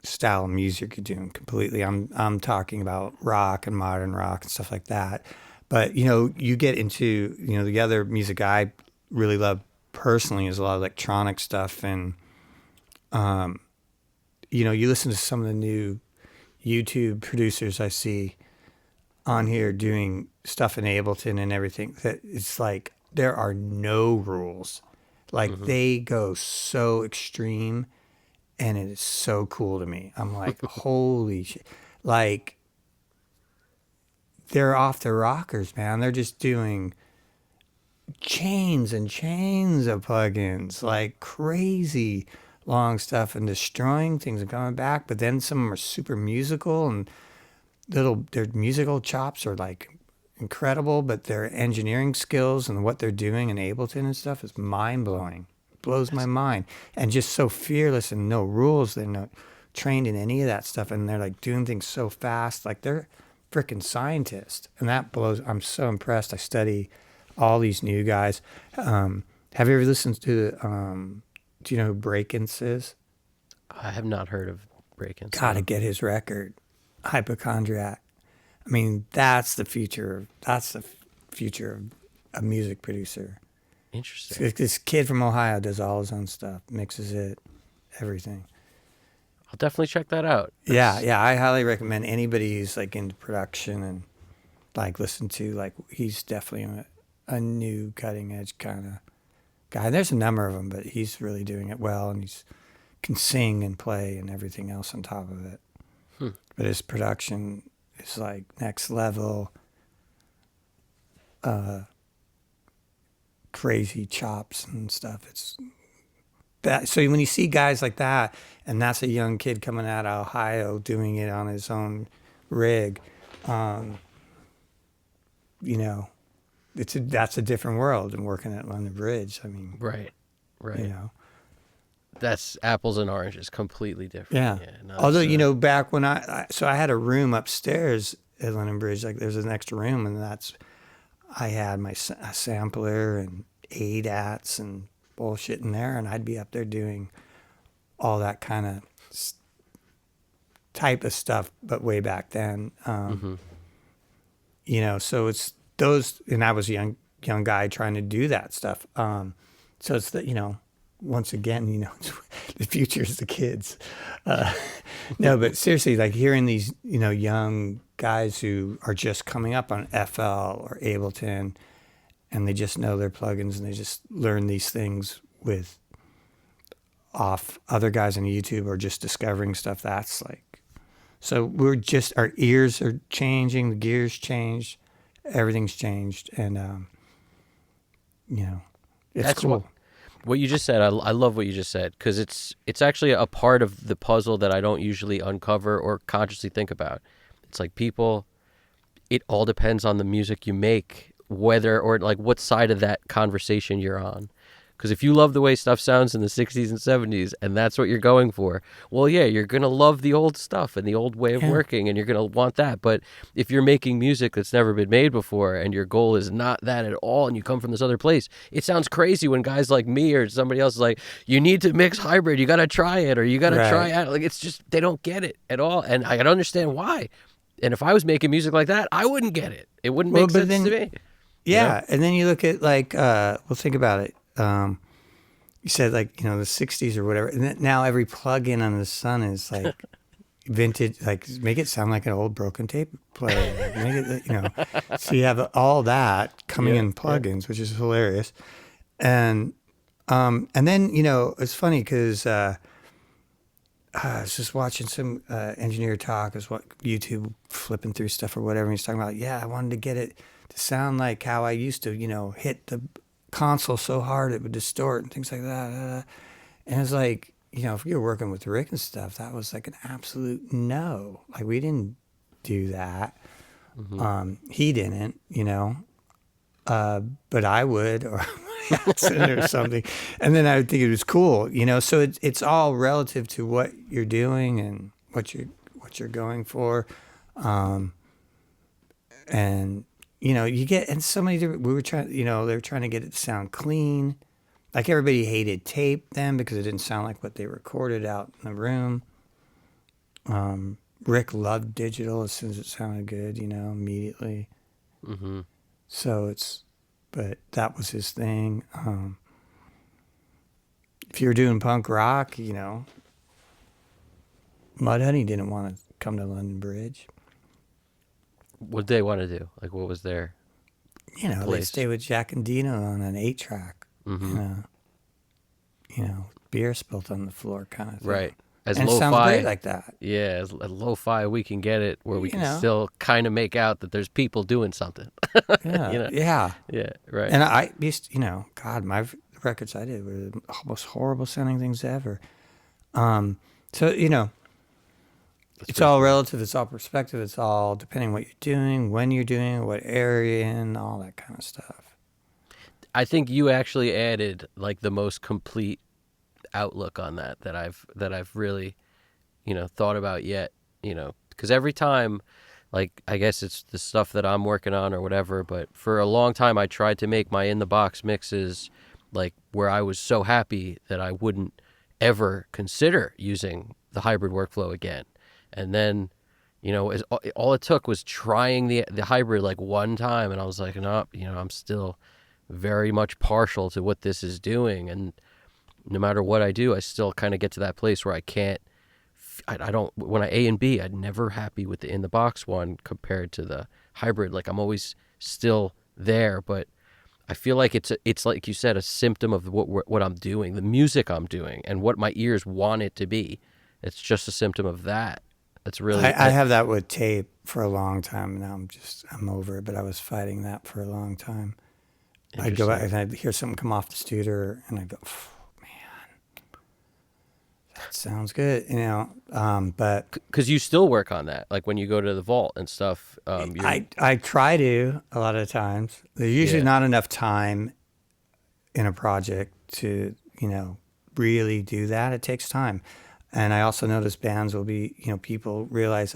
style of music you're doing completely. I'm talking about rock and modern rock and stuff like that. But you know, you get into, you know, the other music I really love personally is a lot of electronic stuff, and you know, you listen to some of the new YouTube producers I see on here doing stuff in Ableton and everything, that it's like there are no rules. Like Hmm. they go so extreme, and it is so cool to me. I'm like, holy shit. Like they're off the rockers, man. They're just doing chains and chains of plugins, like crazy long stuff, and destroying things and coming back. But then some of them are super musical, and their musical chops are like incredible, but their engineering skills and what they're doing in Ableton and stuff is mind blowing. Blows my That's mind. And just so fearless and no rules. They're not trained in any of that stuff, and they're like doing things so fast. Like they're freaking scientists. And that blows. I'm so impressed. I study all these new guys. Have you ever listened to do you know who Breakins is? I have not heard of break-ins. Gotta No. get his record. Hypochondriac. I mean, that's the future. That's the future of a music producer. Interesting. This kid from Ohio does all his own stuff, mixes it, everything. I'll definitely check that out. Yeah, That's yeah. I highly recommend anybody who's like into production and like listen to, like, he's definitely a new cutting edge kind of guy. There's a number of them, but he's really doing it well, and he's can sing and play and everything else on top of it. hmm. But his production is like next level. Crazy chops and stuff. It's that. So when you see guys like that, and that's a young kid coming out of Ohio doing it on his own rig, you know, that's a different world than working at London Bridge. I mean, Right. you Right. know, That's apples and oranges, completely different. yeah. Yeah. No, Although, that's, you know, back when so I had a room upstairs at London Bridge. Like there's an extra room, and I had my a sampler and ADATs and bullshit in there, and I'd be up there doing all that kind of type of stuff, but way back then. hmm. You know, so it's those, and I was a young guy trying to do that stuff. So it's that, you know, once again, you know, the future is the kids. Uh, no, but seriously, like hearing these, you know, young guys who are just coming up on FL or Ableton, and they just know their plugins, and they just learn these things with off other guys on YouTube, or just discovering stuff. That's like, so our ears are changing, the gears changed, everything's changed, and you know, it's That's cool. what you just said. I love what you just said, because it's actually a part of the puzzle that I don't usually uncover or consciously think about. It's like people. It all depends on the music you make, whether or like what side of that conversation you're on. Because if you love the way stuff sounds in the 60s and 70s, and that's what you're going for, well, yeah, you're going to love the old stuff and the old way of Yeah. working, and you're going to want that. But if you're making music that's never been made before, and your goal is not that at all, and you come from this other place, it sounds crazy when guys like me or somebody else is like, you need to mix hybrid, you got to try it, or you got to try Right. it. Like, it's just, they don't get it at all. And I can understand why. And if I was making music like that, I wouldn't get it. It wouldn't Well, make but sense to then, me. yeah, and then you look at like, well, think about it. You said like, you know, the '60s or whatever, and then now every plug-in on the Sun is like vintage. Like, make it sound like an old broken tape player. Like, make it, you know. So you have all that coming Yeah, in yeah. plugins, which is hilarious. And then, you know, it's funny because I was just watching some engineer talk. I was YouTube flipping through stuff or whatever. And he's talking about, yeah, I wanted to get it to sound like how I used to, you know, hit the console so hard it would distort and things like that. And it's like, you know, if you were working with Rick and stuff, that was like an absolute no. Like we didn't do that. He didn't, you know, but I would, or accident or something. And then I would think it was cool, you know. So it's all relative to what you're doing and what what you're going for. And you get and so many different. We were trying, they were trying to get it to sound clean. Like everybody hated tape then because it didn't sound like what they recorded out in the room. Rick loved digital as soon as it sounded good, immediately. Mm-hmm. So but that was his thing. If you were doing punk rock, Mudhoney didn't want to come to London Bridge. What did they want to do? Like, what was their They place? stay with Jack and Dino on an 8-track. Mm-hmm. Beer spilt on the floor kind of thing. Right. As And it sounds lo-fi, great like that. yeah, as lo-fi we can get it, where we can know. still kind of make out that there's people doing something. Yeah, yeah. Yeah, right. And I used, God, my records I did were the most horrible sounding things ever. So it's all relative. It's all perspective. It's all depending what you're doing, when you're doing it, what area you're in, all that kind of stuff. I think you actually added like the most complete outlook on that I've really, thought about yet. Because every time, like, I guess it's the stuff that I'm working on or whatever, but for a long time I tried to make my in the box mixes like where I was so happy that I wouldn't ever consider using the hybrid workflow again. And then, all it took was trying the hybrid like one time, and I was like, no, I'm still very much partial to what this is doing, and no matter what I do, I still kind of get to that place where I can't. I don't. When I A and B, I'm never happy with the in the box one compared to the hybrid. Like I'm always still there, but I feel like it's like you said, a symptom of what I'm doing, the music I'm doing, and what my ears want it to be. It's just a symptom of that. That's really. I have that with tape for a long time. Now I'm over it, but I was fighting that for a long time. I'd go back and I'd hear something come off the studio, and I'd go, man, that sounds good, but because you still work on that, like when you go to the vault and stuff. I try to a lot of times. There's usually not enough time in a project to really do that. It takes time. And I also notice bands will be, people realize,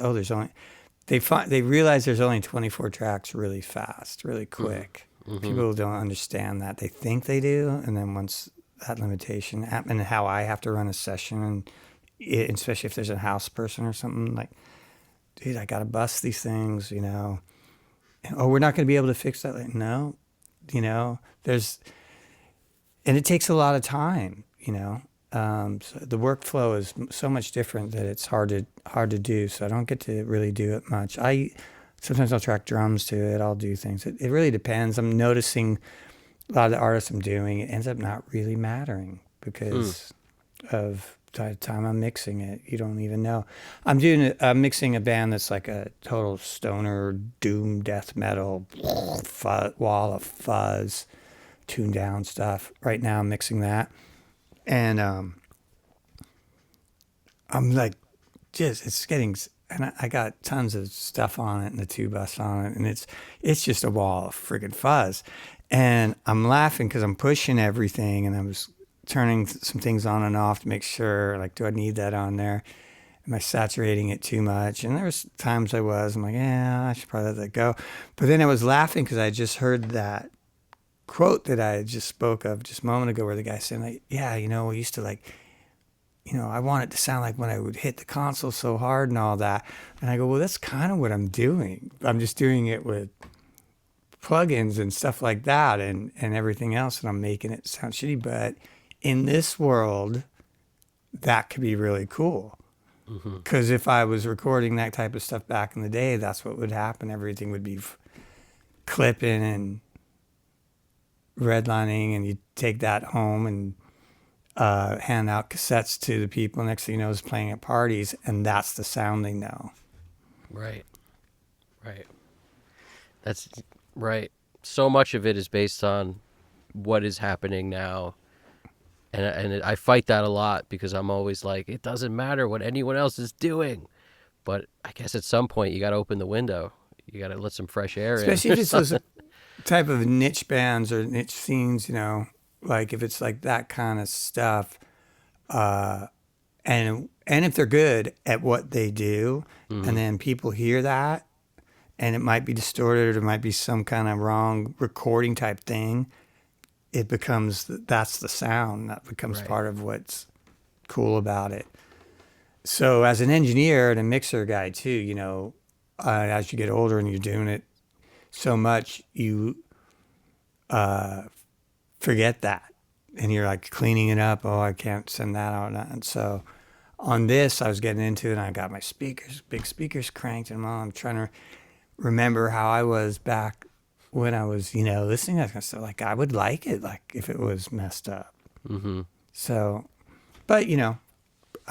they realize there's only 24 tracks really fast, really quick. Mm-hmm. People don't understand that. They think they do. And then once that limitation, and how I have to run a session, and especially if there's a house person or something, like, dude, I got to bust these things, And, we're not going to be able to fix that. Like, no, and it takes a lot of time, So the workflow is so much different that it's hard to do. So I don't get to really do it much. Sometimes I'll track drums to it. I'll do things. It really depends. I'm noticing a lot of the artists I'm doing, it ends up not really mattering because of the time I'm mixing it. You don't even know. I'm mixing a band that's like a total stoner, doom, death metal, wall of fuzz, tuned down stuff. Right now I'm mixing that. And I'm like, it's getting, and I got tons of stuff on it and the 2-bus on it, and it's just a wall of friggin' fuzz. And I'm laughing because I'm pushing everything, and I was turning some things on and off to make sure, like, do I need that on there? Am I saturating it too much? And there was times I'm like, yeah, I should probably let that go. But then I was laughing because I just heard that quote that I just spoke of just a moment ago where the guy said, like, yeah, we used to, like, I want it to sound like when I would hit the console so hard and all that. And I go, well, that's kind of what I'm doing. I'm just doing it with plugins and stuff like that and everything else, and I'm making it sound shitty. But in this world, that could be really cool. Because if I was recording that type of stuff back in the day, that's what would happen. Everything would be clipping and redlining, and you take that home and hand out cassettes to the people. Next thing you know, is playing at parties, and that's the sound they know. Right. That's right. So much of it is based on what is happening now, and I fight that a lot because I'm always like, it doesn't matter what anyone else is doing, but I guess at some point you got to open the window. You got to let some fresh air in. Especially if it's those type of niche bands or niche scenes, like if it's like that kind of stuff, and and if they're good at what they do, Mm-hmm. and then people hear that, and it might be distorted or it might be some kind of wrong recording type thing, it becomes that's the sound that becomes Right. part of what's cool about it. So as an engineer and a mixer guy too, as you get older and you're doing it so much, you forget that, and you're like cleaning it up. Oh, I can't send that out. And so on this, I was getting into it, and I got my big speakers cranked, and I'm trying to remember how I was back when I was, listening to that kind of stuff. Like I would like it, like if it was messed up. Mm-hmm. So, but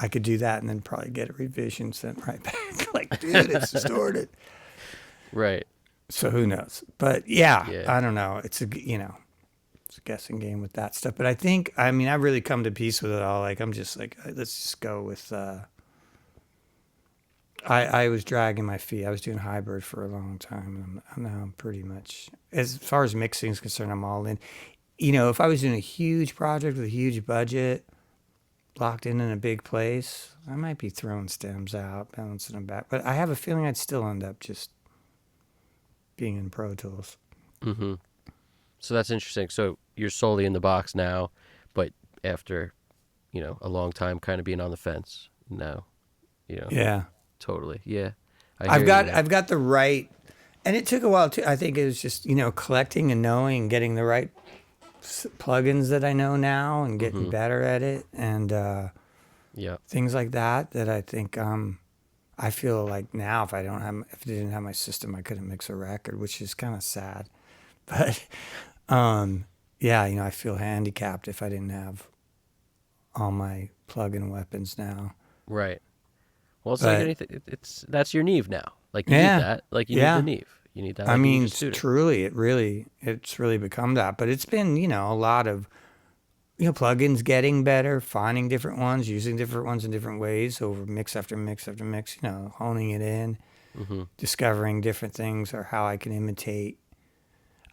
I could do that and then probably get a revision sent right back. Like, dude, it's distorted. Right. So who knows? But yeah, Yeah. I don't know. It's it's a guessing game with that stuff. But I mean, I've really come to peace with it all. Like, I'm just like, let's just go with. I was dragging my feet. I was doing hybrid for a long time, and now I'm pretty much, as far as mixing is concerned, I'm all in. If I was doing a huge project with a huge budget, locked in a big place, I might be throwing stems out, bouncing them back. But I have a feeling I'd still end up just being in Pro Tools. Mm-hmm. So that's interesting. So you're solely in the box now, but after, a long time kind of being on the fence now, Yeah. totally. Yeah. I hear you, man. I've got the right, and it took a while too. I think it was just collecting and knowing, getting the right plugins that I know now, and getting Mm-hmm. better at it, and Yeah. things like that. That I think I feel like now if I didn't have my system, I couldn't mix a record, which is kind of sad. But yeah, I feel handicapped if I didn't have all my plug-in weapons now. Right. Well, it's like But anything. That's your Neve now. Like you need yeah, that. Like you need the yeah. Neve. You need that. I Like you need mean, your student. truly, it's really become that. But it's been, a lot of, plugins getting better, finding different ones, using different ones in different ways over mix after mix after mix, honing it in, Mm-hmm. discovering different things or how I can imitate.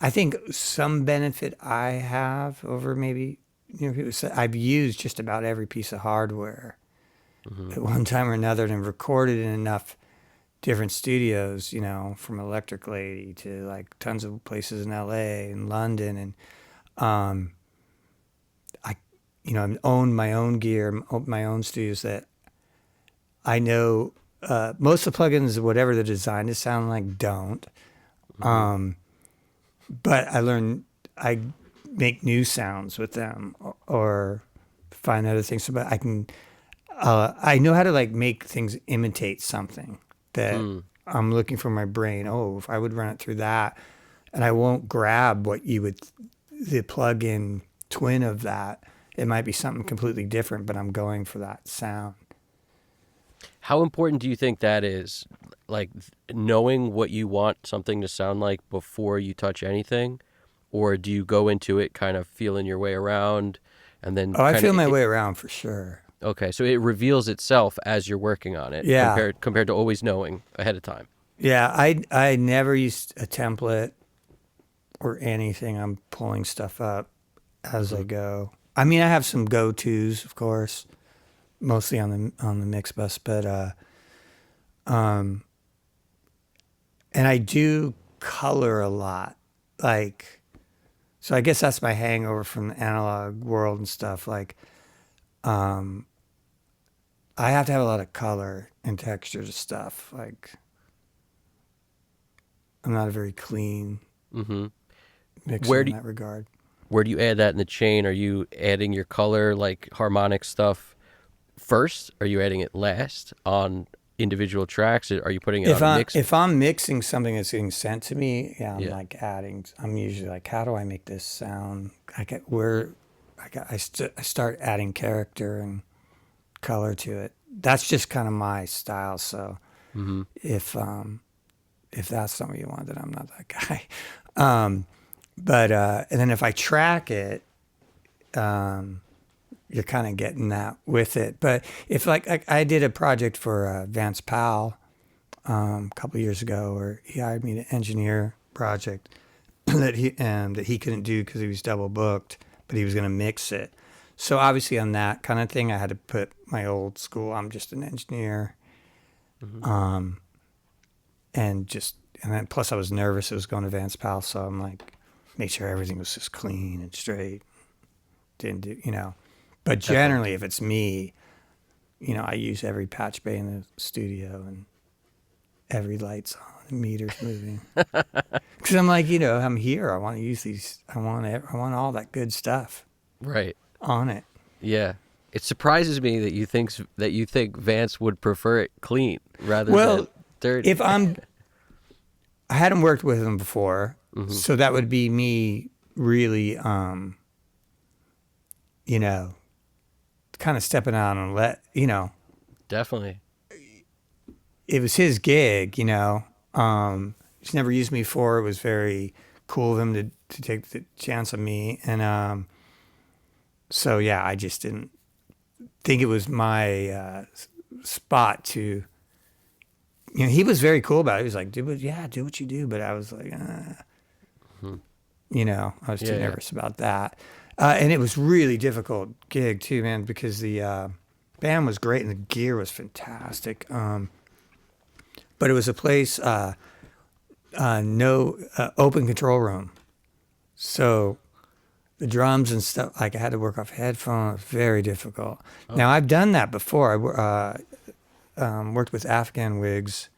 I think some benefit I have over maybe, people say I've used just about every piece of hardware Mm-hmm. at one time or another and recorded in enough different studios, from Electric Lady to like tons of places in LA and London. And I, I own my own gear, my own studios that I know most of the plugins, whatever they're designed to sound like, don't. Mm-hmm. But I make new sounds with them or find other things. But I know how to like make things imitate something that Mm. I'm looking for my brain. Oh, if I would run it through that, and I won't grab the plug-in twin of that. It might be something completely different, but I'm going for that sound. How important do you think that is? Like knowing what you want something to sound like before you touch anything, or do you go into it kind of feeling your way around, and then Oh, I kind of feel my way around for sure. okay, so it reveals itself as you're working on it Yeah, compared to always knowing ahead of time. yeah. I never used a template or anything. I'm pulling stuff up as I Mm-hmm. go. I mean, I have some go-tos, of course, mostly on the mix bus, but and I do color a lot. Like, so I guess that's my hangover from the analog world and stuff. Like, I have to have a lot of color and texture to stuff. Like, I'm not a very clean Mm-hmm. mixer Where in do that regard. where do you add that in the chain? Are you adding your color like harmonic stuff first? Are you adding it last on individial tracks? Are you putting it on a mix? If I'm mixing something that's getting sent to me, yeah, I'm Yeah. like adding. I'm usually like, how do I make this sound? I start adding character and color to it. That's just kind of my style. So Mm-hmm. if that's something you want, then I'm not that guy. But and then if I track it, you're kind of getting that with it. But if I did a project for Vance Powell a couple years ago, where he hired me to engineer a project that he couldn't do because he was double booked, but he was going to mix it. So obviously on that kind of thing, I had to put my old school. I'm just an engineer, Mm-hmm. um, and then plus I was nervous. It was going to Vance Powell, so I'm like, make sure everything was just clean and straight. Didn't do, But Definitely. generally, if it's me, I use every patch bay in the studio and every light's on, and meters moving. Because I'm like, I'm here. I want to use these. I want all that good stuff Right. on it. Yeah. It surprises me that you think Vance would prefer it clean rather than Well, dirty. if I hadn't worked with him before, Hmm. so that would be me really, kind of stepping out and Definitely. it was his gig, he's never used me before. It was very cool of him to take the chance on me. And so, yeah, I just didn't think it was my spot to, he was very cool about it. He was like, do what you do. But I was like, Hmm. I was too Yeah, yeah. nervous about that. And it was really difficult gig too, man, because the band was great and the gear was fantastic. But it was a place, no open control room. So the drums and stuff, like I had to work off headphones, very difficult. Oh, Now I've done that before. Worked with Afghan Wigs,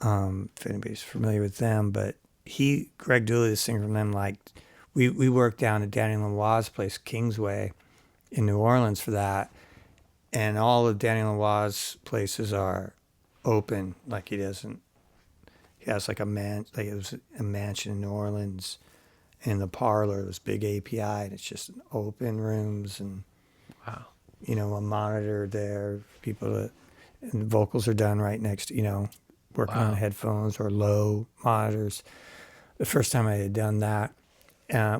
if anybody's familiar with them, but Greg Dooley, the singer from them, like we worked down at Danny Lanois' place, Kingsway, in New Orleans for that. And all of Danny Lanois' places are open, like he doesn't. He has like it was a mansion in New Orleans. In the parlor, this big API, and it's just open rooms and wow. a monitor there. People that and the vocals are done right next to working on Wow. headphones or low monitors. The first time I had done that,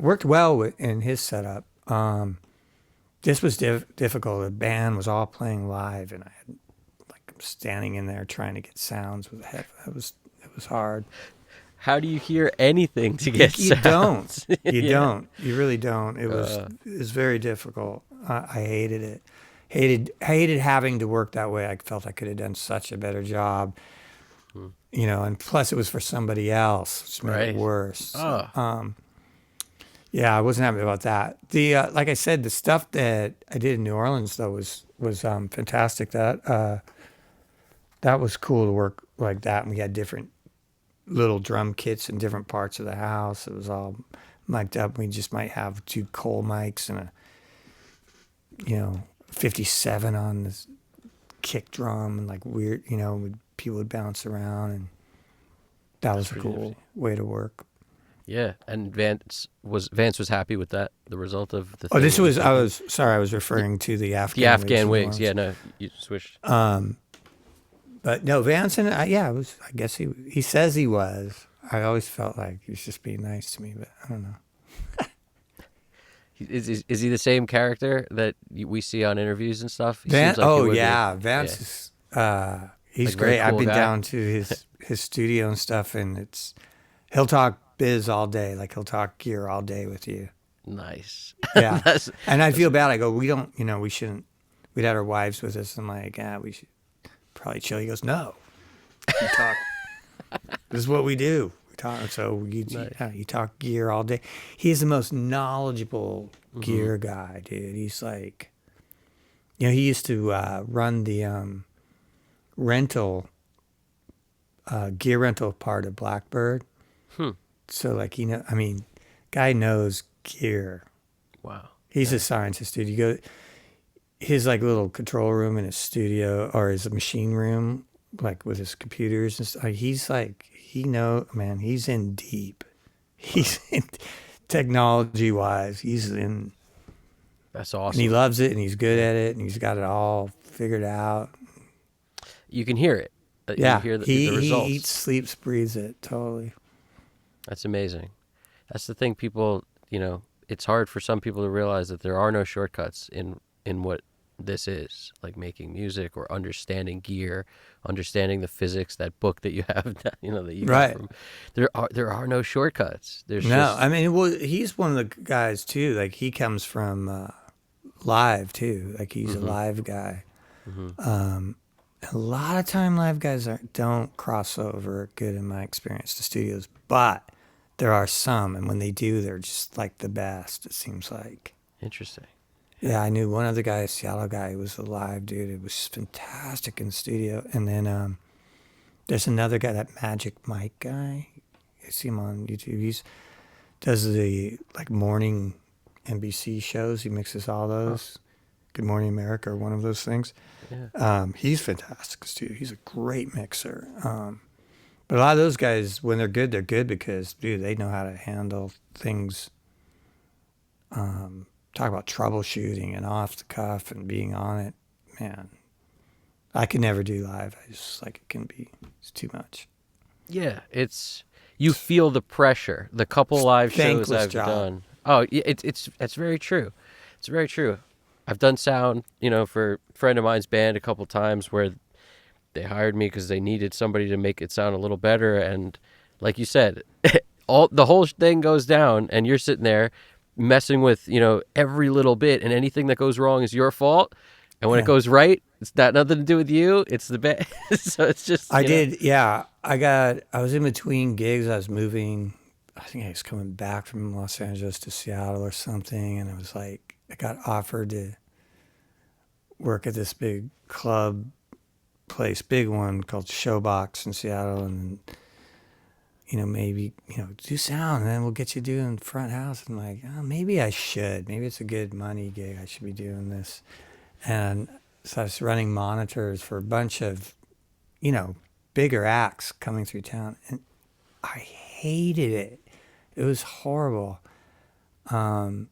worked well in his setup. This was difficult. The band was all playing live, and I had like standing in there trying to get sounds with a head. It was hard. How do you hear anything to You, get you don't. sounds? You Yeah. don't. You really don't. It was very difficult. I hated it. Hated having to work that way. I felt I could have done such a better job. Hmm. And plus it was for somebody else, which made it Right. worse. So, Oh, yeah, I wasn't happy about that. The like I said, the stuff that I did in New Orleans though was fantastic. That was cool to work like that. And we had different little drum kits in different parts of the house. It was all mic'd up. We just might have two coal mics and a 57 on this kick drum and like weird, people would bounce around, and that that's was a pretty cool nifty. way to work. Yeah, and Vance was happy with that. The result of the Oh, thing this that was was I taken. was sorry, I was Y- referring to the The Afghan wigs Afghan from New wigs. Orleans. Yeah, no, you switched. But no, Vance and yeah, it was. I guess he says he was. I always felt like he was just being nice to me, but I don't know. Is he the same character that we see on interviews and stuff? He Van, seems like he oh would be. yeah, Yeah, Vance is. He's like very great. I've cool been guy. down to his studio and stuff, and he'll talk biz all day. Like he'll talk gear all day with you. Nice. Yeah, that's and I that's feel bad. I go, we don't. We shouldn't. We'd had our wives with us. I'm like, we should probably chill. He goes, no, we talk. This is what we do. We talk. So nice. you talk gear all day. He's the most knowledgeable Hmm. gear guy, dude. He's like, he used to run the rental gear rental part of Blackbird. Hmm. So like I mean, guy knows gear. Wow. He's a Nice. scientist, dude. You go his like little control room in his studio or his machine room, like with his computers and stuff. He's like man. He's in deep. Wow. He's in technology wise. He's in, That's and he awesome. loves it, and he's good Yeah. at it, and he's got it all figured out. You can hear it. You Yeah, hear the he eats, results. sleeps, breathes it totally. That's amazing. That's the thing. People, it's hard for some people to realize that there are no shortcuts in what this is, like making music or understanding gear, understanding the physics. That book that you have, that you got Right. from, there are no shortcuts. There's No, just I mean, well, he's one of the guys too. Like he comes from live too. Like he's a Mm-hmm. live guy. Mm-hmm. A lot of time live guys don't cross over good in my experience to studios, but there are some, and when they do, they're just like the best, it seems like. Interesting. Yeah, I knew one other guy, a Seattle guy, who was a live dude. It was fantastic in the studio. And then there's another guy, that Magic Mike guy. You see him on YouTube. He's does the like morning NBC shows. He mixes all Huh. those. Good Morning America or one of those things. Yeah. He's fantastic too. He's a great mixer. But a lot of those guys, when they're good because, dude, they know how to handle things. Talk about troubleshooting and off the cuff and being on it. Man, I could never do live. I just like it's too much. Yeah. You feel the pressure. The couple live shows Thankless I've job. done. Oh, it's very true. It's very true. I've done sound, for a friend of mine's band a couple times where they hired me because they needed somebody to make it sound a little better, and like you said, the whole thing goes down, and you're sitting there messing with every little bit, and anything that goes wrong is your fault, and when it Yeah. goes right, it's got nothing to do with you. It's the best. So it's just I did, yeah. I was in between gigs. I was moving. I think I was coming back from Los Angeles to Seattle or something, and I got offered to work at this big club place, big one called Showbox in Seattle, and maybe do sound, and then we'll get you doing front house. I'm like, oh, maybe I should. Maybe it's a good money gig. I should be doing this. And so I was running monitors for a bunch of, bigger acts coming through town, and I hated it. It was horrible. And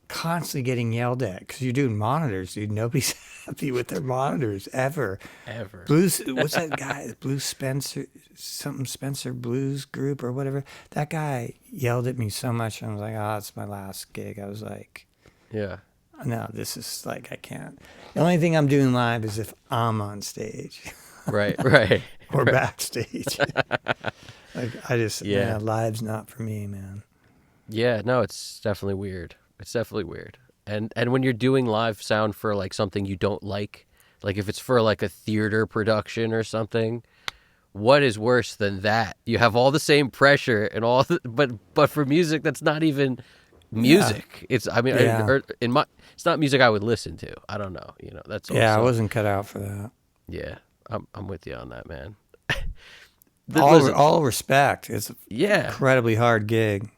constantly getting yelled at because you're doing monitors, dude. Nobody's happy with their monitors ever. ever. Blues, what's that guy? Blues Spencer, something Spencer Blues Group or whatever. That guy yelled at me so much. I was like, oh, it's my last gig. I was like, Yeah. no, this is like, I can't. The only thing I'm doing live is if I'm on stage Right. Right. or backstage. Like, Yeah. live's not for me, man. Yeah. No, it's definitely weird. It's definitely weird. And when you're doing live sound for like something you don't like if it's for like a theater production or something, what is worse than that? You have all the same pressure and but for music that's not even music. It's I mean Yeah. it's not music I would listen to. I don't know. That's Yeah, I also wasn't cut out for that. yeah. I'm with you on that, man. All, Listen, all respect. It's an yeah. incredibly hard gig.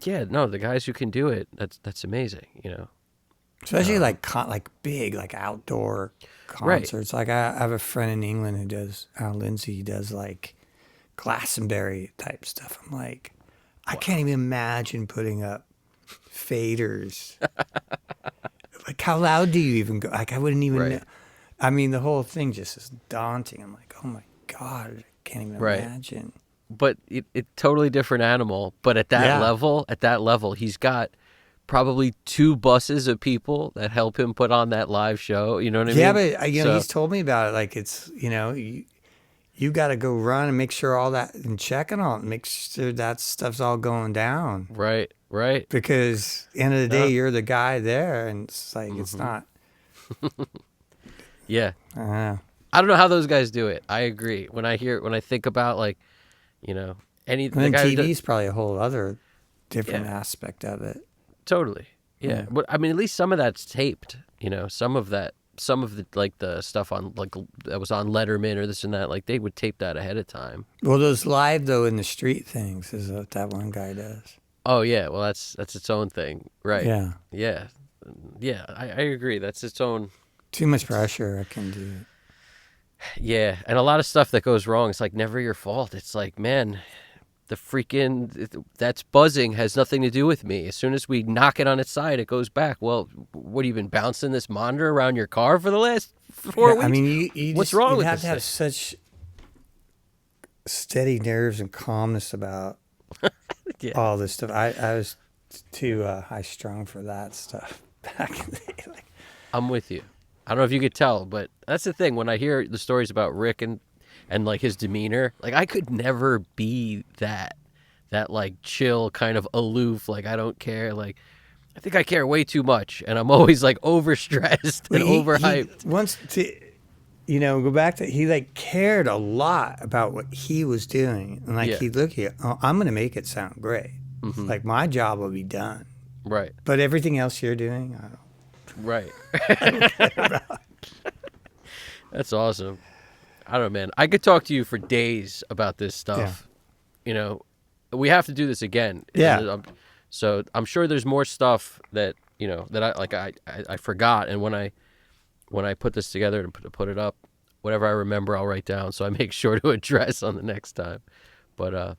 Yeah, no, the guys who can do it, that's amazing, Especially like big, like outdoor Right. concerts. Like I have a friend in England who does, Al Lindsay, he does like Glastonbury type stuff. I'm like, I can't even imagine putting up faders. Like, how loud do you even go? Like, I wouldn't even Right. know. I mean, the whole thing just is daunting. I'm like, oh my God, I can't even Right. imagine. But it totally different animal. But at Yeah. that level, he's got probably 2 buses of people that help him put on that live show. You know what I Yeah, mean? but So- he's told me about it. Like it's you got to go run and make sure all that and check it all, make sure that stuff's all going down. Right, right. Because end of the day, Yeah. you're the guy there, and it's like it's Mhm. not. Yeah. I don't know. I don't know how those guys do it. I agree. when I think about any And the then guy who TV's probably a whole other different Yeah. aspect of it. totally. Yeah. Yeah. But I mean at least some of that's taped, some of the like the stuff on like that was on Letterman or this and that, like they would tape that ahead of time. Well, those live though in the street things is what that one guy does. Oh yeah, well that's its own thing. Right. Yeah, Yeah. Yeah, I agree. That's its own. too much pressure. I can do it. Yeah, and a lot of stuff that goes wrong, it's like never your fault. It's like, man, the freaking that's buzzing has nothing to do with me. As soon as we knock it on its side, it goes back. Well, what have you been bouncing this monitor around your car for the last 4 weeks? I mean, you What's just, wrong you'd with have this to have thing? such steady nerves and calmness about Yeah. all this stuff. I was too high strung for that stuff back in the day. Like, I'm with you. I don't know if you could tell, but that's the thing. When I hear the stories about Rick and like his demeanor, like I could never be that like chill kind of aloof, like I don't care. Like I think I care way too much, and I'm always like overstressed and overhyped. He wants to, go back to, he like cared a lot about what he was doing. And like Yeah. he'd look at, oh, I'm going to make it sound great. Hmm. Like my job will be done. Right. But everything else you're doing, Right. That's awesome. I don't know, man. I could talk to you for days about this stuff. We have to do this again. Yeah. So I'm sure there's more stuff that that I forgot, and when I put this together and put it up, whatever I remember, I'll write down. So I make sure to address on the next time. But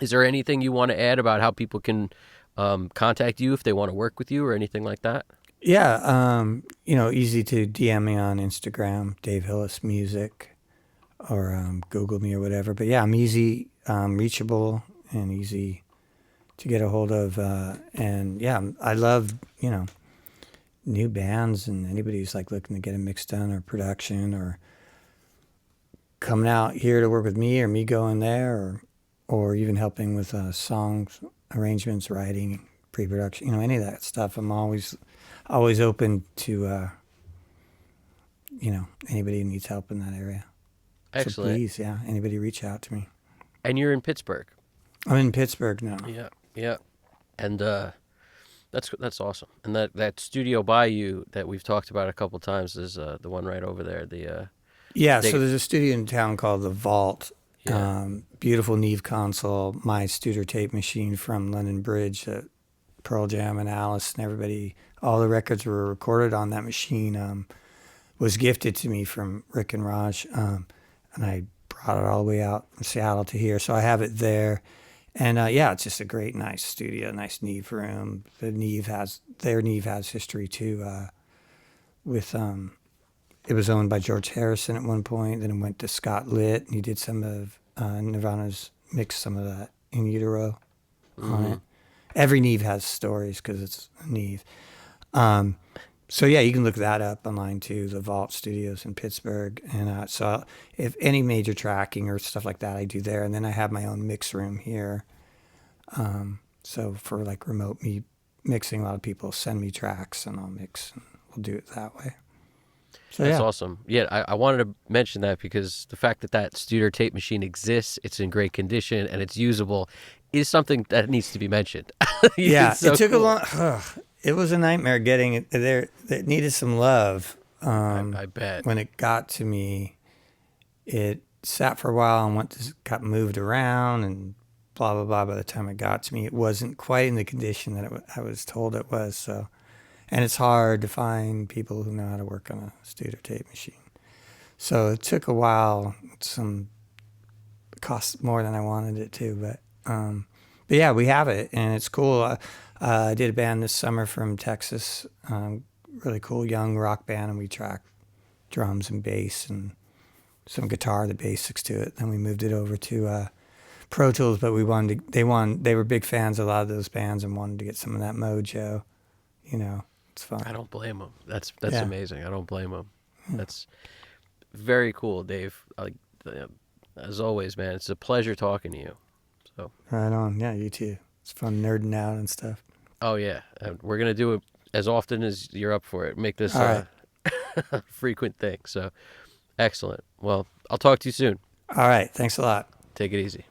is there anything you want to add about how people can contact you if they want to work with you or anything like that? Yeah. Easy to DM me on Instagram, Dave Hillis Music, or Google me or whatever. But yeah, I'm easy, reachable, and easy to get a hold of. And yeah, I love, new bands and anybody who's like looking to get a mix done or production or coming out here to work with me or me going there or even helping with songs, arrangements, writing, pre-production, any of that stuff. I'm always open to, anybody who needs help in that area. Excellent. So please, yeah, anybody reach out to me. And you're in Pittsburgh. I'm in Pittsburgh now. Yeah. And that's awesome. And that studio by you that we've talked about a couple times is the one right over there. So there's a studio in town called The Vault. Yeah. Beautiful Neve console, my Studer tape machine from London Bridge that Pearl Jam and Alice and everybody, all the records were recorded on that machine, was gifted to me from Rick and Raj. And I brought it all the way out from Seattle to here. So I have it there. And it's just a great, nice studio, nice Neve room. Their Neve has history too. It was owned by George Harrison at one point. Then it went to Scott Litt, and he did some of Nirvana's, mixed some of that In Utero on it. Every Neve has stories because it's a Neve. So yeah, you can look that up online too. The Vault Studios in Pittsburgh, and so if any major tracking or stuff like that, I do there. And then I have my own mix room here. So for like remote mixing, a lot of people send me tracks, and I'll mix, and we'll do it that way. So That's awesome. Yeah, I wanted to mention that because the fact that Studer tape machine exists, it's in great condition, and it's usable, is something that needs to be mentioned. Yeah, it took a long. It was a nightmare getting it there. It needed some love. I bet. When it got to me, it sat for a while and got moved around and blah, blah, blah. By the time it got to me, it wasn't quite in the condition that I was told it was. So, and it's hard to find people who know how to work on a Studer tape machine. So it took a while. It cost more than I wanted it to, but yeah, we have it, and it's cool. I did a band this summer from Texas, really cool young rock band, and we tracked drums and bass and some guitar, the basics to it. Then we moved it over to Pro Tools, but they were big fans of a lot of those bands and wanted to get some of that mojo. It's fun. I don't blame them. That's Yeah. amazing. I don't blame them. That's very cool, Dave. As always, man, it's a pleasure talking to you. So Right on. Yeah, you too. It's fun nerding out and stuff. Oh yeah, we're gonna do it as often as you're up for it. Make this All right. a frequent thing. So excellent. Well, I'll talk to you soon. All right. Thanks a lot. Take it easy.